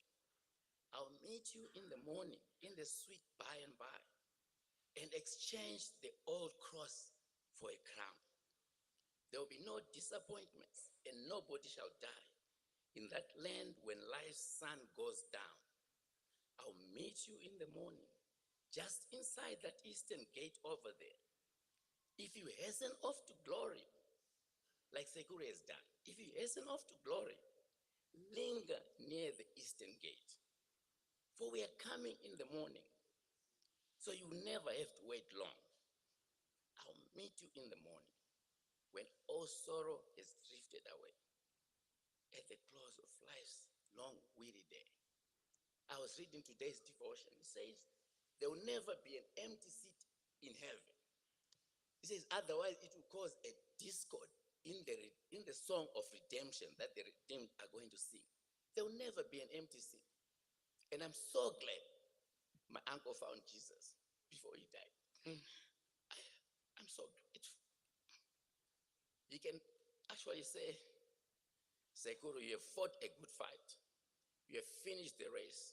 I'll meet you in the morning in the sweet by and by and exchange the old cross for a crown. There will be no disappointments and nobody shall die. In that land when life's sun goes down, I'll meet you in the morning just inside that eastern gate over there. If you hasten off to glory, like Sekuru has done, if you hasten off to glory, linger near the eastern gate. For we are coming in the morning, so you never have to wait long. I'll meet you in the morning when all sorrow has drifted away. At the close of life's long, weary day. I was reading today's devotion. It says, there will never be an empty seat in heaven. It says, otherwise it will cause a discord in the song of redemption that the redeemed are going to sing. There will never be an empty seat. And I'm so glad my uncle found Jesus before he died. I'm so grateful. You can actually say, Sekuru, you have fought a good fight. You have finished the race.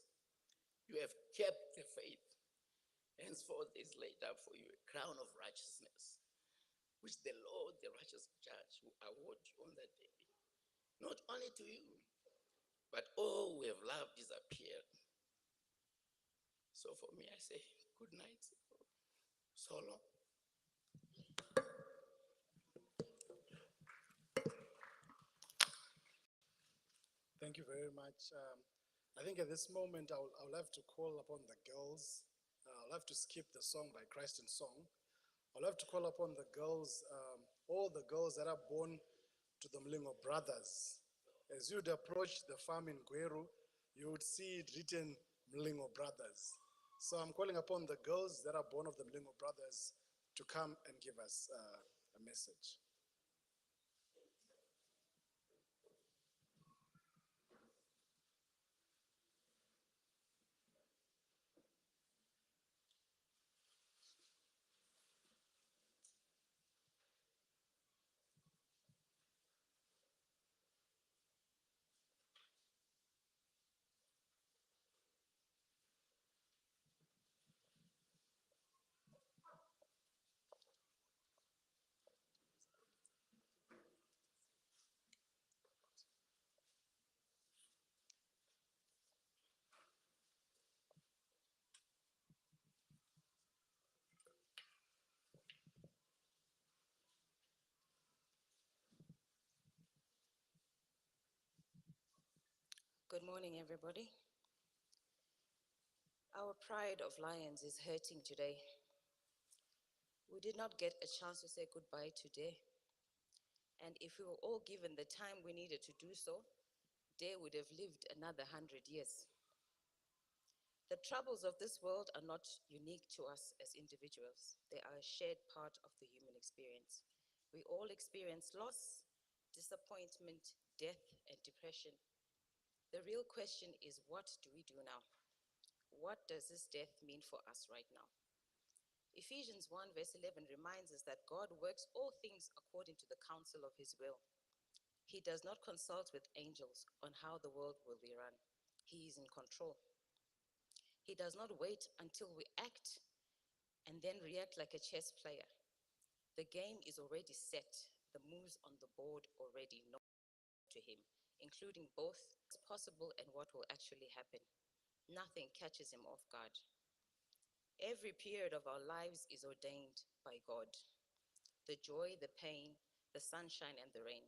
You have kept the faith. Henceforth is laid up for you a crown of righteousness, which the Lord, the righteous judge, will award you on that day. Not only to you, but all who have loved disappeared. So for me, I say, good night. So long. Thank you very much. I think at this moment, I'll have to call upon the girls. I'll have to skip the song by Christ in Song. I'll have to call upon the girls, all the girls that are born to the Mlingo brothers. As you'd approach the farm in Gweru, you would see it written Mlingo brothers. So I'm calling upon the girls that are born of the Mlingo brothers to come and give us a message. Good morning, everybody. Our pride of lions is hurting today. We did not get a chance to say goodbye today. And if we were all given the time we needed to do so, they would have lived another 100 years. The troubles of this world are not unique to us as individuals. They are a shared part of the human experience. We all experience loss, disappointment, death, and depression. The real question is, what do we do now? What does this death mean for us right now? Ephesians 1 verse 11 reminds us that God works all things according to the counsel of his will. He does not consult with angels on how the world will be run. He is in control. He does not wait until we act and then react like a chess player. The game is already set, the moves on the board already known to him, including both what's possible and what will actually happen. Nothing catches him off guard. Every period of our lives is ordained by God. The joy, the pain, the sunshine, and the rain.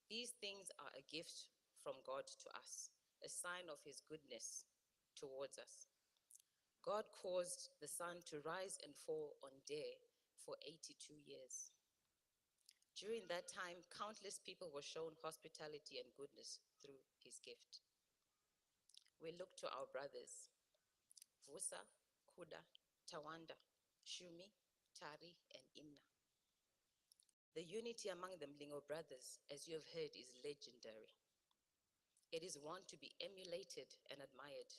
These things are a gift from God to us, a sign of his goodness towards us. God caused the sun to rise and fall on day for 82 years. During that time, countless people were shown hospitality and goodness through his gift. We look to our brothers, Vusa, Kuda, Tawanda, Shumi, Tari, and Imna. The unity among the Mlingo brothers, as you have heard, is legendary. It is one to be emulated and admired.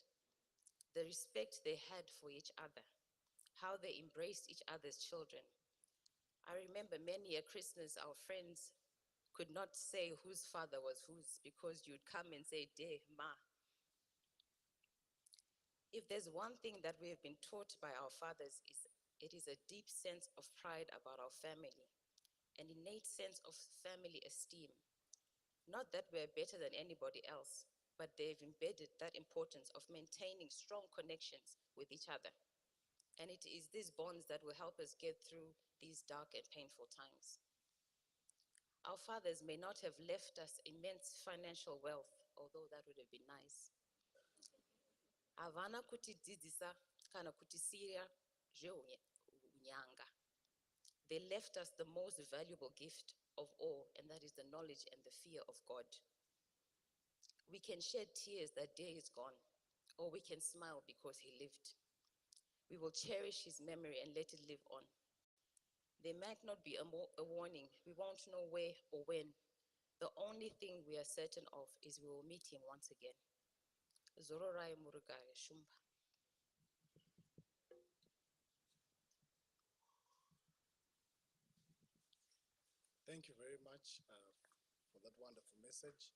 The respect they had for each other, how they embraced each other's children. I remember many a Christmas our friends could not say whose father was whose because you'd come and say, De, Ma. If there's one thing that we have been taught by our fathers, it is a deep sense of pride about our family, an innate sense of family esteem. Not that we're better than anybody else, but they've embedded that importance of maintaining strong connections with each other. And it is these bonds that will help us get through these dark and painful times. Our fathers may not have left us immense financial wealth, although that would have been nice. Havana kutidzidzisa kana kutisiya zveunyanga. They left us the most valuable gift of all, and that is the knowledge and the fear of God. We can shed tears that day is gone, or we can smile because he lived. We will cherish his memory and let it live on. There might not be a warning. We won't know where or when. The only thing we are certain of is we will meet him once again. Zororai Murugare Shumba. Thank you very much for that wonderful message.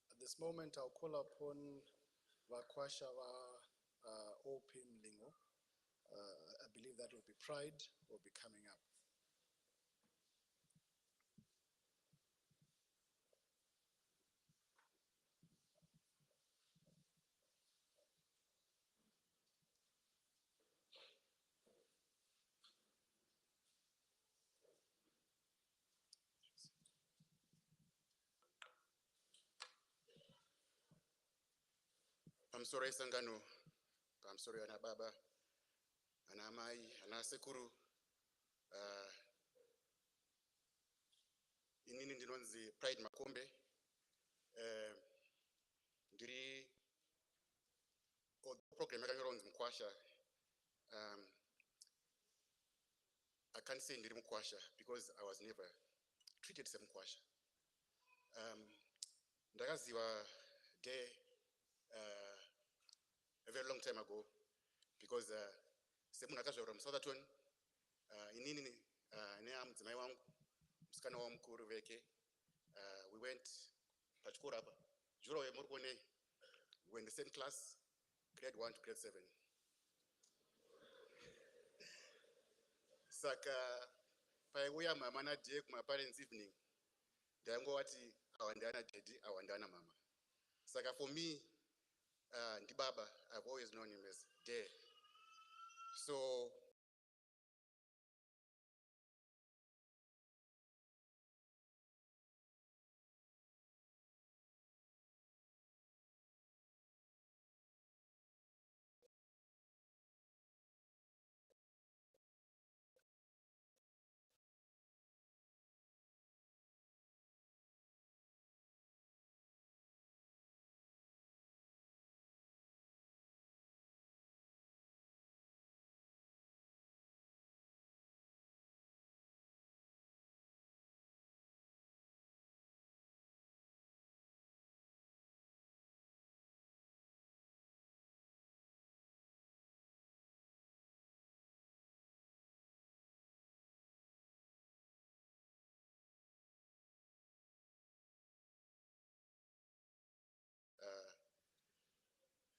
At this moment, I'll call upon Vakwasha OP Mlingo. I believe that will be Pride, will be coming up. Pamusoro esangano, pamusoro ana baba, ana amai, ana sekuru. Inini ndinonzi Pride Makombe. Ndiri program yakanyoronzi Mukwasha. I can't say ndiri Mukwasha because I was never treated as Mukwasha. Ndakaziva day a very long time ago because semunhu akazvarwa muSouthampton, inini neamudzimai wangu musikana wamukuru veke, we went pachikoro apa jurawe muri kuonei, we were in the same class, grade 1 to grade 7. Saka paiuya mama nadhiye kumaparents evening, ndaingowati awa ndiana daddy, awa ndiana mama. Saka for me, ndibaba, I've always known him as Dad. So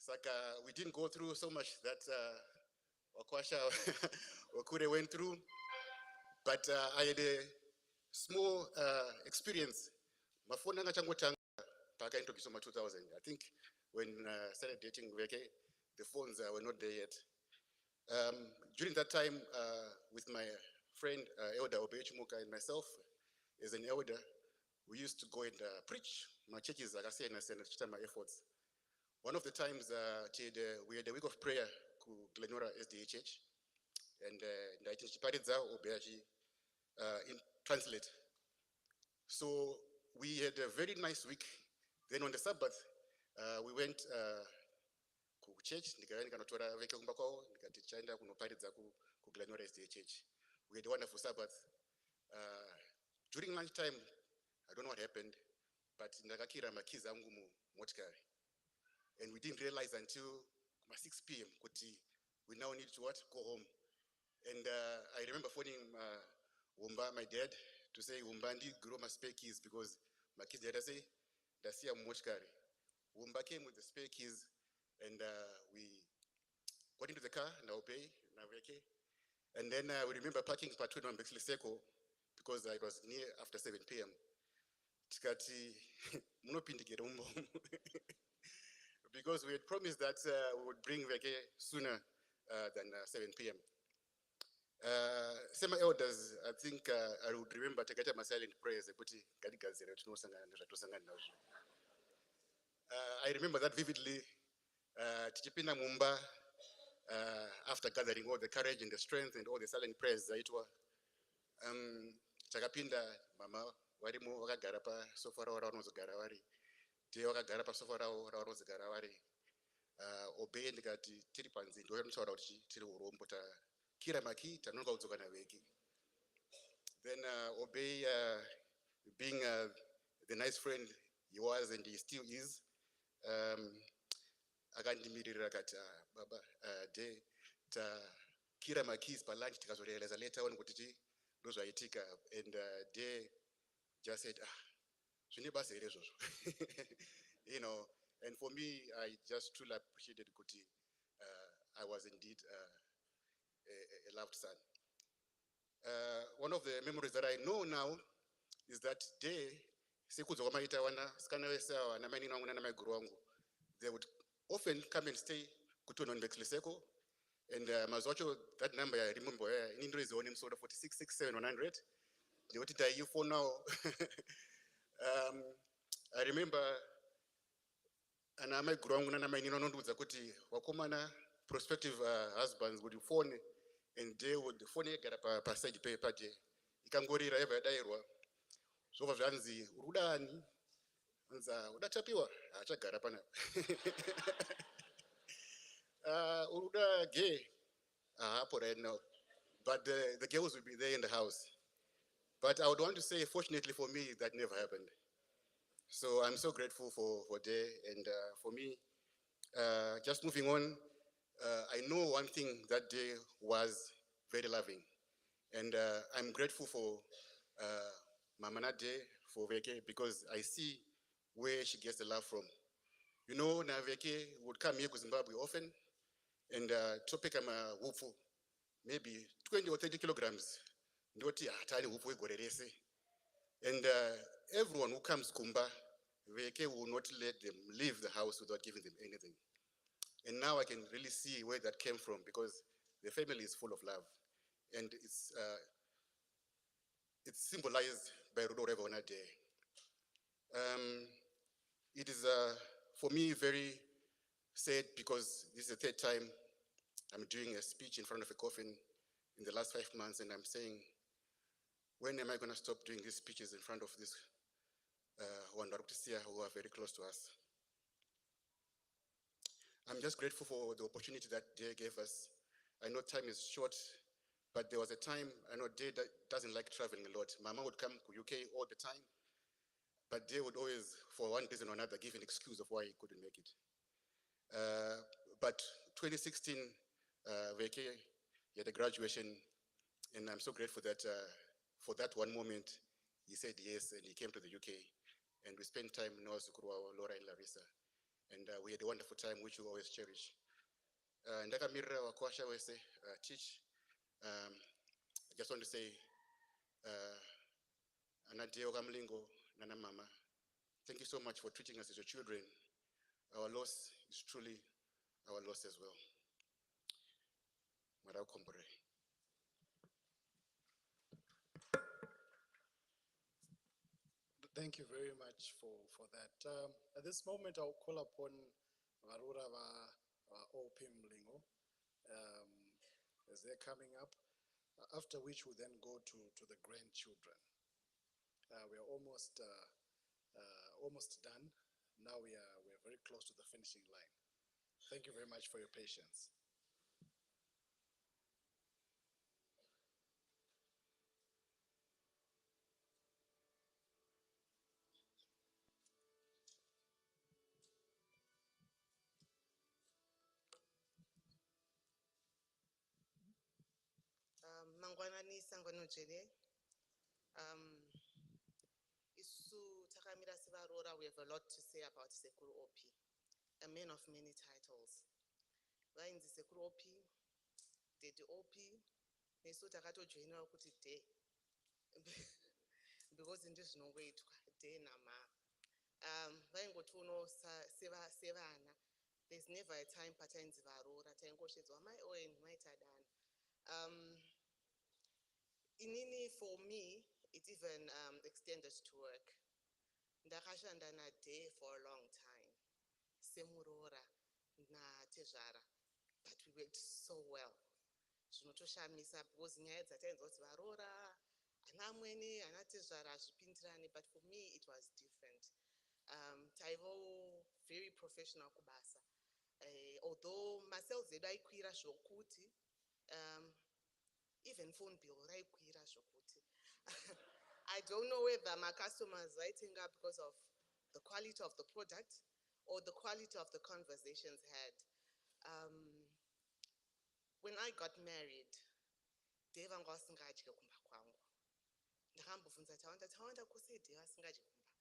Saka we didn't go through so much that Wakwasha Wakure went through, but I had a small experience. My phone nanga changu tanga paka into Kisoma 2000. I think when I started dating Veke, the phones were not there yet. During that time, with my friend Elder Obituary and myself, as an elder, we used to go and preach. My churches, like I said, and my efforts. One of the times we had a week of prayer to Glenora SDA Church, and I think translate. So we had a very nice week. Then on the Sabbath, we went to kuchurch ndikauya ndikanotora veke kumba kwavo ndikati tichaenda kunoparidza kuglenorize day church. We had a wonderful Sabbath. During lunch time, I don't know what happened, but ndakakira makizi angu mumotikari, and we didn't realize until 6 p.m. kuti we now need to what? Go home. And I remember phoning Wumba, my dad, to say Wumba ndi grow my spare keys because my kids dad say dasiya mumotikari. Wumba came with the spare keys, and we got into the car, Naope, Naveke. And then we remember parking Patwin on Bexley Seco because it was near after 7 p.m. Tikati, because we had promised that we would bring Veke sooner than 7 p.m. Some elders, I think I would remember Takata my silent prayers. I remember that vividly. Tichipina Mumba, after gathering all the courage and the strength and all the silent prayers, Chakapinda, Mama, Warimu, Wakagarapa, Sofara, Ranozagarawari, Teokagarapa, Sofara, Ranozagarawari, Obey and Gati, Tiripanzi, Doyam Sorauchi, Tirumbota, Kiramaki, Tanuka Zoganaveki. Then Obey, being the nice friend he was and he still is, akandimirira akati baba de takira makis palunch tikazorealiza later on kuti ndozvaitika, and de just said zvine basa here izvozvo. You know, and for me I just truly appreciated kuti I was indeed a loved son. One of the memories that I know now is that day sekudzoka maita wana skana vese awa namainini wangu nanamaguru wangu, they would often come and stay kutono Bexliseko, and mazocho that number I remember in Indra is on him sort of 46, 67, 100. They would tell you for now. I remember ana mai grong na mai nino nduza kuti wakomana prospective husbands would phone, and they would phone get a passage pay paje ikangorira eva dairwa so vazvanzi urudani nza udatapiwa achagara pana. Uruda gay right now, but the girls will be there in the house. But I would want to say, fortunately for me, that never happened. So I'm so grateful for Day, and for me, just moving on, I know one thing that Day was very loving, and I'm grateful for Mamana Day, for Veke, because I see where she gets the love from. You know, Naveke would come here to Zimbabwe often, and topic I'm a wufu, maybe 20 or 30 kilograms. And everyone who comes Kumba, Veke will not let them leave the house without giving them anything. And now I can really see where that came from, because the family is full of love. And it's symbolized by Rudo Reva on that day. It is, for me, very sad, because this is the third time I'm doing a speech in front of a coffin in the last 5 months, and I'm saying, when am I going to stop doing these speeches in front of this Wandarukisia who are very close to us? I'm just grateful for the opportunity that Day gave us. I know time is short, but there was a time, I know Day doesn't like traveling a lot. Mama would come to UK all the time, but Day would always, for one reason or another, give an excuse of why he couldn't make it. But 2016, Veke, he had a graduation, and I'm so grateful that for that one moment, he said yes, and he came to the UK, and we spent time in Laura and Larissa, and we had a wonderful time, which we always cherish. Ndakamirira wakwasha wese teach. I just want to say, Anadeo Mlingo, Nana Mama, thank you so much for treating us as your children. Our loss is truly our loss as well. Marau Kompore. Thank you very much for that. At this moment, I'll call upon Varura OP Mlingo as they're coming up, after which we'll then go to the grandchildren. We're almost done. Now we're very close to the finishing line. Thank you very much for your patience. Mangwanani sangwani ujene. Isu takamira sivarora, we have a lot to say about Sekuru OP, a man of many titles. Vainzi Sekuru OP, Daddy OP, nesu takatojoinawo kuti day. Because in this no way to day nama. Vaingotiuno sevana. There's never a time patterns varora. Taingoshedzwa my Owen, my Tadan. Inini for me, it even extended to work. Ndakashanda na day for a long time. Semurora na tezvara. But we worked so well. Zvinotoshamisa because nyaya dzatainzwa kuti varora, ana amweni, ana tezvara zvipindirane, but for me it was different. Taivo very professional kubasa. Although myself edu aikwira zvokuti, even phone bill raikwira zvokuti. I don't know whether my customers writing up because of the quality of the product or the quality of the conversations had. When I got married, Deva ngasingadye kumba kwangu. Ndakambovunza tawanda kuse Deva singadye kumba.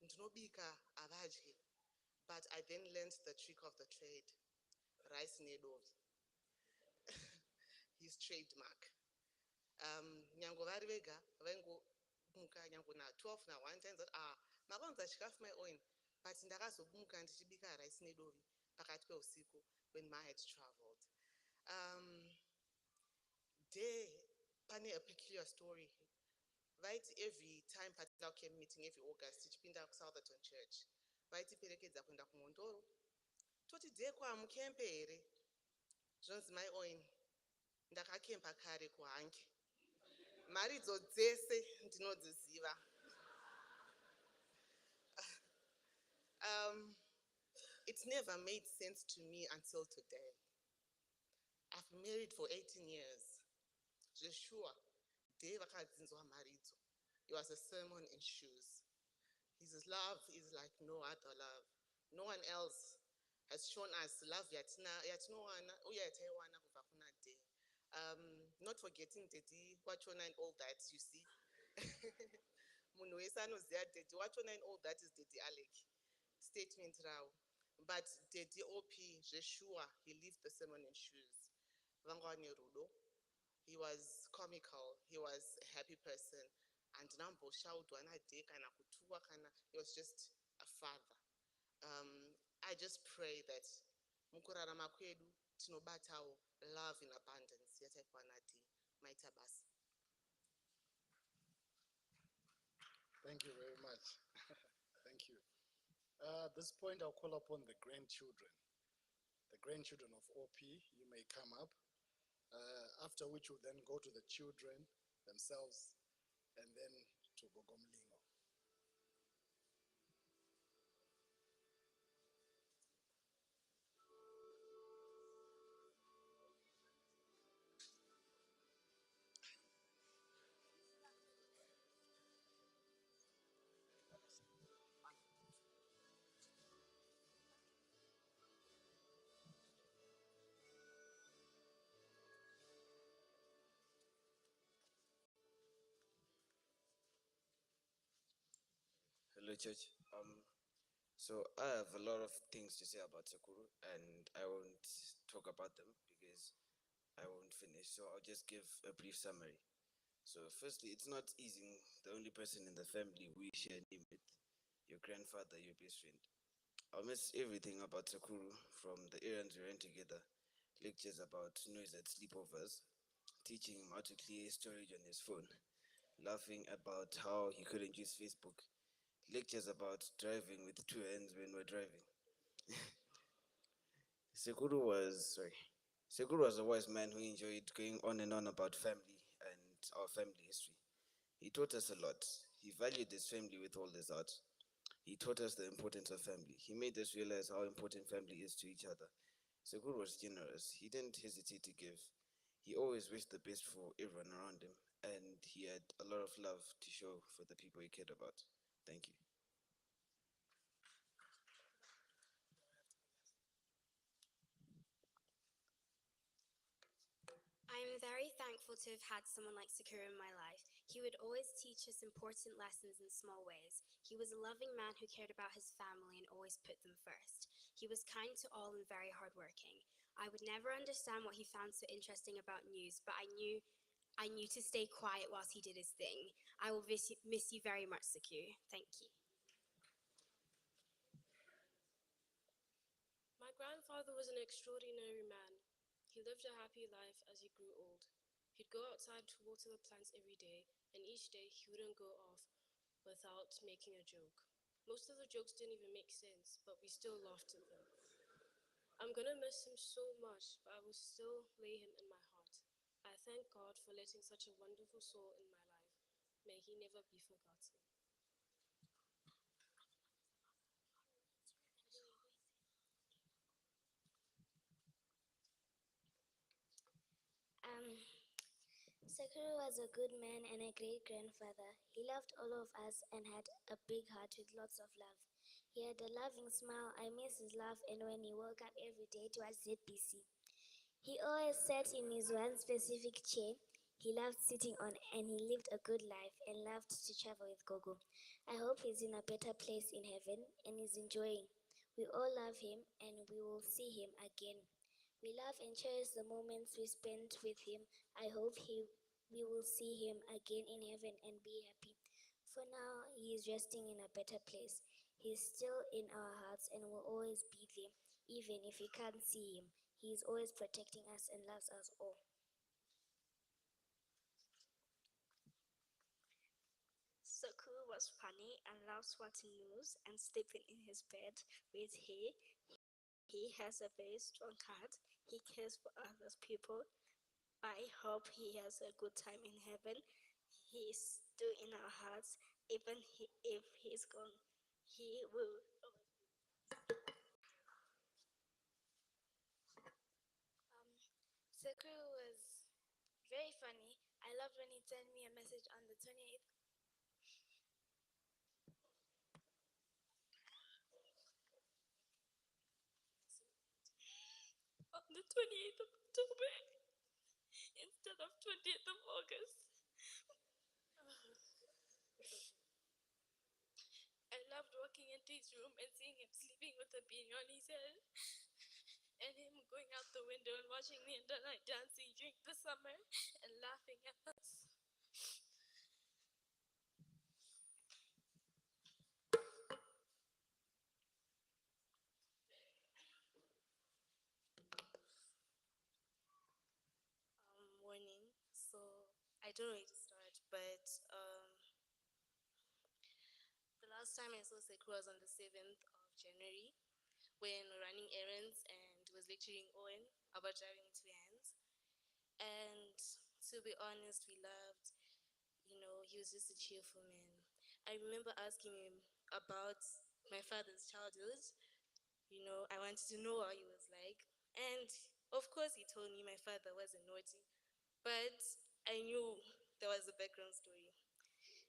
Ndinobika avadye. But I then learned the trick of the trade. Rice needles. His trademark. Nyango vari vega vaingomuka nyango na 12 na 1 times that makanza chikafu my own, but ndakazomuka ndichibika rice nedovi pakati peusiku when my had traveled. Day pane a peculiar story. Right, every time patina came meeting every August tichipinda ku Southerton Church. Vaitiperekedza kuenda kumondoro. Toti day kwamukempe here. Zvonzi my own. Ndakakempa kare kuhange. Maridzo dzese ndinodziziva. It's never made sense to me until today. I've been married for 18 years. Joshua, Dave vakadzinzwa maridzo. It was a sermon in shoes. His love is like no other love. No one else has shown us love yatinowana uye yataiwana kubva kuna Day. Not forgetting Daddy wachona and all that, you see. Munhu wese anoziva Daddy wachona and all that is Daddy Alec. Statement rao. But Daddy OP, Joshua, he lived the sermon in shoes. Vangwani rudo. He was comical. He was a happy person. And nambo shaudwa na Day kana kutua kana. He was just a father. I just pray that mukurarama kwedu tinobatawo love in abundance yataikwa na Day. Maita basi. Thank you very much. Thank you. At this point, I'll call upon the grandchildren. The grandchildren of OP, you may come up. After which we'll then go to the children themselves and then to Mlingo. Hello, church. So I have a lot of things to say about Sekuru, and I won't talk about them because I won't finish. So I'll just give a brief summary. So firstly, it's not easy. The only person in the family we share a name with, your grandfather, your best friend. I'll miss everything about Sekuru, from the errands we ran together, lectures about noise at sleepovers, teaching him how to clear storage on his phone, laughing about how he couldn't use Facebook, lectures about driving with 2 hands when we're driving. Sekuru was a wise man who enjoyed going on and on about family and our family history. He taught us a lot. He valued his family with all his heart. He taught us the importance of family. He made us realize how important family is to each other Sekuru was generous. He didn't hesitate to give. He always wished the best for everyone around him, and he had a lot of love to show for the people he cared about. Thank you. I'm very thankful to have had someone like Sakura in my life. He would always teach us important lessons in small ways. He was a loving man who cared about his family and always put them first. He was kind to all and very hardworking. I would never understand what he found so interesting about news, but I knew to stay quiet whilst he did his thing. I will miss you very much, Sakura. Thank you. My grandfather was an extraordinary man. He lived a happy life as he grew old. He'd go outside to water the plants every day, and each day he wouldn't go off without making a joke. Most of the jokes didn't even make sense, but we still laughed at them. I'm gonna miss him so much, but I will still lay him in my heart. I thank God for letting such a wonderful soul in my life. May he never be forgotten. Sakura was a good man and a great grandfather. He loved all of us and had a big heart with lots of love. He had a loving smile. I miss his laugh and when he woke up every day to watch ZBC. He always sat in his one specific chair he loved sitting on, and he lived a good life and loved to travel with Gogo. I hope he's in a better place in heaven and is enjoying. We all love him and we will see him again. We love and cherish the moments we spent with him. I hope we will see him again in heaven and be happy. For now, he is resting in a better place. He is still in our hearts and will always be there, even if we can't see him. He is always protecting us and loves us all. Sakura was funny and loves watching news and sleeping in his bed with hay. He has a very strong heart. He cares for other people. I hope he has a good time in heaven. He is still in our hearts. Even if he's gone, he will. Sakura was very funny. I loved when he sent me a message on the 28th. On the 28th of October instead of 20th of August. I loved walking into his room and seeing him sleeping with a beanie on his head, and him going out the window and watching the night dancing during the summer and laughing at us. Morning. So I don't know where to start, but the last time I saw Sekura was on the 7th of January when we were running errands and was lecturing Owen about driving two hands. And to be honest, we loved, he was just a cheerful man. I remember asking him about my father's childhood. I wanted to know how he was like. And of course, he told me my father wasn't naughty, but I knew there was a background story.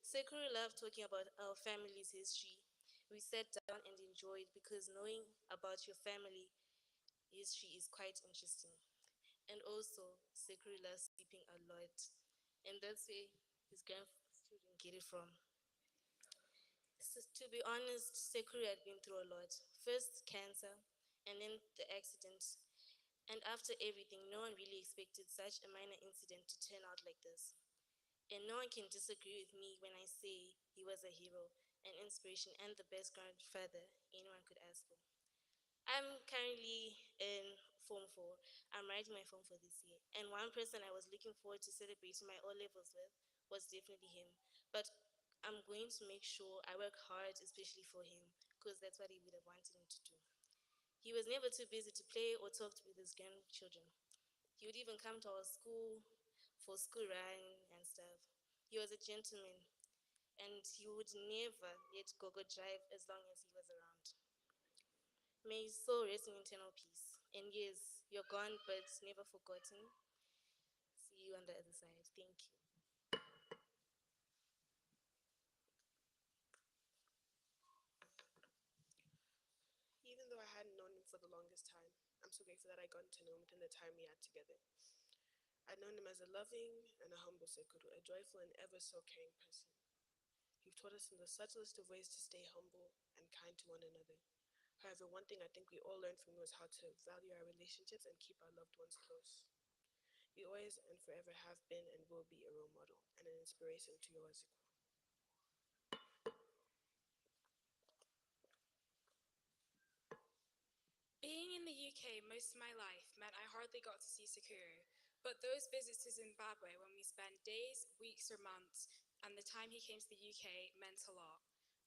Sekuru loved talking about our family's history. We sat down and enjoyed because knowing about your family history is quite interesting. And also, Sekuru loves sleeping a lot. And that's where his grandchildren get it from. So, to be honest, Sekuru had been through a lot. First, cancer, and then the accident. And after everything, no one really expected such a minor incident to turn out like this. And no one can disagree with me when I say he was a hero, an inspiration, and the best grandfather anyone could ask for. I'm currently in Form 4. I'm writing my Form 4 this year. And one person I was looking forward to celebrating my O-levels with was definitely him. But I'm going to make sure I work hard, especially for him, because that's what he would have wanted me to do. He was never too busy to play or talk with his grandchildren. He would even come to our school for school run and stuff. He was a gentleman, and he would never let Gogo drive as long as he was around. May his soul rest in eternal peace, And yes, you're gone, but never forgotten. See you on the other side. Thank you. Even though I hadn't known him for the longest time, I'm so grateful that I got to know him within the time we had together. I'd known him as a loving and a humble Sekuru, a joyful and ever so caring person. You've taught us in the subtlest of ways to stay humble and kind to one another. However, one thing I think we all learned from you was how to value our relationships and keep our loved ones close. You always and forever have been and will be a role model and an inspiration to your Sekuru. Being in the UK most of my life meant I hardly got to see Sakura, but those visits to Zimbabwe when we spent days, weeks, or months, and the time he came to the UK meant a lot.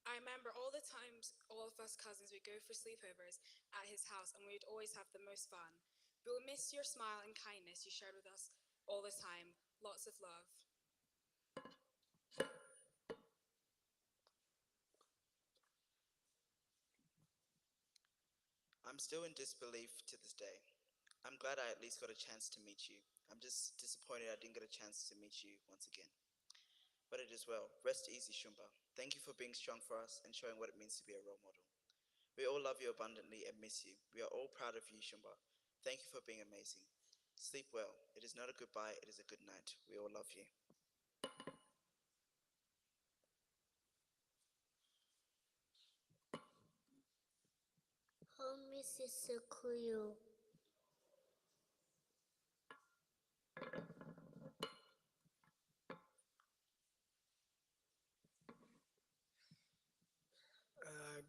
I remember all the times all of us cousins would go for sleepovers at his house and we'd always have the most fun. We'll miss your smile and kindness you shared with us all the time. Lots of love. I'm still in disbelief to this day. I'm glad I at least got a chance to meet you. I'm just disappointed I didn't get a chance to meet you once again. But it is well. Rest easy, Shumba. Thank you for being strong for us and showing what it means to be a role model. We all love you abundantly and miss you. We are all proud of you, Shumba. Thank you for being amazing. Sleep well. It is not a goodbye, it is a good night. We all love you. Oh, Mrs. Sukuyu.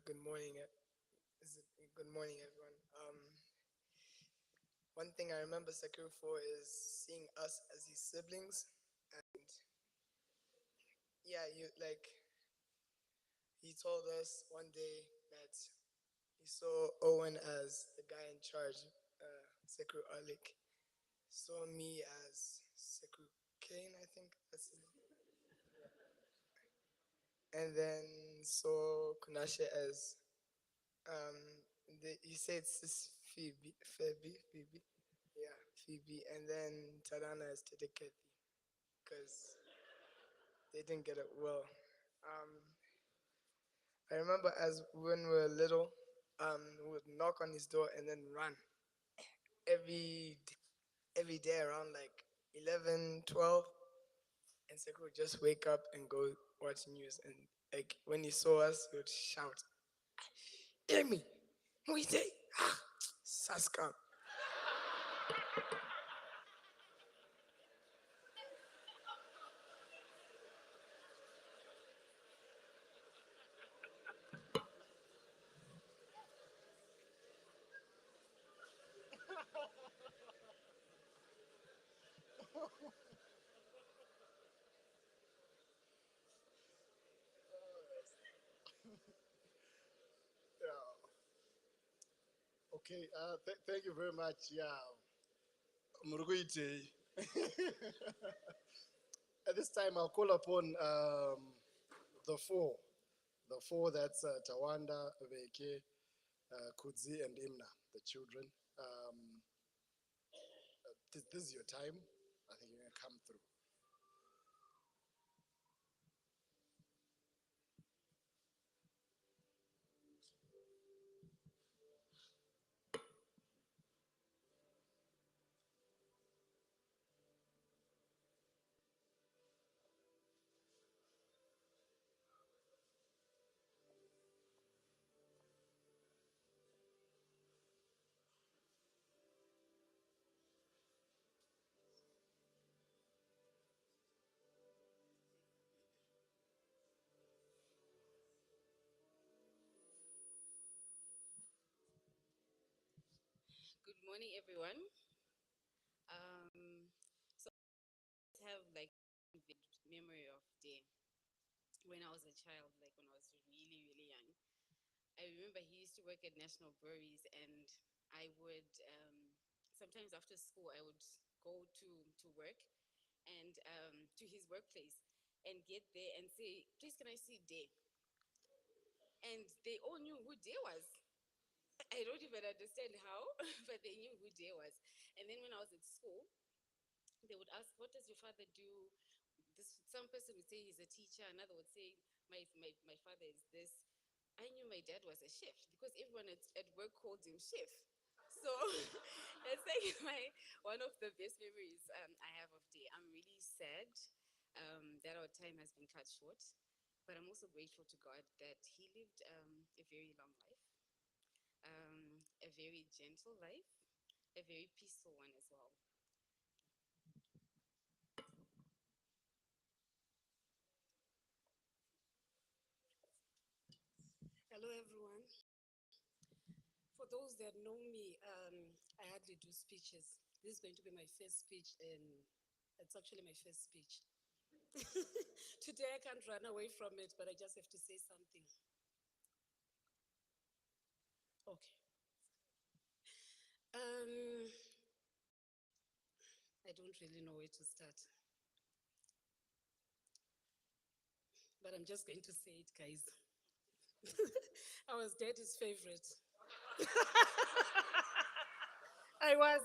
Good morning. Good morning, everyone. One thing I remember Sakura for is seeing us as his siblings, and yeah, he told us one day that he saw Owen as the guy in charge, Sakura Alik, saw me as Sakura Kane, I think that's his name, and then saw Kunashe as he said Sis Phoebe, yeah, Phoebe, and then Tarana as Tedeketi, because they didn't get it well. I remember as when we were little, we would knock on his door and then run every day around like 11, 12, and Sekou would just wake up and go watch news, and like when he saw us, he would shout, "Amy, Muite, ah, Saska." Okay, thank you very much. Yeah, Muruguite. At this time, I'll call upon the four that's Tawanda, Veke, Kudzi, and Imna, the children. This is your time. I think you're going to come through. Good morning, everyone. So I have like vivid memory of day when I was a child, like when I was really, really young. I remember he used to work at National Breweries, and I would sometimes after school I would go to work and to his workplace and get there and say, "Please, can I see Day?" And they all knew who Day was. I don't even understand how, but they knew who Day was. And then when I was at school, they would ask, "What does your father do?" Some person would say he's a teacher, another would say, my father is this. I knew my dad was a chef because everyone at work called him chef. So it's like one of the best memories I have of Day. I'm really sad that our time has been cut short, but I'm also grateful to God that he lived a very long life, a very gentle life, a very peaceful one as well. Hello, everyone. For those that know me, I hardly do speeches. This is going to be my first speech, and it's actually my first speech. Today, I can't run away from it, but I just have to say something. Okay. I don't really know where to start, but I'm just going to say it, guys. I was Daddy's favorite. I was.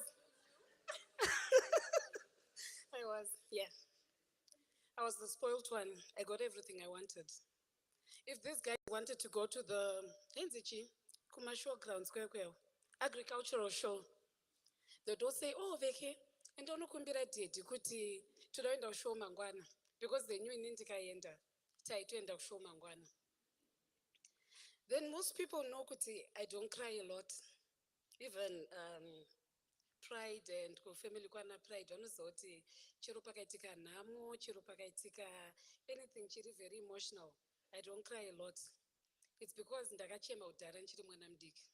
Yeah. I was the spoiled one. I got everything I wanted. If this guy wanted to go to the Kuma showgrounds, agricultural show, they'd all say, "Oh, Veke, and don't kumbira date kuti todaenda show mangwana," because they knew in ndikaenda taitoenda show mangwana. Then most people know kuti I don't cry a lot. Even Pride and family kwana Pride vanoziva kuti chero pakaitika nhamo, chero pakaitika anything chiri very emotional, I don't cry a lot. It's because ndakachema kudhara ndichiri mwana mudiki.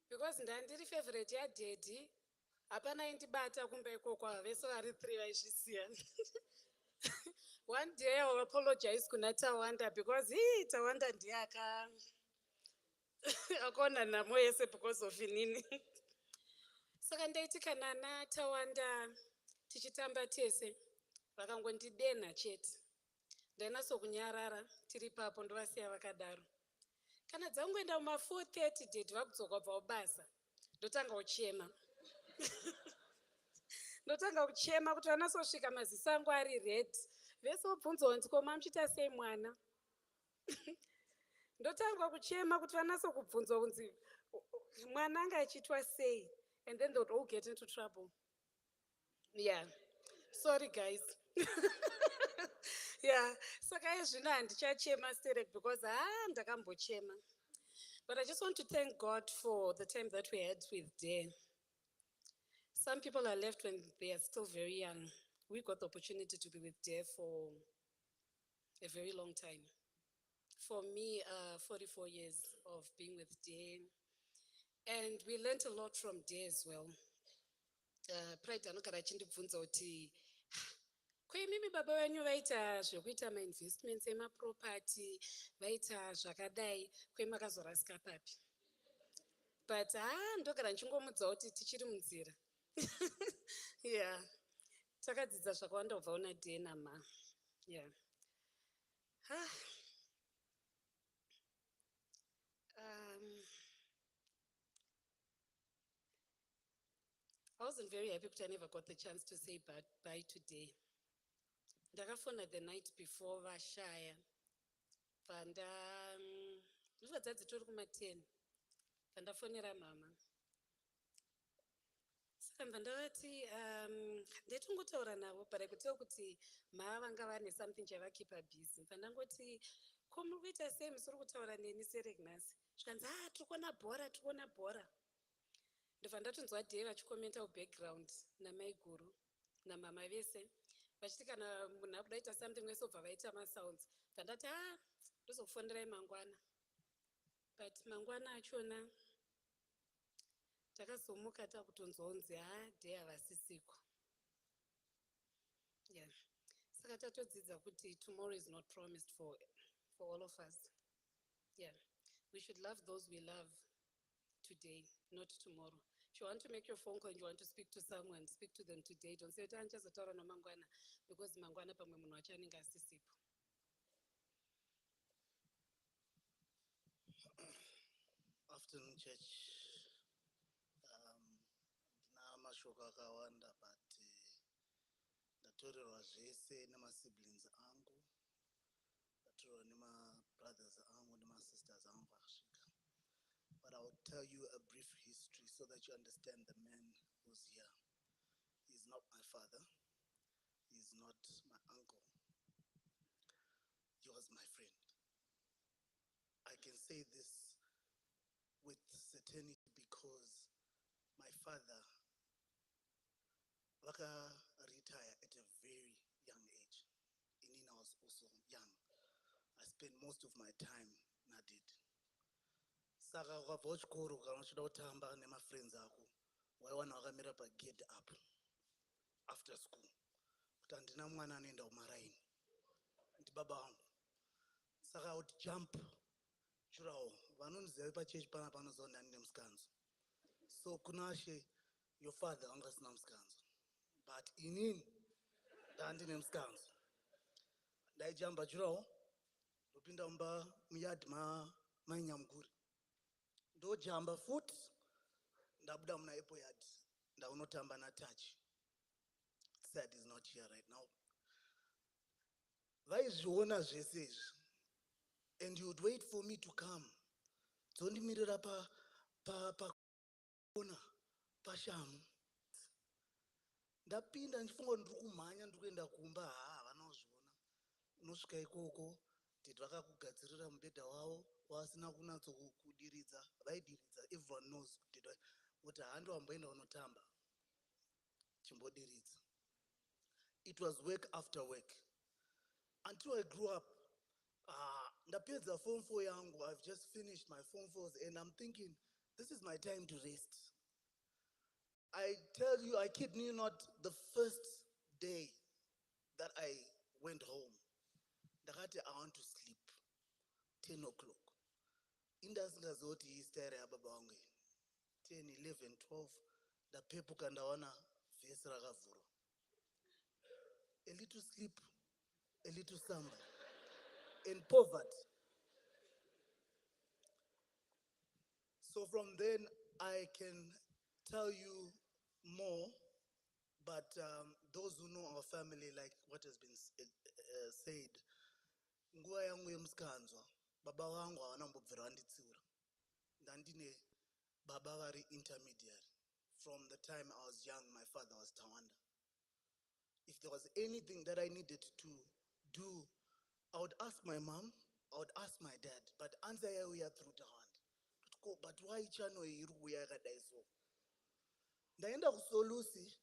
Because ndandiri favorite yadaddy, hapana indibata kumba ikoko, vese vari 3 vaizvisiya. One day I will apologize kuna Tawanda because Tawanda ndiye akaona nhamo yese because of inini. Saka ndaitika nana Tawanda tichitamba tese, vakangondidena chete. Ndainatsokunyarara tiri papo ndovasiya vakadaro. Kana dzangoenda kuma 4:30 date vakudzoka kubva kubasa, ndotanga kuchema. Ndotanga kuchema kuti vanatsosvika maziso angu ari red. Vese vobvunza kuti koma muchiita sei mwana? Ndotanga kuchema kuti vanatsokubvunza kunzi mwana anga achiitwa sei, and then they would all get into trouble. Yeah. Sorry guys. Yeah. Saka izvino handichachema still because ndakambochema. But I just want to thank God for the time that we had with Day. Some people are left when they are still very young. We got the opportunity to be with Day for a very long time. For me, 44 years of being with Day. And we learned a lot from Day as well. Pride anogara achindibvunza kuti kwai mimi baba venyu vaita zvekuita mainvestments emaproperty, vaita zvakadai, kwai makazorasika papi? But ndogara ndichingomudza kuti tichiri munzira. Yeah. Takadzidza zvakawanda kubva una Day nama. Yeah. I wasn't very happy because I never got the chance to say bye today. Ndakafona the night before vashaya. Nguva dzitori kuma 10. Pandafonera mama. Saka ndavati ndaitongotaura navo, but I could tell kuti mama vanga vane something chavakipa busy. Pandangoti ko muri kuita sei musori kutaura neni seregnasi? Zvikanzi tikuona bhora. Ndobva ndatonzwa Day vachikomenta kubackground namai guru namama vese vachiti kana munhu akuda kuita something wese obva vaita masounds. Ndandati ndozokufonderai mangwana. But mangwana achona takazomuka takutonzwa kunzi Day havasisiko. Yeah. Saka tatodzidza kuti tomorrow is not promised for all of us. Yeah. We should love those we love today, not tomorrow. If you want to make your phone call and you want to speak to someone, speak to them today. Don't say anchazotaura nomangwana, because mangwana pamwe munhu wacho anenge asisipo. afternoon, church. Ndina mashoko akawanda but ndatorerwa zvese nemasiblings angu, ndatorerwa nemabrothers angu nemasisters angu vakasvika. But I will tell you a brief history so that you understand the man who's here. He's not my father. He's not my uncle. He was my friend. I can say this with certainty because my father retire at a very young age. Inina was also young. I spent most of my time nadid. Saka ukabva kuchikoro kana uchida kutamba nemafriends ako waiwana wakamira pagate up after school kuti handina mwana anoenda kumaraini ndibaba vangu. Saka I would jump jurawo vanonziva pachechi pana panoziva kuti ndandine musikanzo. So kunashe your father wanga asina musikanzo but inini ndandine musikanzo. Ndaijamba jurawo ndopinda muyadi mainyamuguri ndojamba futi ndabuda muna apple yard ndaunotamba natouch. Sad is not here right now. Vaizviona zvese izvi and you would wait for me to come. Dzondimirira pakona pashamu. Ndapinda ndichifunga kuti ndiri kumhanya ndiri kuenda kumba. Vanozviona unosvika ikoko kuti vakakugadzirira mubhedha wavo wasina kunatsokudiridza. Vaidiridza, everyone knows kuti hando wamboenda unotamba chimbodiridza. It was work after work until I grew up. Ndapedza form 4 yangu. I've just finished my form 4s and I'm thinking this is my time to rest. I tell you, I kid you not, the first day that I went home, ndakati I want to sleep 10 o'clock. Indasingazoti istare yababa wangu 10, 11, 12 ndapepuka ndawana vhesi rakavhurwa. A little sleep, a little slumber, and poverty. So from then I can tell you more, but those who know our family, like what has been said, nguva yangu yemusikanzwa baba vangu havana kumbobvira vanditsiura. Ndandine baba vari intermediary. From the time I was young, my father was Tawanda. If there was anything that I needed to do, I would ask my mom, I would ask my dad, but answer we are through Tawanda. But why channel iruya yakadai so? Ndaenda kusolusi,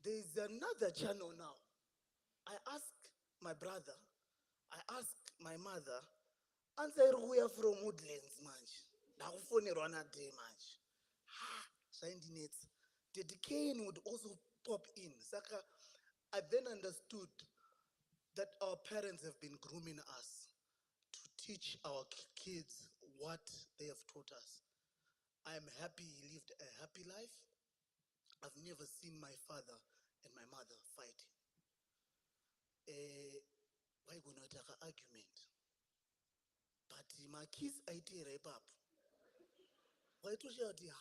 there is another channel now. I ask my brother, I ask my mother, answer iruya from Woodlands manje. Ndakufonerwa na day manje. Zvaindinetsa. The decaying would also pop in. Saka, I then understood that our parents have been grooming us to teach our kids what they have taught us. I am happy he lived a happy life. I've never seen my father and my mother fighting. Why go not have an argument? But my kids idea rape up. Why to show the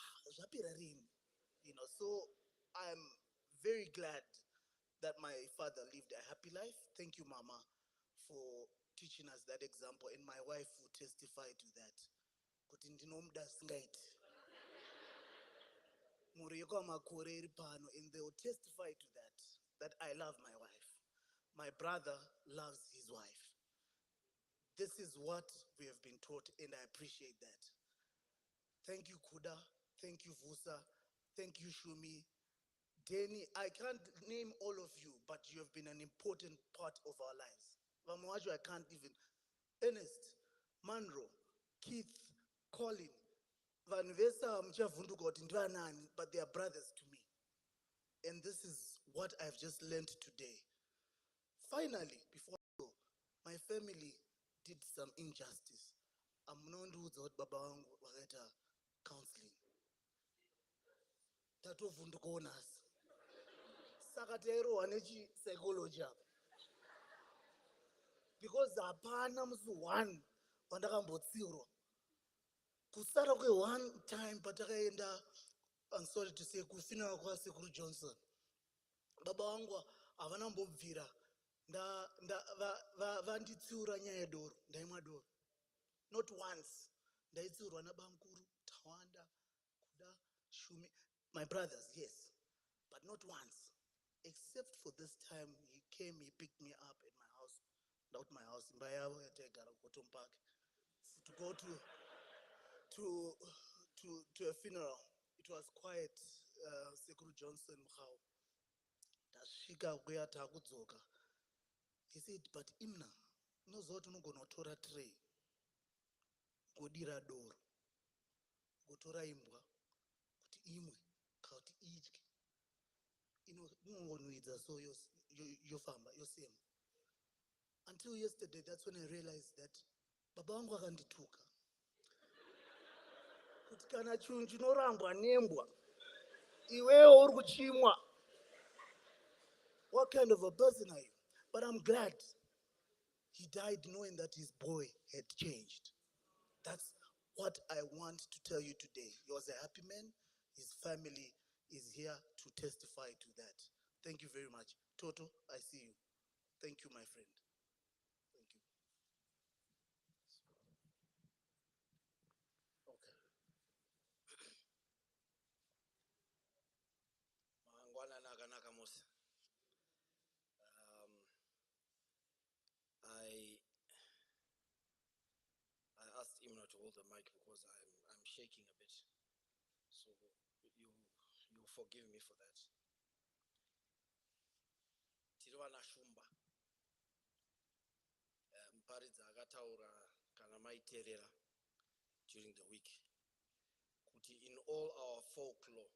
so I'm very glad that my father lived a happy life. Thank you, Mama, for teaching us that example, and my wife will testify to that. And they will testify to that I love my wife. My brother loves his wife. This is what we have been taught, and I appreciate that. Thank you, Kuda. Thank you, Vusa. Thank you, Shumi. Danny, I can't name all of you, but you have been an important part of our lives. Vamuaju, I can't even. Ernest, Manro, Keith, Colin, Van Vesa, but they are brothers to me. And this is what I've just learned today. Finally, before I go, my family did some injustice. I'm not doing Baba counseling. Tatovundukonas. Sakatero anechi psychology. Because hapana musi one wandakambotsiurwa kusara kwe-one time patakaenda, I'm sorry to say, kufuneral kwasekuru Johnson. Baba wangu havana mbobvira vanditsiura nyaya yedoro, ndaimwa doro. Not once. Ndaitsiurwa nabamukuru, Tawanda, Kuda, Shumi. My brothers, yes, but not once. Except for this time, he came, he picked me up at my house, not my house, in Bayawa, Cotton Park, to go to a funeral. It was quiet. Sekuru Johnson Mkhau. Tasvika kuya takudzoka. He said, but Imna, unozoti unogonotora tray, godira doro, gotora imbwa, kuti imwe, kuti idye. Inongonuidza so yofamba, yosema. Until yesterday, that's when I realized that baba wangu akandituka. Kuti kana chinhu chinorambwa nembwa, iwewe uri kuchimwa. What kind of a person are you? But I'm glad he died knowing that his boy had changed. That's what I want to tell you today. He was a happy man. His family is here to testify to that. Thank you very much. Toto, I see you. Thank you, my friend. Thank you. Okay. Mangwana nakanaka Musa. I asked him not to hold the mic because I'm shaking a bit. So you forgive me for that. Tirwana Shumba. Mparidza akataura kana maiterera during the week. Kuti in all our folklore,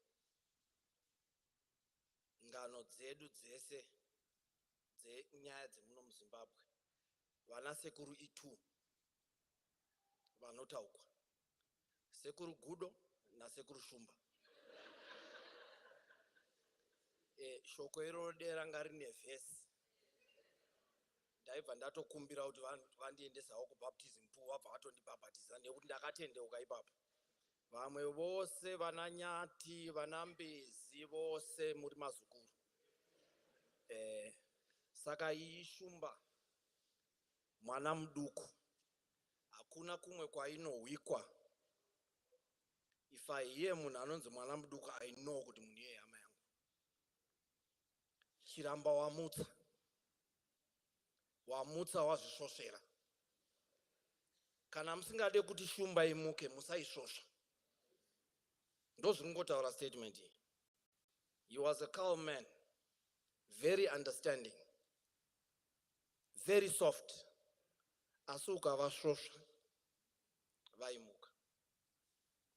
ngano dzedu dzese dzenyaya dzemuno muZimbabwe, vana sekuru itu vanotaukwa. Sekuru Gudo nasekuru Shumba. Shoko ironodera ngarine vhesi. Ndaibva ndatokumbira kuti vandiendesawo kubaptism pool vabva vatondibhabhatiza nekuti ndakatendeuka ipapo. Vamwe vose vana Nyati, vana Mbezi vose muri mazukuru. Saka iyi Shumba mwana muduku. Hakuna kumwe kwainohwikwa. If I hear munhu anonzi mwana muduku, I know kuti munhu iye hama yangu. Chiramba wamutsa. Wamutsa wazvisvosvera. Kana musingade kuti Shumba imuke, musaisvosva. Ndozvinongotaura statement iyi. He was a calm man, very understanding, very soft. Asi ukavasvosva, vaimuka.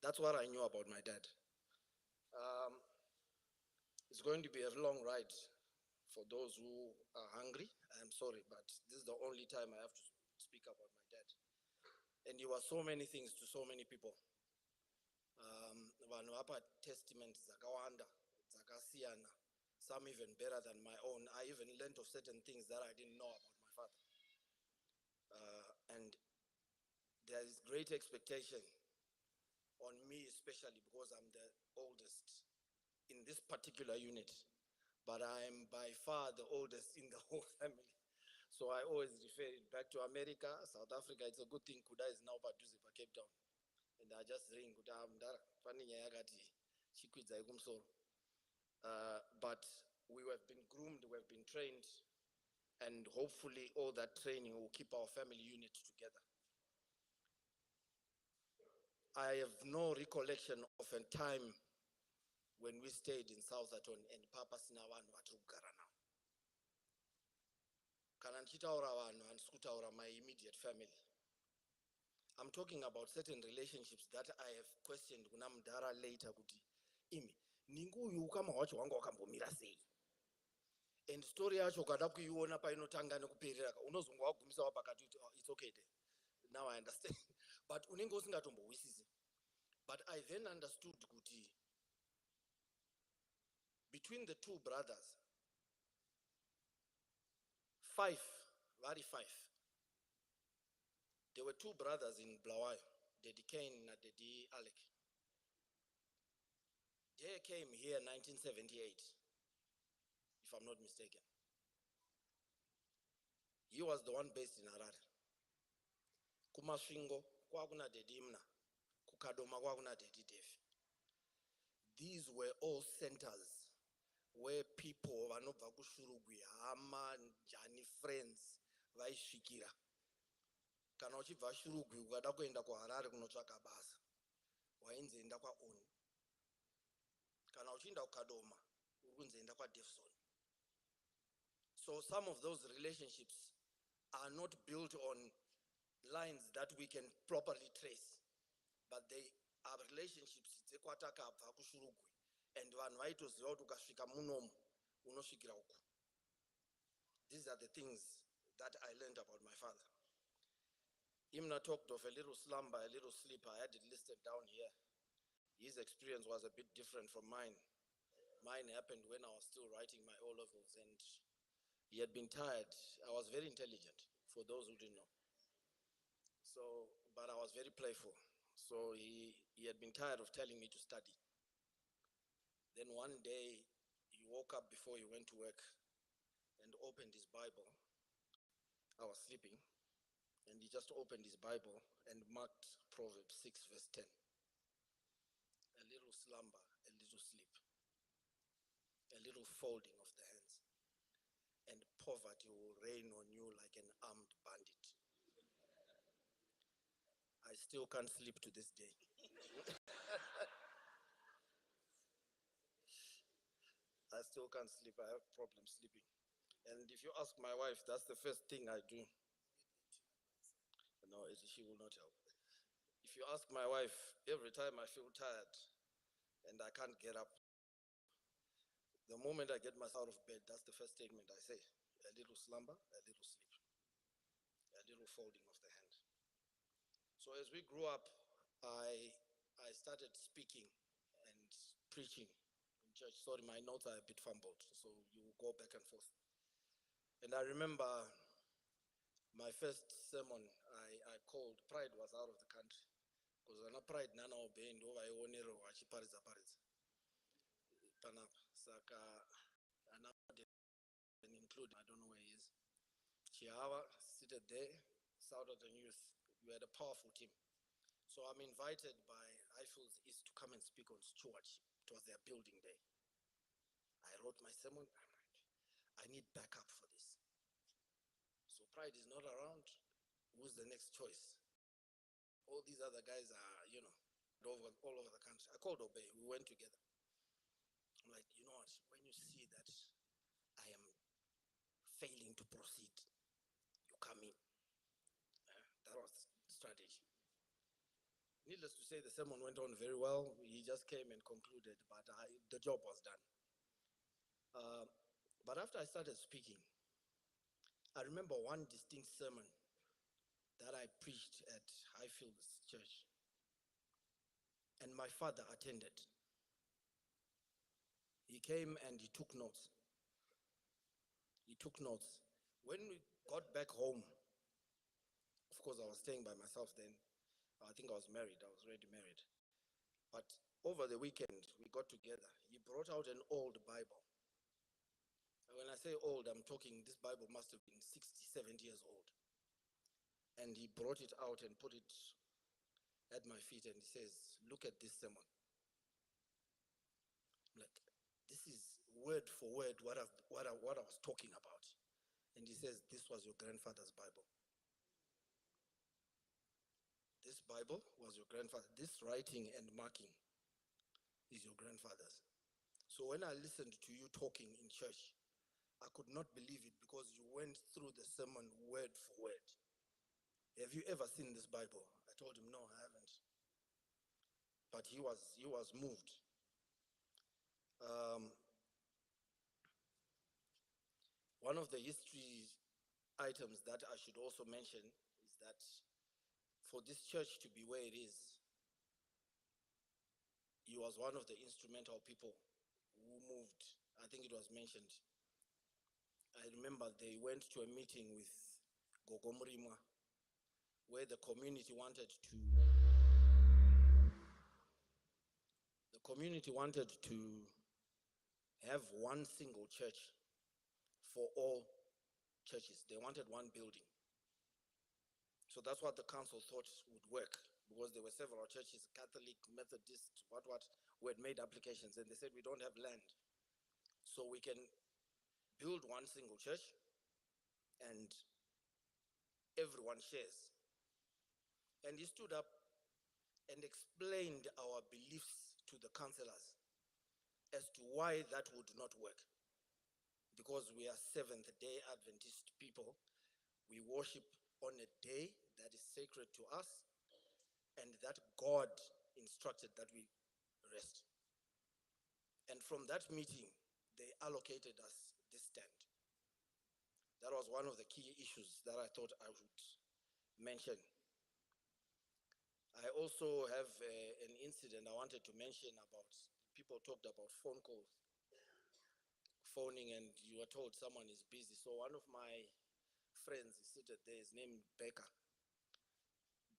That's what I knew about my dad. It's going to be a long ride for those who are hungry. I'm sorry, but this is the only time I have to speak about my dad. And he was so many things to so many people. Vanhu vapa testaments dzakawanda, dzakasiyana, some even better than my own. I even learned of certain things that I didn't know about my father. And there is great expectation on me, especially because I'm the oldest in this particular unit. But I'm by far the oldest in the whole family. So I always refer it back to America, South Africa. It's a good thing Kuda is now Paduze for Cape Town. And I just ring Kuda Amdara. But we have been groomed, we have been trained, and hopefully all that training will keep our family unit together. I have no recollection of a time when we stayed in Southampton and Papa Sinawan Watugara now. My immediate family. I'm talking about certain relationships that I have questioned kunamdara later kuti imi ningu yukama wacho wanga wakambomira sei. And story yacho kada kuiona painotanga nekuperera unozonga wagumisa wapakati kuti it's okay there. Now I understand. But unenge usingatombowisizi. But I then understood kuti between the two brothers, five. There were two brothers in Blawayo, Daddy Kane and Daddy Alec. They came here in 1978, if I'm not mistaken. He was the one based in Harare. Kumasvingo kwakuna Daddy Mna, kukadoma kwakuna Daddy Dave. These were all centers where people vanobva kushurugwi hama njani friends vaisvikira. Kana uchibva shurugwi ukada kuenda kuHarare kunotsvaka basa wainzi enda kwaOwen. Kana uchienda kukadoma uri kunzi enda kwaDevson. So some of those relationships are not built on lines that we can properly trace, but they are relationships dzekwatakabva kushurugwi, and vanhu vaitoziva kuti ukasvika munomu unosvikira uku. These are the things that I learned about my father. Imna talked of a little slumber, a little sleep. I had it listed down here. His experience was a bit different from mine. Mine happened when I was still writing my O-levels, and he had been tired. I was very intelligent, for those who didn't know. So, but I was very playful. So he had been tired of telling me to study. Then one day, he woke up before he went to work and opened his Bible. I was sleeping, and he just opened his Bible and marked Proverbs 6 verse 10. A little slumber, a little sleep, a little folding of the hands, and poverty will rain on you like an armed bandit. I still can't sleep to this day. I still can't sleep. I have problems sleeping. And if you ask my wife, that's the first thing I do. No, she will not help. If you ask my wife, every time I feel tired and I can't get up, the moment I get myself out of bed, that's the first statement I say. A little slumber, a little sleep, a little folding of the hand. So as we grew up, I started speaking and preaching in church. Sorry, my notes are a bit fumbled, so you go back and forth. And I remember my first sermon I called, Pride was out of the country. Because ana pride nana obey ndo vaionero vachiparidza paridza. Panapa. Saka ana include, I don't know where he is. Chihawa seated there, Southern Youth. We had a powerful team. So I'm invited by Eiffels East to come and speak on stewardship. It was their building day. I wrote my sermon. I'm like, I need backup for this. So Pride is not around. Who's the next choice? All these other guys are, all over the country. I called Obey. We went together. I'm like, you know what? When you see that I am failing to proceed, you come in. That was the strategy. Needless to say, the sermon went on very well. He just came and concluded, but the job was done. But after I started speaking, I remember one distinct sermon that I preached at Highfields Church. And my father attended. He came and he took notes. He took notes. When we got back home, of course, I was staying by myself then. I think I was married. I was already married. But over the weekend, we got together. He brought out an old Bible. And when I say old, I'm talking this Bible must have been 60, 70 years old. And he brought it out and put it at my feet and he says, look at this sermon. I'm like, this is word for word what I was talking about. And he says, this was your grandfather's Bible. This Bible was your grandfather. This writing and marking is your grandfather's. So when I listened to you talking in church, I could not believe it because you went through the sermon word for word. Have you ever seen this Bible? I told him, no, I haven't. But he was moved. One of the history items that I should also mention is that for this church to be where it is, he was one of the instrumental people who moved. I think it was mentioned. I remember they went to a meeting with Gogomrima where the community wanted to community wanted to have one single church for all churches. They wanted one building. So that's what the council thought would work, because there were several churches, Catholic, Methodist, what, who had made applications, and they said, we don't have land. So we can build one single church and everyone shares. And he stood up and explained our beliefs to the councillors as to why that would not work. Because we are Seventh-day Adventist people, we worship on a day that is sacred to us and that God instructed that we rest. And from that meeting, they allocated us this stand. That was one of the key issues that I thought I would mention. I also have an incident I wanted to mention about, people talked about phone calls, phoning, and you were told someone is busy. So one of my friends is seated there, is named Becca.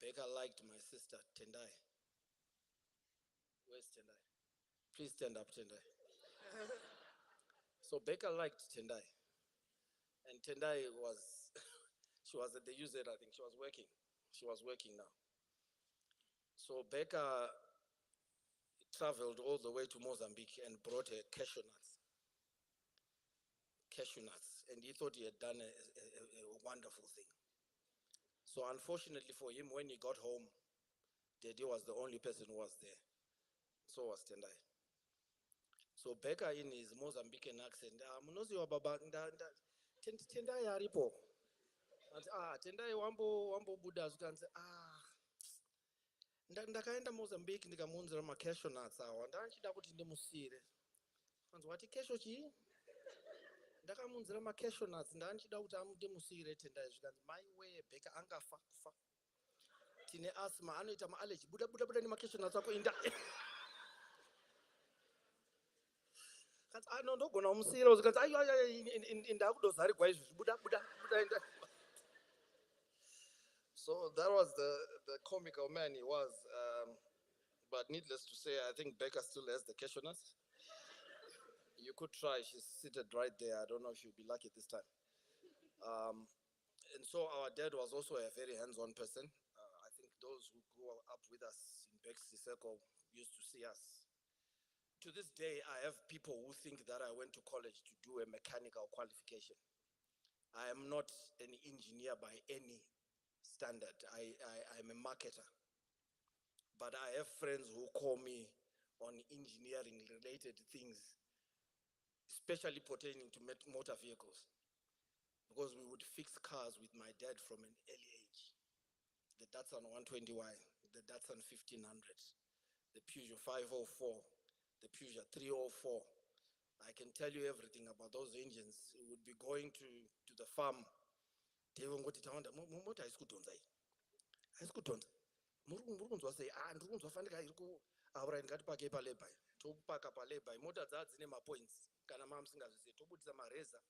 Becca liked my sister, Tendai. Where's Tendai? Please stand up, Tendai. So Becca liked Tendai. And Tendai was, she was at the UZ, I think. She was working. She was working now. So Becca traveled all the way to Mozambique and brought her cashew nuts. Cashew nuts. And he thought he had done a wonderful thing. So unfortunately for him, when he got home, Daddy was the only person who was there. So was Tendai. So Becca, in his Mozambican accent, munoziwa baba Tendai aripo. Tendai wambo buda zutanze ndakaenda Mozambique ndikamunzira cashew nuts awa ndachida kuti ndimusire. Kanzi wati cashew chii? Ndakamunzira cashew nuts ndachida kuti ndimusire Tendai. Zvikanzi mai we Becca angafa kufa. Tine asthma anoita allergy. Buda ni cashew nuts ako inda. No, ndogona kumusira uzikanzi ndakudoza ari kwaizvozvi buda. So that was the comical man he was. But needless to say, I think Becca still has the cashew nuts. You could try, she's seated right there. I don't know if you'll be lucky this time. And so our dad was also a very hands-on person. I think those who grew up with us in Bexley Circle used to see us. To this day, I have people who think that I went to college to do a mechanical qualification. I am not an engineer by any standard. I'm a marketer. But I have friends who call me on engineering-related things, especially pertaining to motor vehicles, because we would fix cars with my dad from an early age. The Datsun 120Y, the Datsun 1500, the Peugeot 504, the Peugeot 304. I can tell you everything about those engines. We would be going to the farm. They won't go to town. What is good on that? Is good on. Murungu say, and rooms of Fandika our and got pack a palebai. To pack up a lebai. Motor that's name points. Can a mam singers say, to put some razor.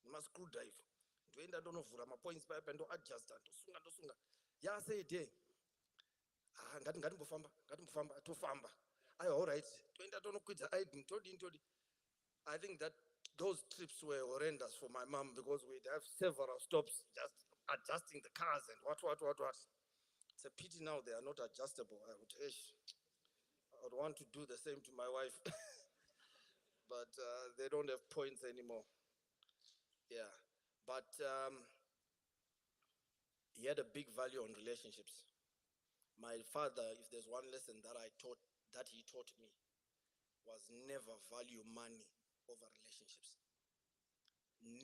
You must screw drive. To end I don't know for my points pipe and to adjust that. To sunga. Ya say day. Got to famba. I all right. To end I don't know quit. I think that those trips were horrendous for my mom because we'd have several stops just adjusting the cars and what. It's a pity now they are not adjustable. I would want to do the same to my wife, but they don't have points anymore. Yeah, but he had a big value on relationships. My father, if there's one lesson that he taught me, was never value money over relationships.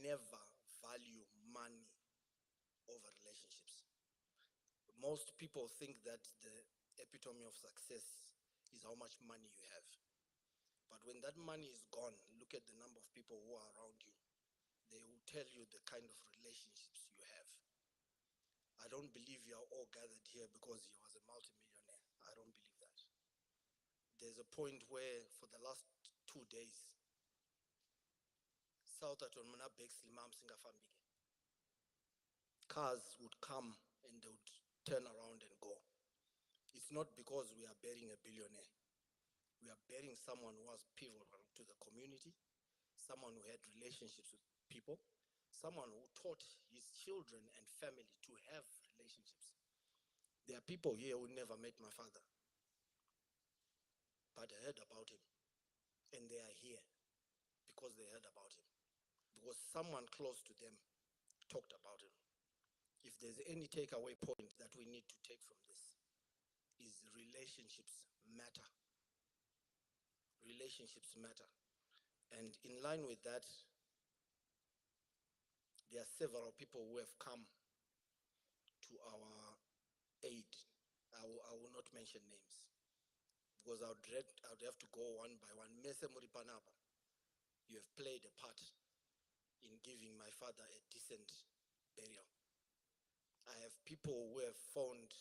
Never value money over relationships. Most people think that the epitome of success is how much money you have. But when that money is gone, look at the number of people who are around you. They will tell you the kind of relationships you have. I don't believe you are all gathered here because he was a multimillionaire. I don't believe that. There's a point where for the last 2 days, cars would come and they would turn around and go. It's not because we are burying a billionaire. We are burying someone who was pivotal to the community, someone who had relationships with people, someone who taught his children and family to have relationships. There are people here who never met my father, but heard about him. And they are here because they heard about him. Because someone close to them talked about him. If there's any takeaway point that we need to take from this, is relationships matter. Relationships matter. And in line with that, there are several people who have come to our aid. I will not mention names because I would have to go one by one. Mese muri panapa, you have played a part in giving my father a decent burial. I have people who have phoned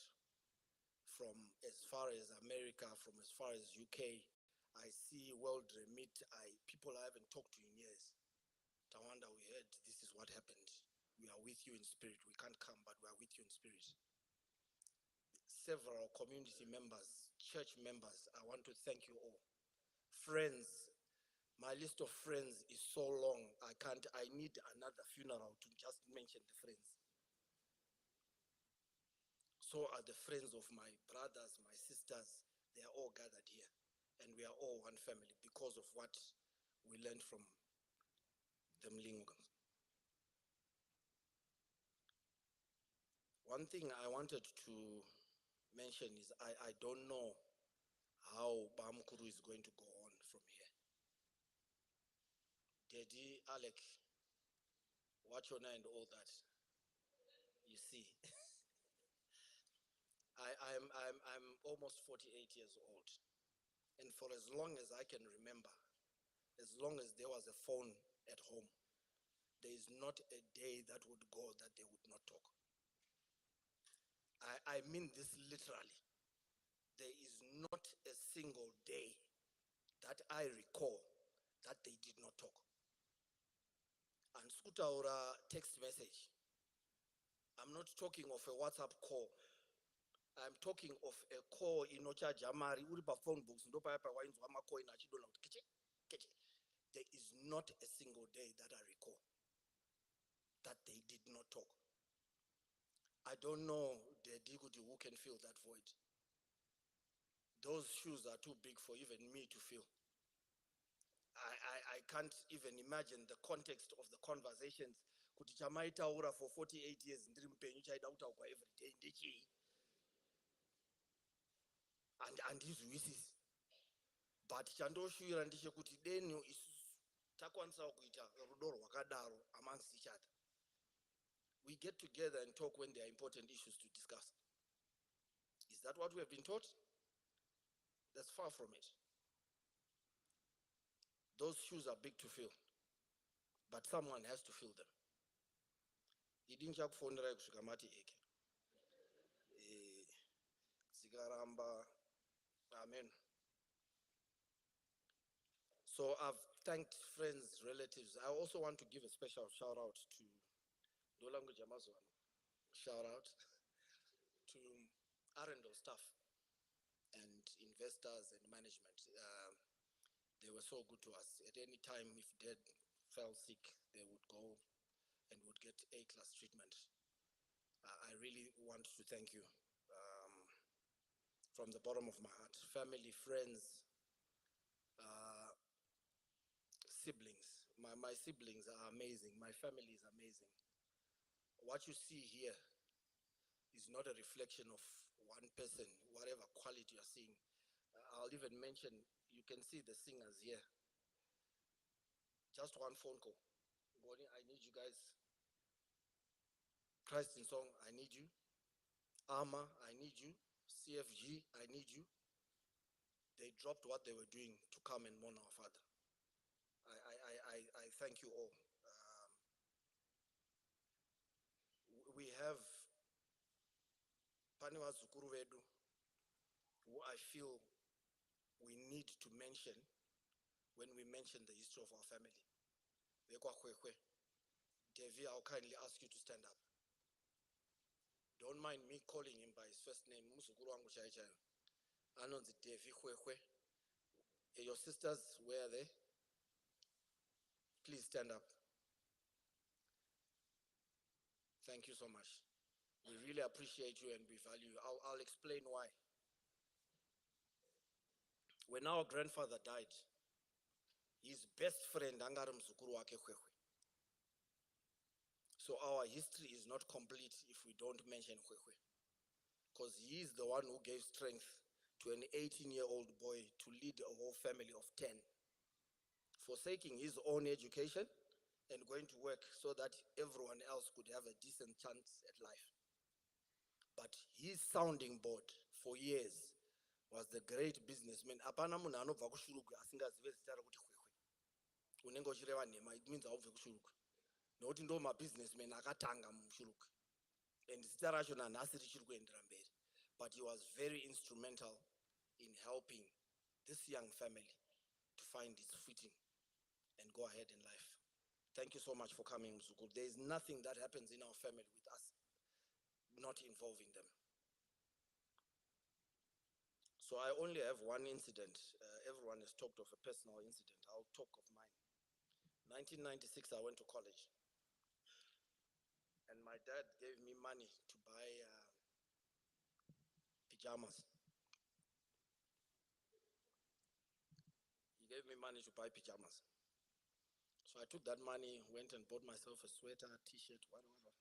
from as far as America, from as far as UK. I see World Remit. People I haven't talked to in years. Tawanda, we heard this is what happened. We are with you in spirit. We can't come, but we are with you in spirit. Several community members, church members, I want to thank you all. Friends, my list of friends is so long. I need another funeral to just mention the friends. So are the friends of my brothers, my sisters. They are all gathered here. And we are all one family because of what we learned from the Mlingo. One thing I wanted to mention is I don't know how Bamkuru is going to go on from here. Daddy, Alec, Wachona and all that. You see, I'm almost 48 years old. And for as long as I can remember, as long as there was a phone at home, there is not a day that would go that they would not talk. I mean this literally. There is not a single day that I recall that they did not talk. And skutaura text message. I'm not talking of a WhatsApp call. I'm talking of a call in Ocha Jamari, Uriba phone books, there is not a single day that I recall that they did not talk. I don't know the Digudi who can fill that void. Those shoes are too big for even me to fill. I can't even imagine the context of the conversations. Kuti chamaitaura for 48 years ndiri mupenyu chaida kutaurwa every day ndechii. And handizwisisi. But chandoshuvira ndechekuti denyu isusu takwanisa kuita rudo rwakadaro amongst each other. We get together and talk when there are important issues to discuss. Is that what we have been taught? That's far from it. Those shoes are big to fill, but someone has to fill them. Idincha kufonera kusvika mati eke. Zikaramba, amen. So I've thanked friends, relatives. I also want to give a special shout out to Dolangu Jamazwan. Shout out to Arundel staff and investors and management. They were so good to us. At any time, if Dad fell sick, they would go and would get A-class treatment. I really want to thank you from the bottom of my heart. Family, friends, siblings. My siblings are amazing. My family is amazing. What you see here is not a reflection of one person, whatever quality you're seeing. I'll even mention, you can see the singers here. Just one phone call. Goni, I need you guys. Christ in song, I need you. Arma, I need you. CFG, I need you. They dropped what they were doing to come and mourn our father. I thank you all. We have Paniwa Zukuru Vedu, who I feel we need to mention when we mention the history of our family. Devi, I'll kindly ask you to stand up. Don't mind me calling him by his first name. Musukuru wangu chai chai. Anonzi Devi Kwekwe. Your sisters, where are they? Please stand up. Thank you so much. We really appreciate you and we value you. I'll explain why. When our grandfather died, his best friend angari muzukuru wake Khwekhwe. So our history is not complete if we don't mention Khwekhwe, because he is the one who gave strength to an 18-year-old boy to lead a whole family of 10, forsaking his own education and going to work so that everyone else could have a decent chance at life. But his sounding board for years was the great businessman. Apana munhu anobva kuShurugwe asingazive zita rokuti Khwekhwe. Unenge uchireva nhema, it means haubve kuShurugwe. Nokuti ndo mabusinessman akatanga muShurugwe. And zita racho nanhasi richiri kuendera mberi. But he was very instrumental in helping this young family to find its footing and go ahead in life. Thank you so much for coming, Mzukuru. There is nothing that happens in our family with us not involving them. So I only have one incident. Everyone has talked of a personal incident. I'll talk of mine. 1996, I went to college. And my dad gave me money to buy pajamas. He gave me money to buy pajamas. So I took that money, went and bought myself a sweater, a t-shirt, whatever.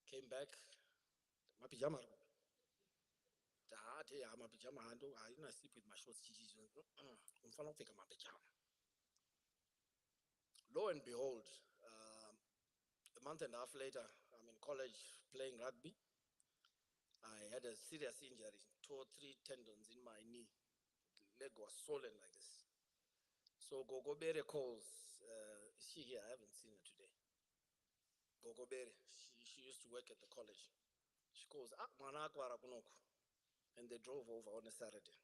Came back, my pajama. My pajama, I didn't sleep with my shorts. My pajama. Lo and behold, a month and a half later, I'm in college playing rugby. I had a serious injury, tore 3 tendons in my knee. The leg was swollen like this. So Gogo Bere calls, is she here? I haven't seen her today. Gogo Bere, she used to work at the college. She calls, and they drove over on a Saturday.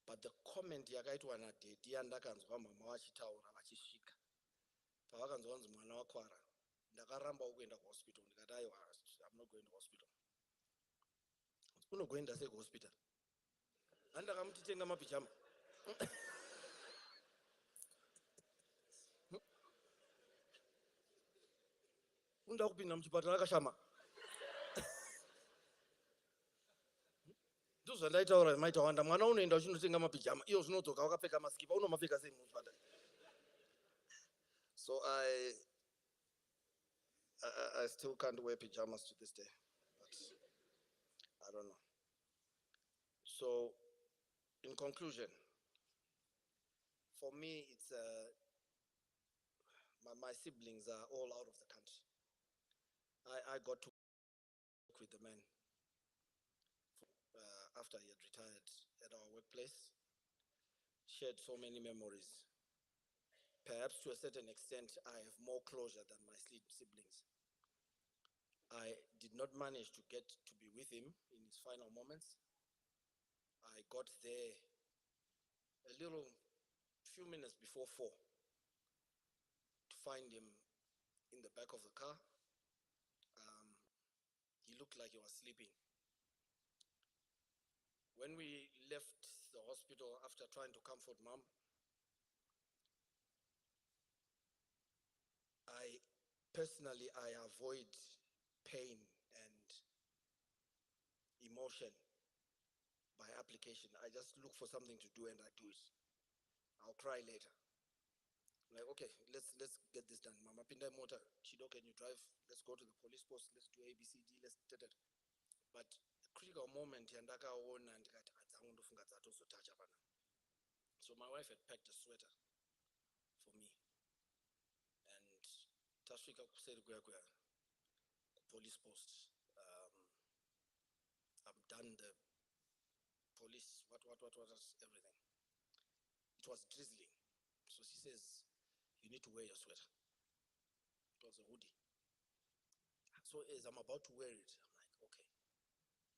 But the comment yakaitwa na dedi yandakanzwa mama vachitaura vachisvika pavakanzwa kunzi mwana wakwara, ndakaramba kuenda kuhospital. Ndikati aiwa, I'm not going to hospital. Unogoenda sei kuhospital? Handakamuti tenga mapijama. Unda kupinda muchipatara akashama. Ndozvandaitaura maita wanda, mwana unoenda uchinotenga mapijama, iyo zvinodzoka wakapfeka masikipa, unomapfeka sei muchipatara? So I still can't wear pajamas to this day, but I don't know. So, in conclusion, for me, it's my siblings are all out of the country. I got to work with the man after he had retired at our workplace. Shared so many memories. Perhaps to a certain extent, I have more closure than my siblings. I did not manage to get to be with him in his final moments. I got there a few minutes before 4 to find him in the back of the car. He looked like he was sleeping. When we left the hospital after trying to comfort Mom, I avoid pain and emotion by application. I just look for something to do and I do it. I'll cry later. Like, okay, let's get this done. Mama pinda motor, Chido, can you drive? Let's go to the police post, let's do ABCD, let's do that. But a critical moment, so my wife had packed a sweater for me. And Tashika said, police post. I've done the police, what, everything. It was drizzling. So she says, you need to wear your sweater. It was a hoodie. So as I'm about to wear it, I'm like, okay,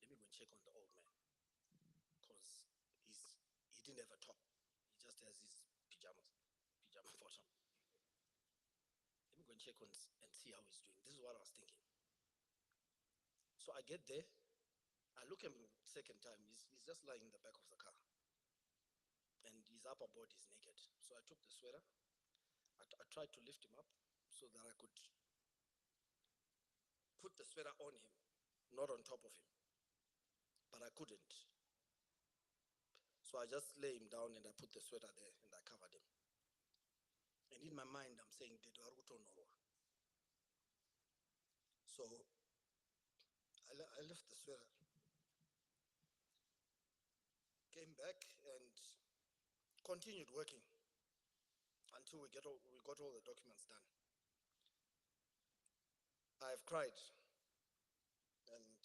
let me go and check on the old man. Because he didn't have a top. He just has his pajama bottom. Let me go and check on and see how he's doing. This is what I was thinking. So I get there. I look at him second time. He's just lying in the back of the car. and his upper body is naked. So I took the sweater. I tried to lift him up so that I could put the sweater on him, not on top of him. But I couldn't. So I just lay him down and I put the sweater there and I covered him. And in my mind, I'm saying, so I left the sweater, came back and continued working until we got all the documents done. I have cried and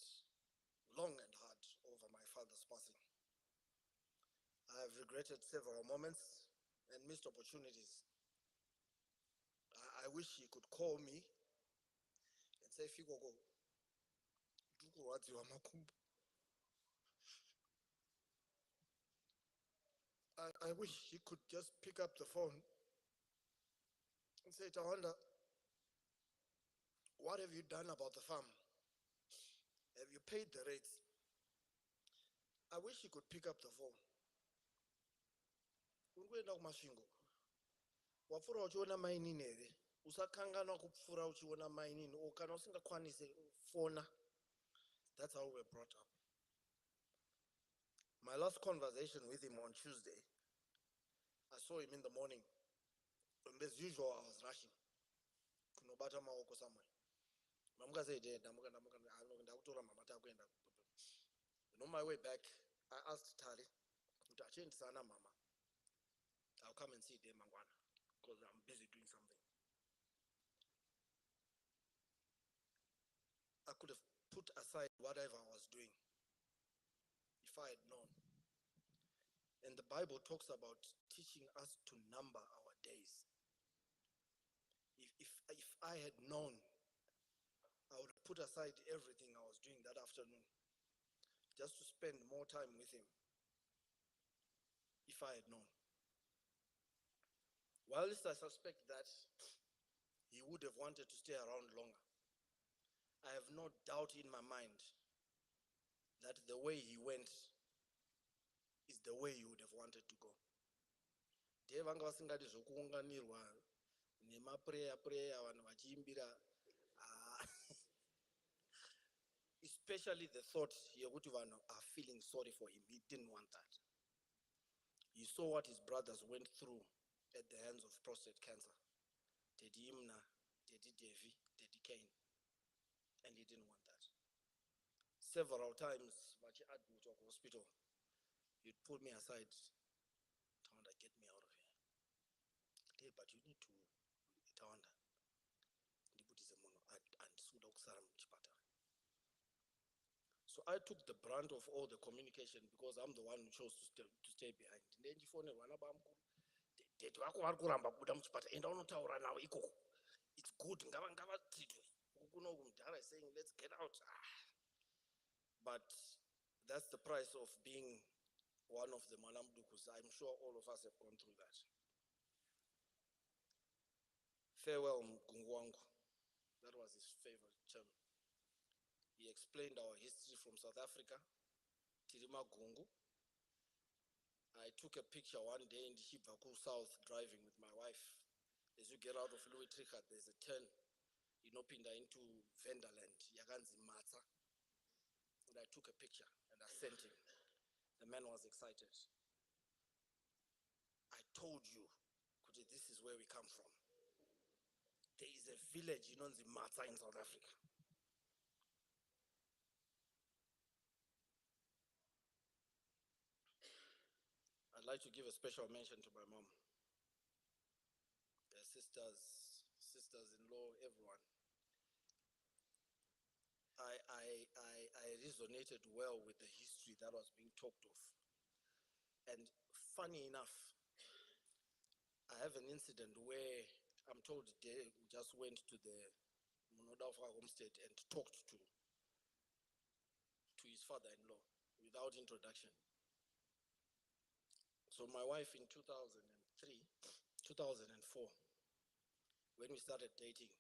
long and hard over my father's passing. I have regretted several moments and missed opportunities. I wish he could call me and say, Fikogo, ndikuradziwa makumbo. I wish he could just pick up the phone and say, Tawanda, what have you done about the farm? Have you paid the rates? I wish he could pick up the phone. Ungoenda kumasvingo. Wapfuura uchiona mainini here. Usakanganwa kupfuura uchiona mainini. O kana usingakwanisi fona. That's how we were brought up. My last conversation with him on Tuesday, I saw him in the morning. And as usual, I was rushing. Kunobata maoko somewhere. Mamuka said, and on my way back, I asked Tali, Mama, I'll come and see them because I'm busy doing something. I could have put aside whatever I was doing if I had known. And the Bible talks about teaching us to number our days. If I had known, I would have put aside everything I was doing that afternoon just to spend more time with him. If I had known. Whilst I suspect that he would have wanted to stay around longer, I have no doubt in my mind that the way he went is the way he would have wanted to go. Vanga vasingati zvokuunganirwa nemaprayer vanhu vachiimbira, especially the thought yekuti vanhu are feeling sorry for him. He didn't want that. He saw what his brothers went through at the hands of prostate cancer. Dedi Imna, Dedi Devi, Dedi Cain. And he didn't want that. Several times, vachi-admit to hospital, he'd pull me aside, Tawanda, get me out of here. Hey, but you need to, Tawanda, so I took the brunt of all the communication because I'm the one who chose to stay behind. Then you phone one about it's good. Saying let's get out. But that's the price of being one of the Manamdukus. I'm sure all of us have gone through that. Farewell, Mgungwangu. That was his favorite term. He explained our history from South Africa, Tirima Gungu. I took a picture one day in Hibaku South driving with my wife. As you get out of Louis Trichardt, there's a turn inopinda into Venderland, Yaganzi Matza. And I took a picture and I sent him. The man was excited. I told you, Kuti, this is where we come from. There is a village, Matza in South Africa. I'd like to give a special mention to my mom, their sisters-in-law, everyone. I resonated well with the history that was being talked of. And funny enough, I have an incident where I'm told they just went to the Monodafa homestead and talked to his father-in-law without introduction. So my wife in 2004, when we started dating,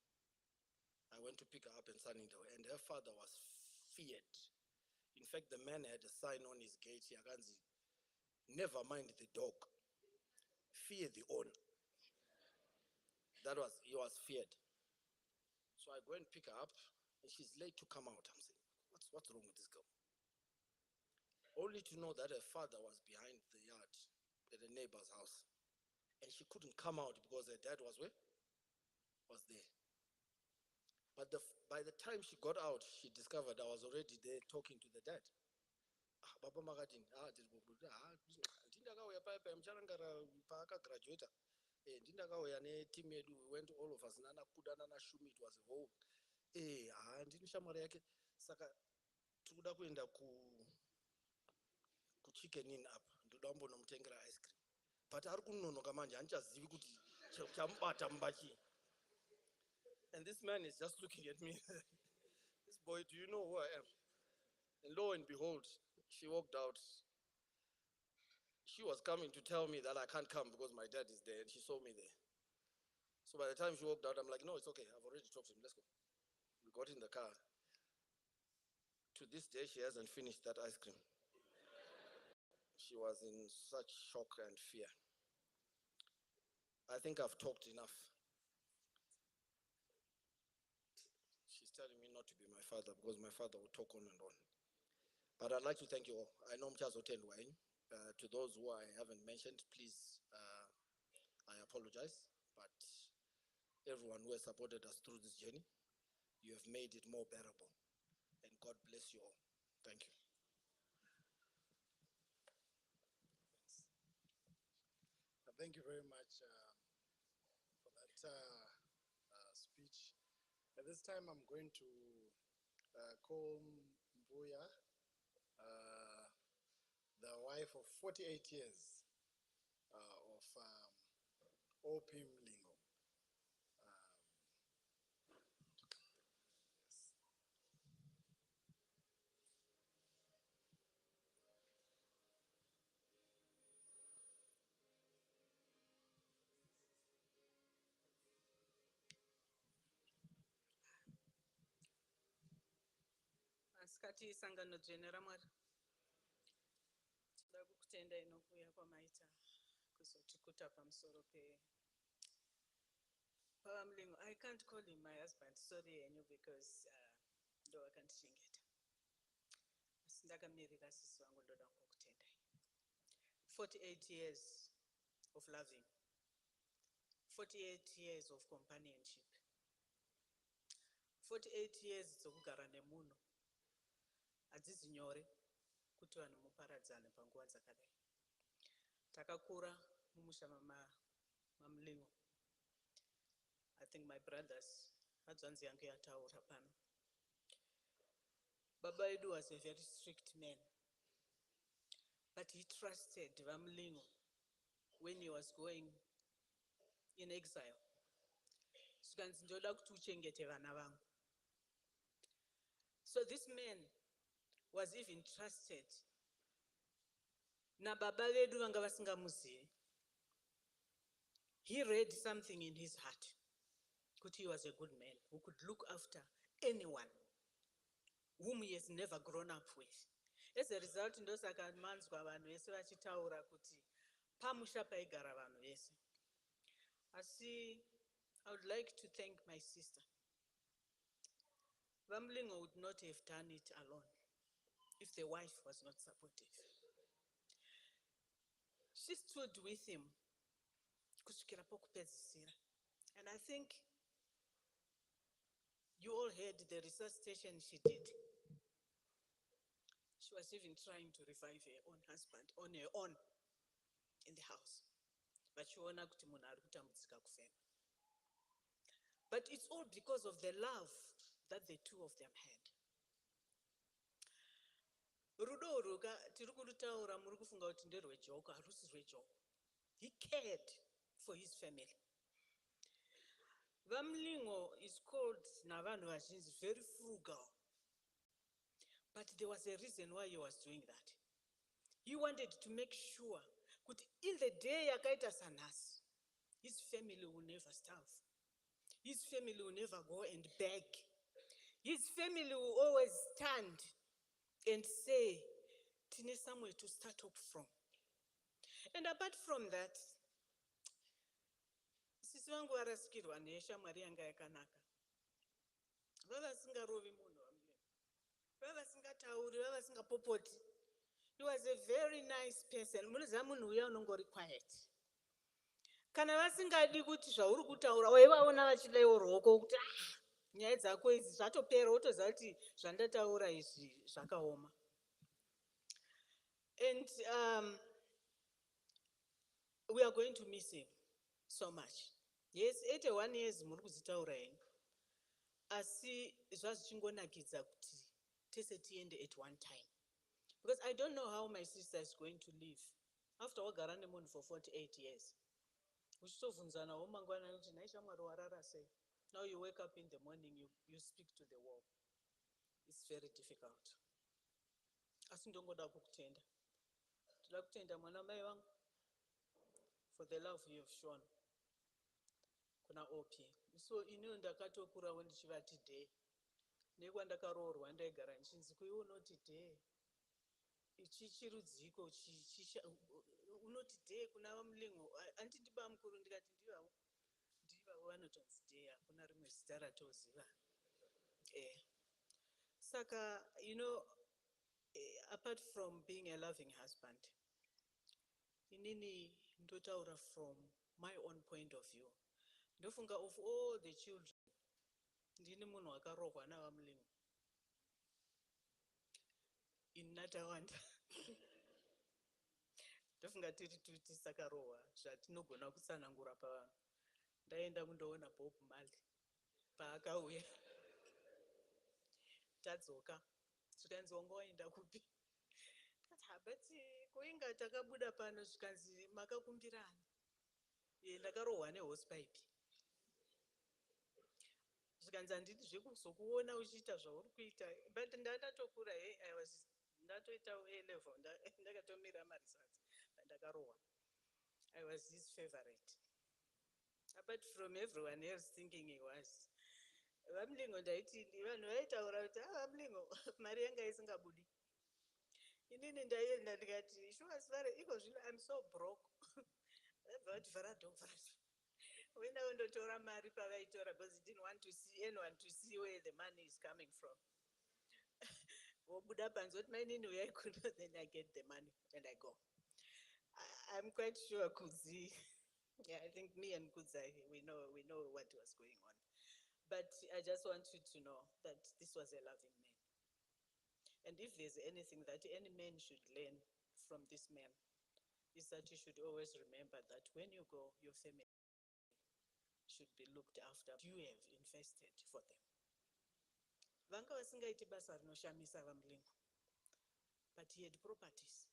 I went to pick her up in Sunningdale, and her father was feared. In fact, the man had a sign on his gate, Yaganzi, never mind the dog. fear the owner. He was feared. So I go and pick her up, and she's late to come out. I'm saying, what's wrong with this girl? Only to know that her father was behind the yard at a neighbor's house. And she couldn't come out because her dad was where? Was there. But by the time she got out, she discovered I was already there talking to the dad. Baba makadini, ndindakauya paya mucharangara paakagraduata. Ndindakauya neteam yedu, we went all of us, nana kuda nana shumi, it was a whole. Ndini shamwari yake. Saka tikuda kuenda kuchicken inn up, ndoda kumbonomutengera ice cream. But ari kunonoka manje handichazivi kuti chamubata mubachi. And this man is just looking at me. This boy, do you know who I am? And lo and behold, she walked out. She was coming to tell me that I can't come because my dad is there, and she saw me there. So by the time she walked out, I'm like, no, it's okay. I've already talked to him. Let's go. We got in the car. To this day, she hasn't finished that ice cream. She was in such shock and fear. I think I've talked enough. She's telling me not to be my father because my father will talk on and on. But I'd like to thank you all. I know Mchazo Tendwine. To those who I haven't mentioned, please, I apologize. But everyone who has supported us through this journey, you have made it more bearable. And God bless you all. Thank you. Thank you very much for that speech. At this time, I'm going to call Mbuya, the wife of 48 years of OP Mlingo. Asikati isangano dzvene raMwari. Tinoda kukutenda inokuya kwamaita kuzotikuta pamusoro paMlingo. I can't call him my husband, sorry henyu, because ndo akandichengeta. Asi ndakamirira sisi wangu, ndoda kukutendai. 48 years of loving. 48 years of companionship. 48 years dzokugara nemunhu. Hadzizi nyore kuti vanhu muparadzane panguva dzakadai. Takakura mumusha maMlingo. I think my brothers, hadzvanzi yangu yataura pano. Baba edu was a very strict man. But he trusted vaMlingo when he was going in exile. Sikanzi ndoda kuti uchengete vana vangu. So this man was even trusted nababa vedu vanga vasingamuzivi. He read something in his heart kuti he was a good man who could look after anyone whom he has never grown up with. As a result, ndosaka manzwa vanhu vese vachitaura kuti pamusha paigara vanhu vese. Asi I would like to thank my sister. vaMlingo would not have done it alone if the wife was not supportive. She stood with him kusvikira pokupedzisira. And I think you all heard the resuscitation she did. She was even trying to revive her own husband on her own in the house. Vachiona kuti munhu ari kutambudzika kufema. But it's all because of the love that the two of them had. Rudo ruka tiri kurutaura muri kufunga kuti nderwejoko, harusi rwejoko. He cared for his family. vaMlingo is called navanhu vazhinji very frugal. But there was a reason why he was doing that. He wanted to make sure that in the day yakaita sanhasi, his family will never starve. His family will never go and beg. His family will always stand and say, tine somewhere to start up from. And apart from that, sisi vangu varasikirwa neshamwari yanga yakanaka, vavasingarovi munhu waMlingo, vavasingatauri, vavasingapopoti. He was a very nice person. Munoziva munhu uya unongori quiet. Kana vasingadi kuti zvauri kutaura waivaona vachidawo ruoko kuti nyaya dzako idzi zvatopera, wotoziva kuti zvandataura izvi zvakaoma. And we are going to miss him so much. Yes, 81 years muri kudzitaura henyu, asi zvazvichingonakidza kuti tese tiende at one time, because I don't know how my sister is going to live after wagara nemunhu for 48 years. Uchitobvunzanawo mangwanani kuti nhai shamwari warara sei. Now you wake up in the morning, you speak to the wall. It's very difficult. Asi ndongoda kukutenda. Toda kutenda mwana mai vangu for the love you have shown kuna OP. So inini ndakatokurawo ndichivati day. Nekwandakaroorwa ndaigara nchinzi kuiwe unoti day. Ichi chirudziko unoti day kuna vaMlingo. Anditi bamukuru ndikati ndivavo vanotonzi day, hakuna rimwe zita ratoziva. Saka, you know, apart from being a loving husband, inini ndotaura from my own point of view. Ndofunga of all the children, ndini munhu akarohwa navaMlingo in Natawanda. Ndofunga tiri tisakarohwa zvatinogona kutsanangura pavanhu. Ndaenda kundoona Bob Marley paakauya. Tadzoka zvikanzi wanga waenda kupi? But kuinga takabuda pano zvikanzi makakumbirana. Ndakarohwa nehosepipe. Zvikanzi handiti zvekuzokuona uchiita zvauri kuita. But ndatokura ndatoita A-level, ndakatomira maresults, ndakarohwa. I was his favorite. Apart from everyone else thinking he was. VaMlingo ndaiti vanhu vaitaura kuti vaMlingo mari yanga isingabudi. Inini ndaienda ndikati shuwa sivare iko zvino I'm so broke. Vabva kuti vharado. Wenda undotora mari pavaitora because he didn't want to see anyone to see where the money is coming from. Wobuda panze kuti mainini uyai kuno, then I get the money and I go. I'm quite sure Kudzi, yeah, I think me and Kudzi, we know what was going on. But I just want you to know that this was a loving man. And if there's anything that any man should learn from this man, is that you should always remember that when you go, your family should be looked after. You have invested for them. Vanga vasingaiti basa rinoshamisa vaMlingo, but he had properties,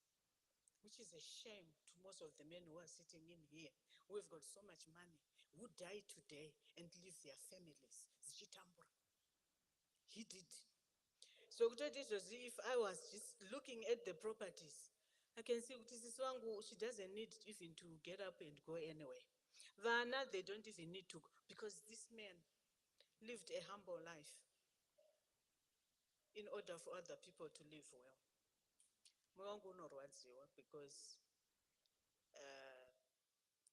which is a shame to most of the men who are sitting in here, who have got so much money, who die today and leave their families. He did. So if I was just looking at the properties, I can see she doesn't need even to get up and go anywhere. Vana, they don't even need to, because this man lived a humble life in order for other people to live well. Because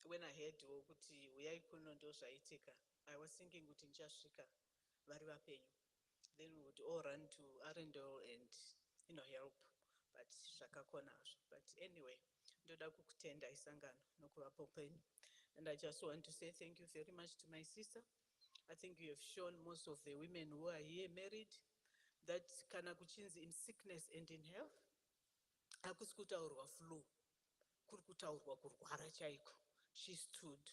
when I heard kuti uyai kuno ndo zvaitika, I was thinking kuti ndichasvika vari vapenyu. Then we would all run to Arundel and help. But zvakakona. But anyway, ndoda kukutenda isangano nokuvapo penyu. And I just want to say thank you very much to my sister. I think you have shown most of the women who are here married that kana kuchinzi in sickness and in health, hakusi kutaurwa flu, kuri kutaurwa kurwara chaiko. She stood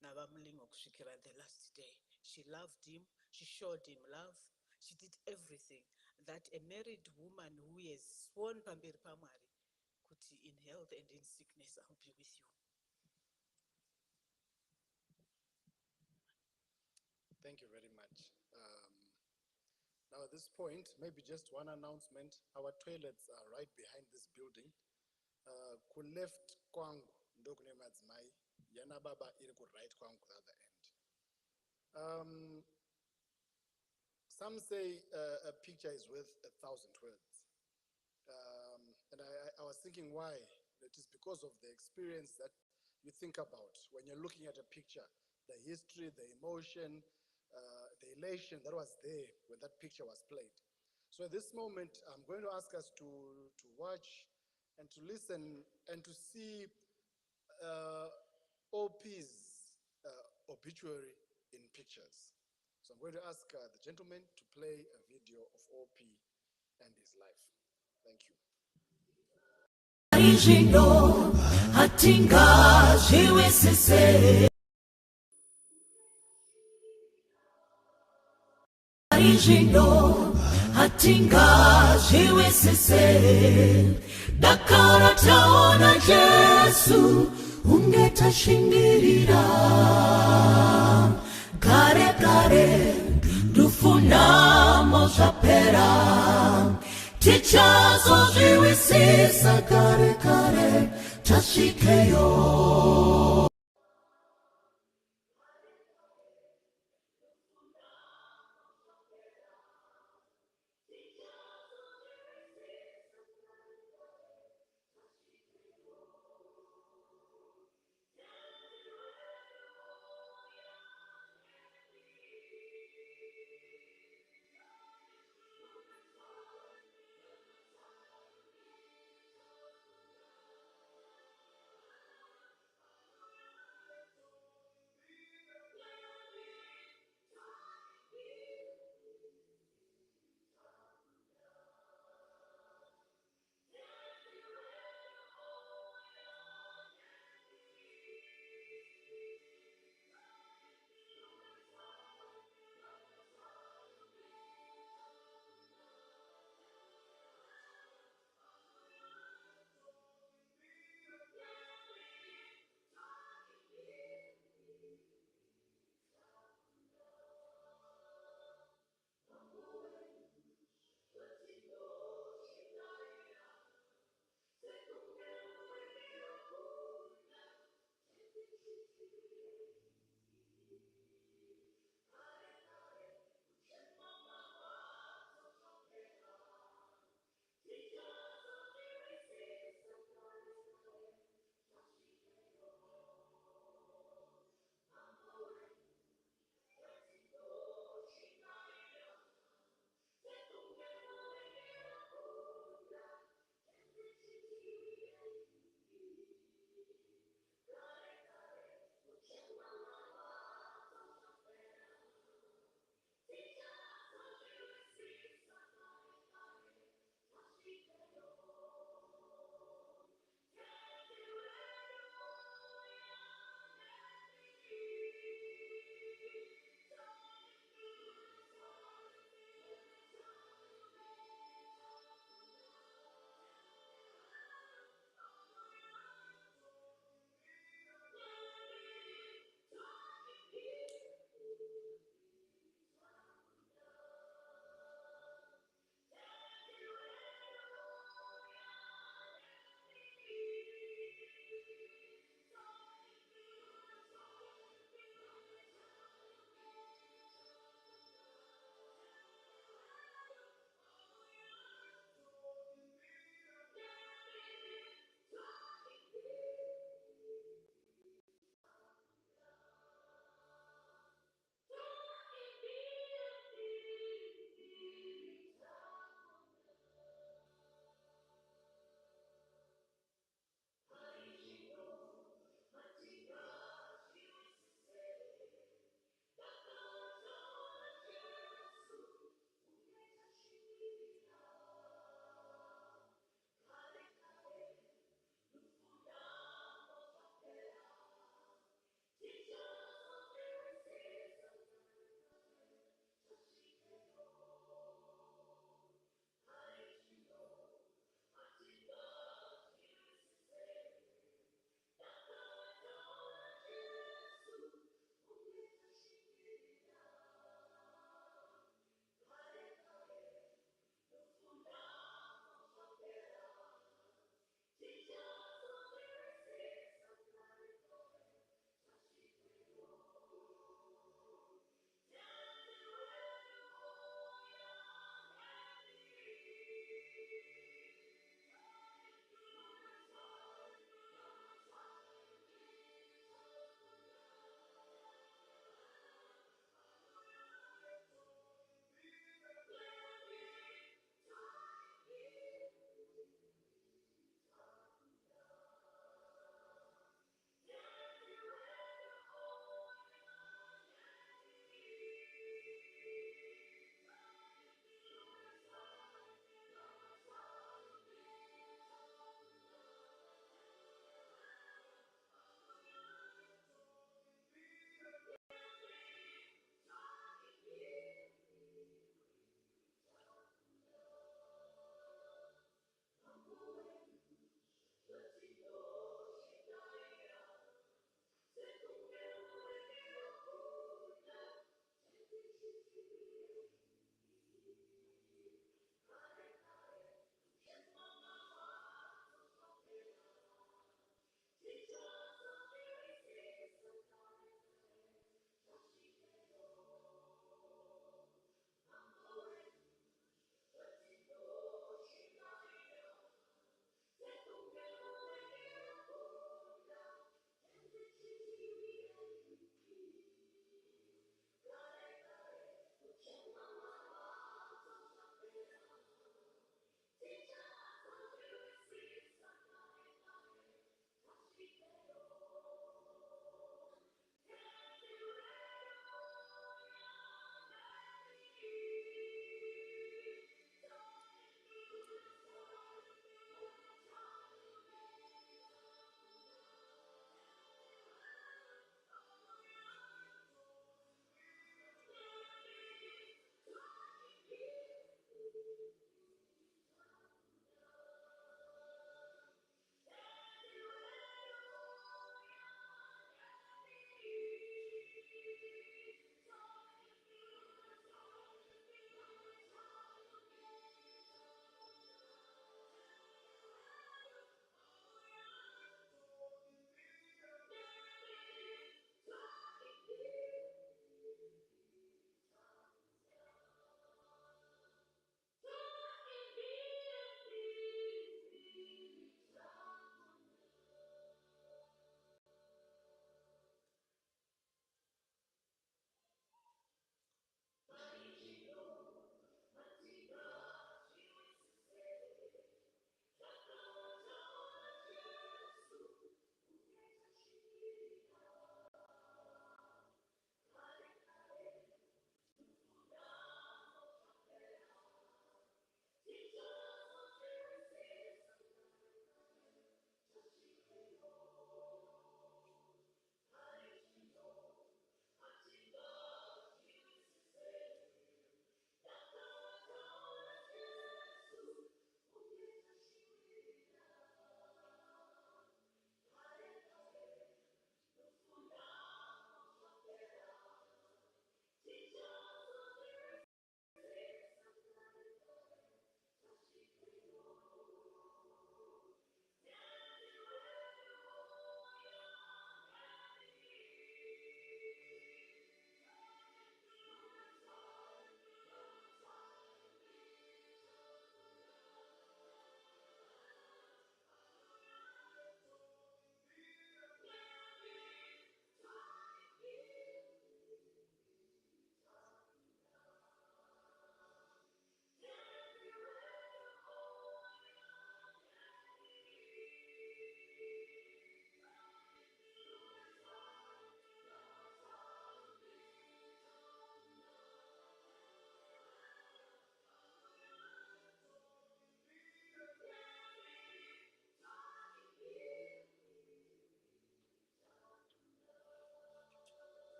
navaMlingo kusvikira the last day. She loved him, she showed him love, she did everything that a married woman who has sworn pamberi paMwari kuti in health and in sickness I'll be with you. Thank you very much. Now at this point, maybe just one announcement. Our toilets are right behind this building. Ku left kwangu ndokune madzimai, yana baba iri ku right kwangu the other end. Some say a picture is worth 1,000 words. And I was thinking why. It is because of the experience that you think about when you're looking at a picture. the history, the emotion, the elation that was there when that picture was played. So at this moment, I'm going to ask us to watch and to listen and to see OP's obituary in pictures. So I'm going to ask the gentleman to play a video of OP and his life. Thank you. Dakara taona Jesu ungetashingirira kare kare dufunamo zapera tichazo zviwisisa kare kare tasvikeyo.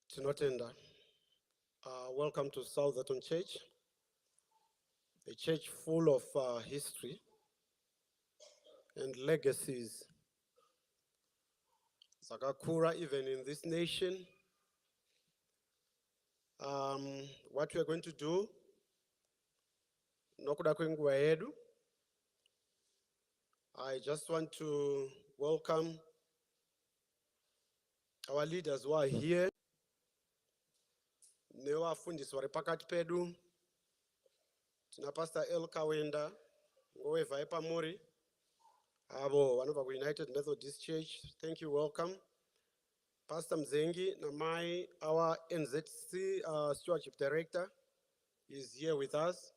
Tinotenda. Welcome to Southerton Church, a church full of history and legacies. Zakakura, even in this nation. What we are going to do, nokuda kwenguva yedu, I just want to welcome our leaders who are here. Nevafundisi vari pakati pedu. Tina Pastor El Kawenda, ngowevhai pamuri. Avo vanobva kuUnited Methodist Church. Thank you, welcome. Pastor Mzengi Namai, our NZC Stewardship Director, is here with us.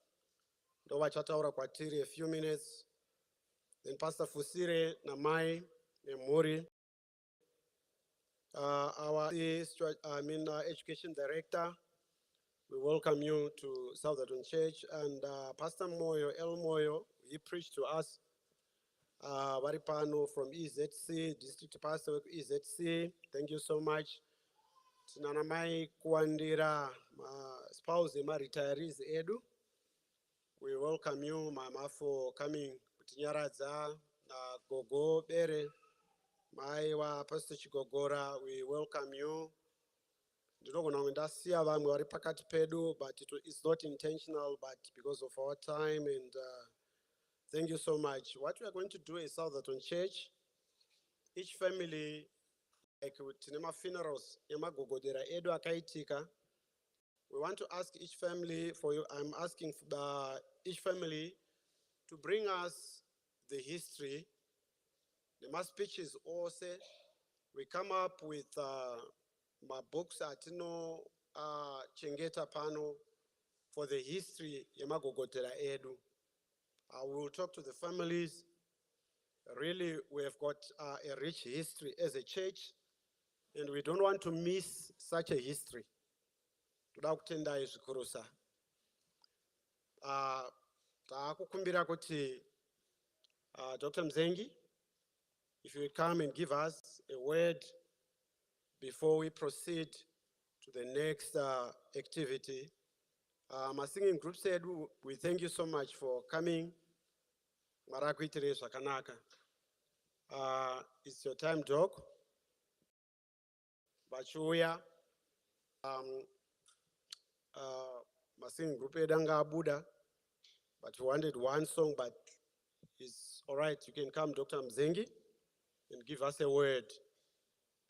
Ndovachataura kwatiri a few minutes. Then Pastor Fusire Namai Memori, our Education Director. We welcome you to Southerton Church. And Pastor Moyo, El Moyo, he preached to us. Varipano from EZC, District Pastor of EZC. Thank you so much. Tinanamai Kuandira, spouse, ma retirees Edu. We welcome you, Mama, for coming. Tinyaradza, Gogo, Bere, Maiwa, Pastor Chigogora, we welcome you. Ndinogonawendasiya vamwe vari pakati pedu, but it's not intentional, but because of our time. And thank you so much. What we are going to do is Southerton Church. Each family, like tinema funerals, emagogodera edu akaitika. We want to ask each family for you. I'm asking each family to bring us the history. The mass speeches also. We come up with my books atino chengeta pano for the history yemagogotera edu. We will talk to the families. Really, we have got a rich history as a church, and we don't want to miss such a history. Toda izvikurusa. Taakukumbira kuti Dr. Mzengi, if you would come and give us a word before we proceed to the next activity. My singing group said, we thank you so much for coming. Marakuitire zvakanaka. It's your time, Doc. Bachuya. My singing group edanga Buddha, but we wanted one song, but it's all right. You can come, Dr. Mzengi, and give us a word.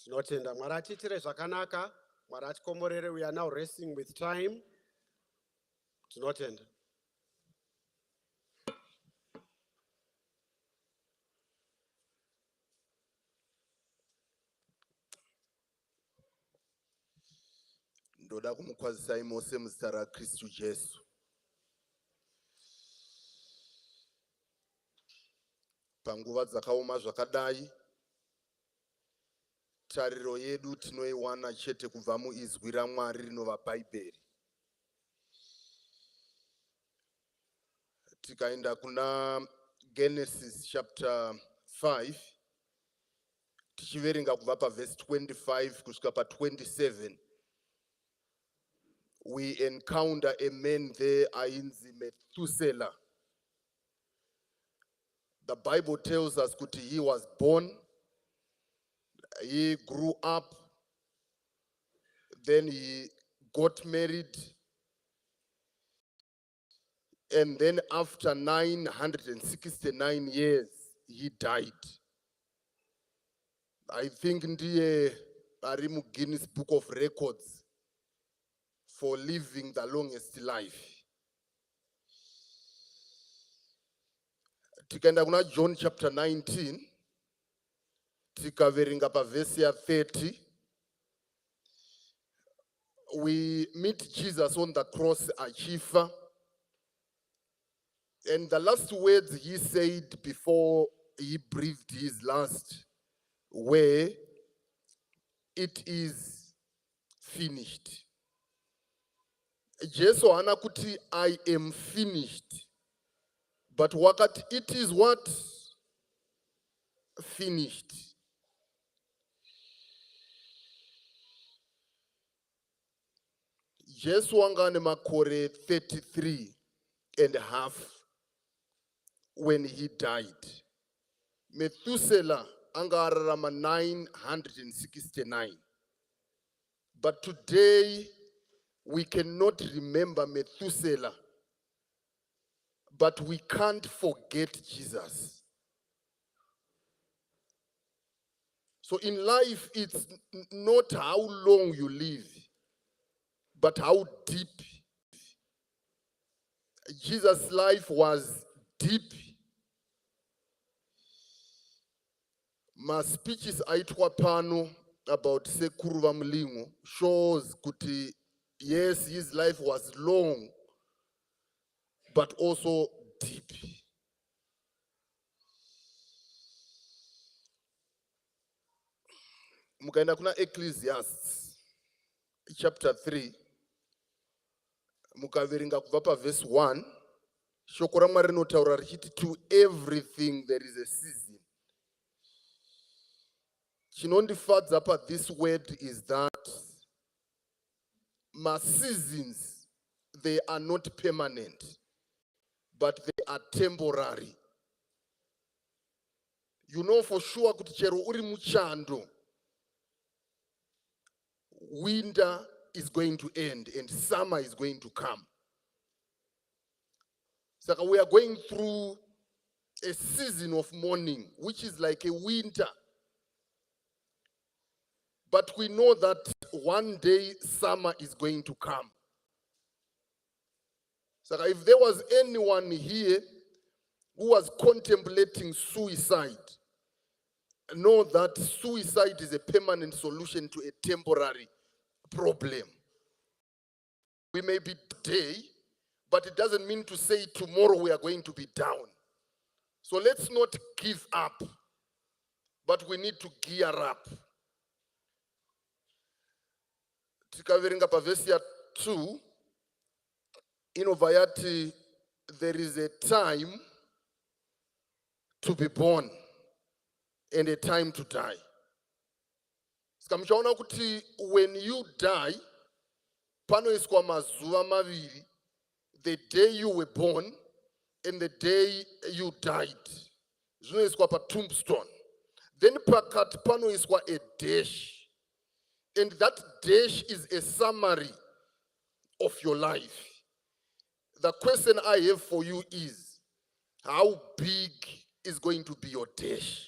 Tinotenda maratitire zvakanaka, maratikomorere. We are now racing with time. Tinotenda. Ndoda kumukwazisai mose muzita raKristu Jesu. Panguva dzakaoma zvakadai, tariro yedu tinoiwana chete kubva muizwi raMwari rinova Bhaibheri. Tikaenda kuna Genesis chapter 5, tichiverenga kubva paverse 25 kusvika pa27, we encounter a man there ainzi Methuselah. The Bible tells us that he was born, he grew up, then he got married, and then after 969 years, he died. I think ndiye ari mu Guinness Book of Records for living the longest life. Tikaenda kuna John chapter 19, tikaverenga paverse ya 30, we meet Jesus on the cross achifa. And the last words he said before he breathed his last were, "It is finished." Jesu hana kuti I am finished, but wakati it is what? Finished. Jesu wanga ane makore 33 and a half when he died. Methuselah anga ararama 969. But today we cannot remember Methuselah, but we can't forget Jesus. So in life, it's not how long you live, but how deep. Jesus' life was deep. My speeches aitwa pano about sekuru va Mlingo shows kuti yes, his life was long, but also deep. Mukaenda kuna Ecclesiastes chapter 3 mukaverenga kubva paverse 1 shoko raMwari rinotaura richiti to everything there is a season. Chinondifadza pa this word is that my seasons, they are not permanent, but they are temporary. You know for sure kuti chero uri muchando, winter is going to end and summer is going to come. So we are going through a season of mourning, which is like a winter. But we know that one day summer is going to come. So if there was anyone here who was contemplating suicide, know that suicide is a permanent solution to a temporary problem. We may be today, but it doesn't mean to say tomorrow we are going to be down. So let's not give up, but we need to gear up. Tikaverenga pa verse ya 2 inobva yati there is a time to be born and a time to die. Saka muchaona kuti when you die panoiswa mazuva maviri, the day you were born and the day you died. Zvinoiswa pa tombstone. Then pakati panoiswa a dash. And that dash is a summary of your life. The question I have for you is, how big is going to be your dash?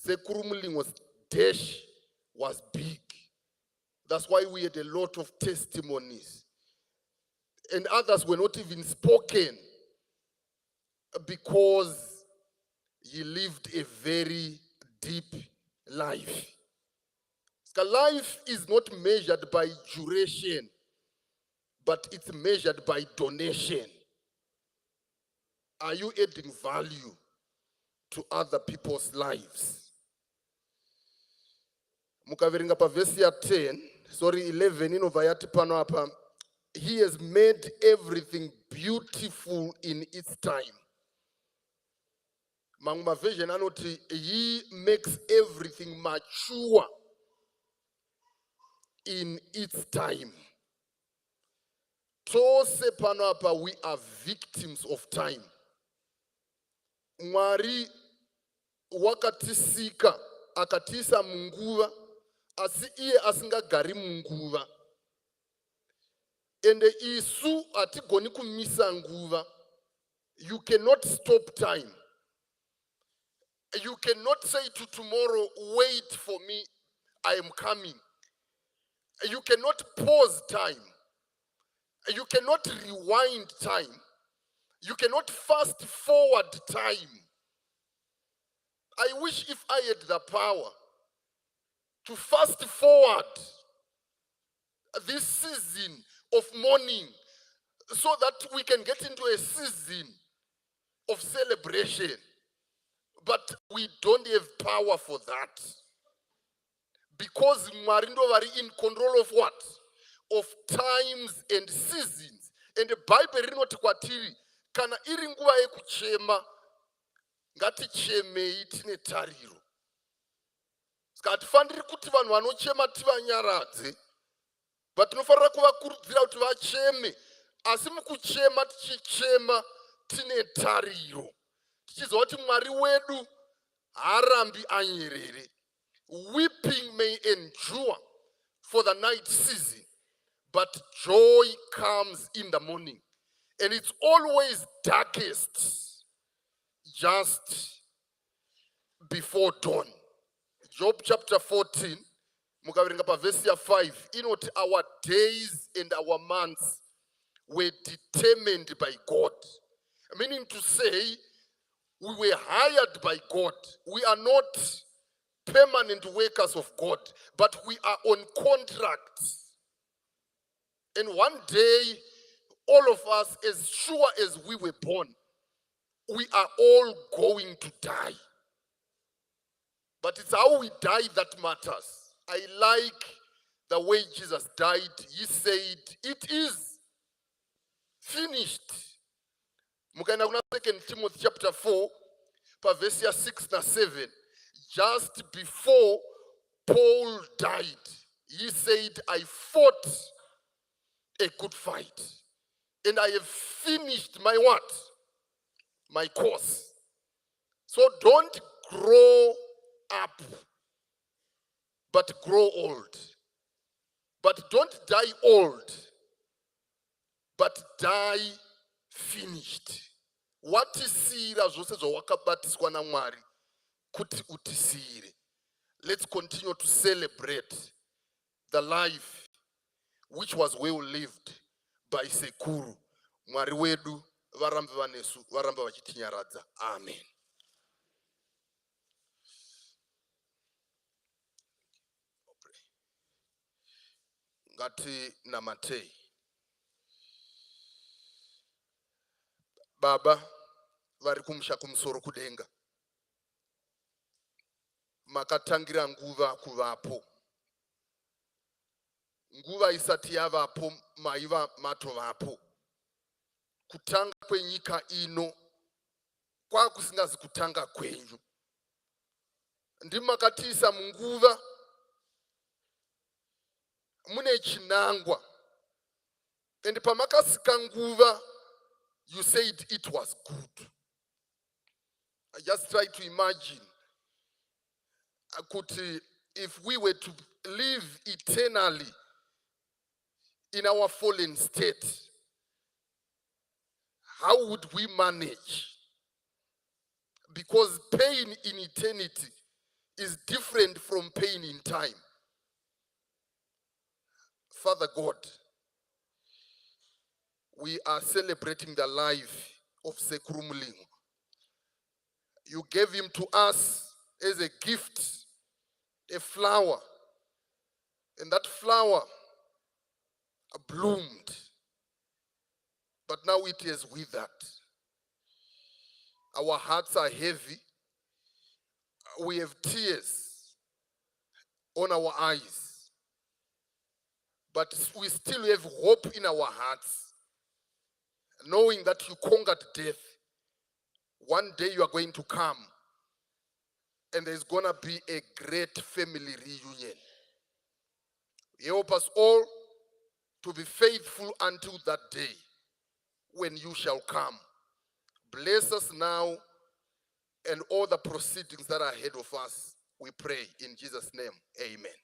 Sekuru Mlingo's dash was big. That's why we had a lot of testimonies. And others were not even spoken because he lived a very deep life. Life is not measured by duration, but it's measured by donation. Are you adding value to other people's lives? Mukaverenga pa verse ya 11 inobva yati pano apa, he has made everything beautiful in its time. Manguma version anoti, he makes everything mature in its time. Tose pano apa, we are victims of time. Mwari wakatisika akatisa munguva, asi iye asingagari munguva. Ende isu atigoni kumisa nguva. You cannot stop time. You cannot say to tomorrow, wait for me, I am coming. You cannot pause time. You cannot rewind time. You cannot fast forward time. I wish if I had the power to fast forward this season of mourning so that we can get into a season of celebration. But we don't have power for that. Because Marindo are in control of what? Of times and seasons. And the Bible rinoti kwatiri kana iri nguva yekuchema ngatichemei tine tariro. Saka hatifaniri kuti vanhu vanochema tivanyaradze, but tinofanira kuvakurudzira kuti vacheme, asi mukuchema tichichema tine tariro, tichiziva kuti Mwari wedu harambi anyerere. Weeping may endure for the night season, but joy comes in the morning. And it's always darkest just before dawn. Job chapter 14, mukaverenga pavhesi ya 5, inoti our days and our months were determined by God. Meaning to say, we were hired by God. We are not permanent workers of God, but we are on contract. And one day, all of us, as sure as we were born, we are all going to die. But it's how we die that matters. I like the way Jesus died. He said, it is finished. Mukaenda kuna 2 Timothy chapter 4, verse 6 and 7. Just before Paul died, he said, I fought a good fight. And I have finished my what? My course. So don't grow up, but grow old. But don't die old, but die finished. Watisira zvose zvawakabatiswa naMwari kuti utisire. Let's continue to celebrate the life which was well lived by Sekuru. Mwari wedu varambe vanesu, varambe vachitinyaradza. Amen. Ngati namatei. Baba, vari kumusha kumusoro kudenga. Makatangira nguva kuvapo. Nguva isati yavapo, maiva matovapo. Kutanga kwenyika ino, kwa kusingazi kutanga kwenyu. Ndimakatisa munguva, mune chinangwa. And pamakasika nguva, you said it was good. I just try to imagine, if we were to live eternally in our fallen state, how would we manage? Because pain in eternity is different from pain in time. Father God, we are celebrating the life of Sekuru Mlingo. You gave him to us as a gift, a flower. And that flower bloomed. But now it is withered. Our hearts are heavy. We have tears on our eyes. But we still have hope in our hearts, knowing that you conquered death. One day you are going to come, and there's going to be a great family reunion. Help us all to be faithful until that day when you shall come. Bless us now and all the proceedings that are ahead of us. We pray in Jesus' name. Amen.